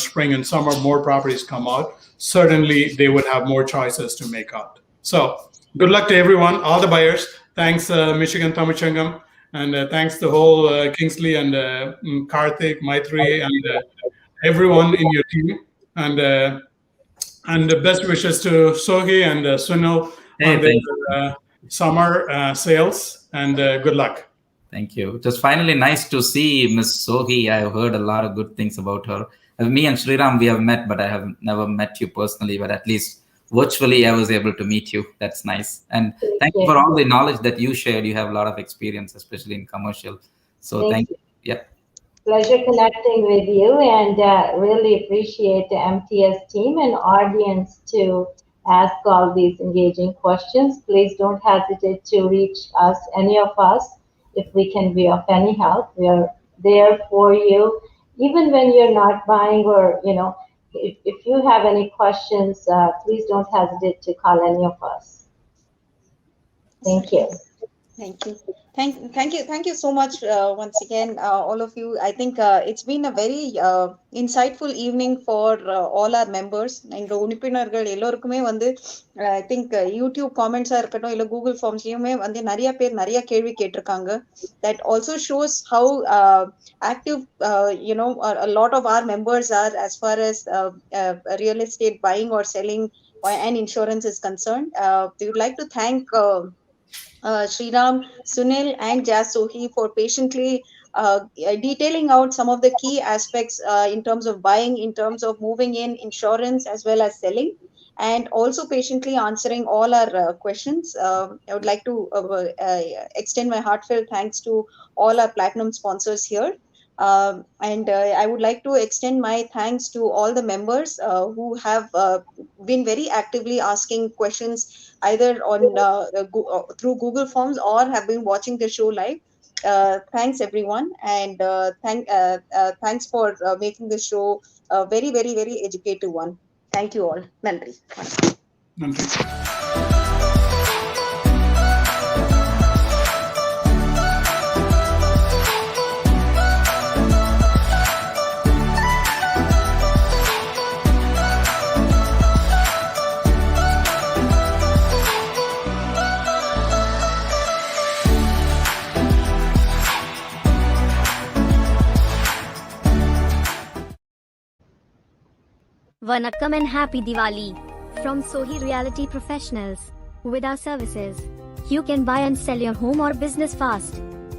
spring and summer, more properties come out. Certainly they would have more choices to make out. So good luck to everyone, all the buyers. Thanks Michigan Tamil Sangam, and thanks the whole Kingsley and Karthik, Maitri, and everyone in your team, and the best wishes to Sohi and Sunil on their summer sales, and good luck. Thank you. Just finally nice to see Miss Sohi. I've heard a lot of good things about her. Me and Sriram, we have met, but I have never met you personally, but at least virtually I was able to meet you. That's nice. And thank you for all the knowledge that you shared. You have a lot of experience, especially in commercial. So thank you. Yeah. Pleasure connecting with you, and really appreciate the MTS team and audience to ask all these engaging questions. Please don't hesitate to reach us, any of us, if we can be of any help. We are there for you, even when you're not buying, or if you have any questions, please don't hesitate to call any of us. Thank you. Thank you. Thank you so much once again, all of you. I think it's been a very insightful evening for all our members. எங்க உறுப்பினர்கள் எல்லோருக்குமே வந்து I think YouTube comments இருக்கட்டும் இல்ல Google Formsலயுமே வந்து நிறைய பேர் நிறைய கேள்வி கேட்டிருக்காங்க. That also shows how active a lot of our members are as far as real estate buying or selling and insurance is concerned. We would like to thank Sriram, Sunil, and Jas Sohi for patiently detailing out some of the key aspects in terms of buying, in terms of moving in, insurance, as well as selling, and also patiently answering all our questions. I would like to extend my heartfelt thanks to all our platinum sponsors here. And I would like to extend my thanks to all the members who have been very actively asking questions either on through Google Forms or have been watching the show live. Thanks everyone, and thanks for making this show a very, very, very educative one. Thank you all. Nandri. Nandri. Vanakkam and happy Diwali from Sohi Realty Professionals. With our services, you can buy and sell your home or business fast.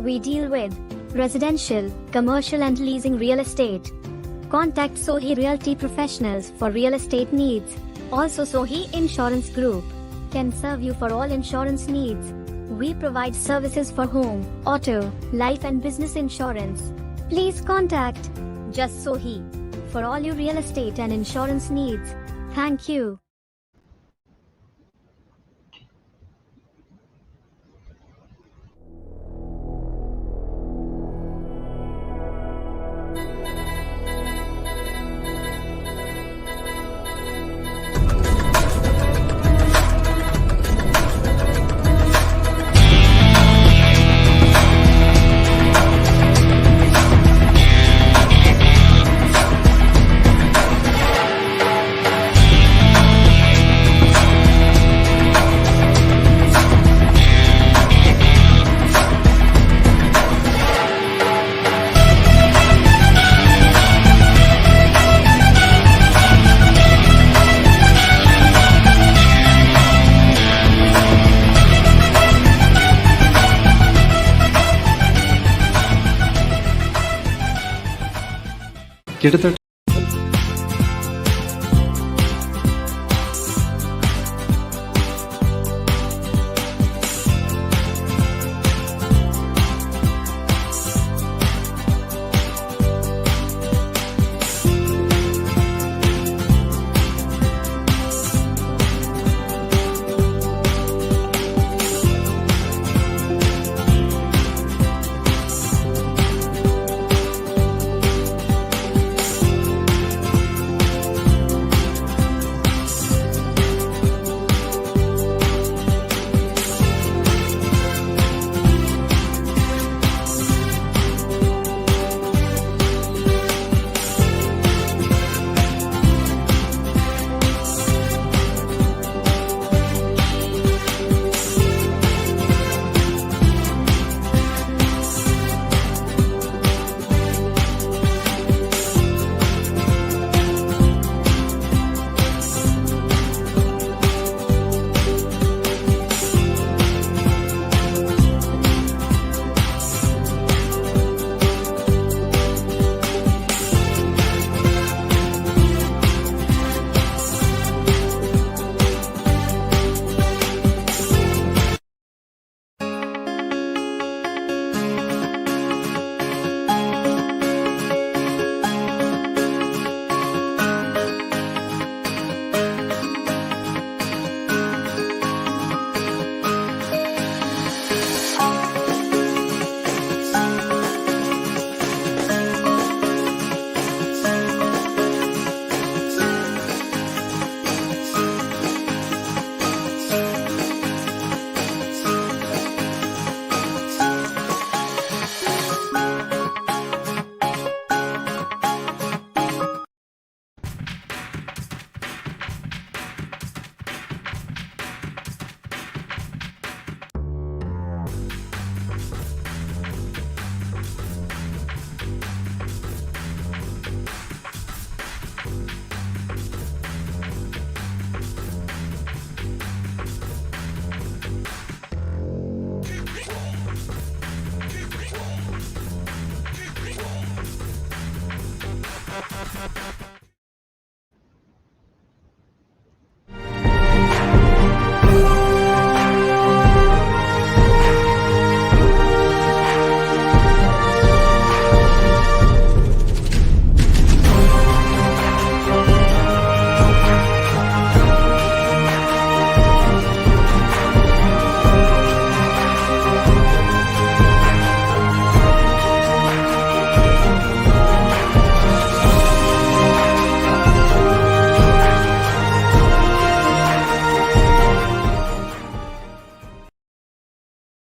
We deal with residential, commercial and leasing real estate. Contact Sohi Realty Professionals for real estate needs. Also, Sohi Insurance Group can serve you for all insurance needs. We provide services for home, auto, life and business insurance. Please contact Just Sohi for all your real estate and insurance needs. Thank you. கிட்டத்தட்ட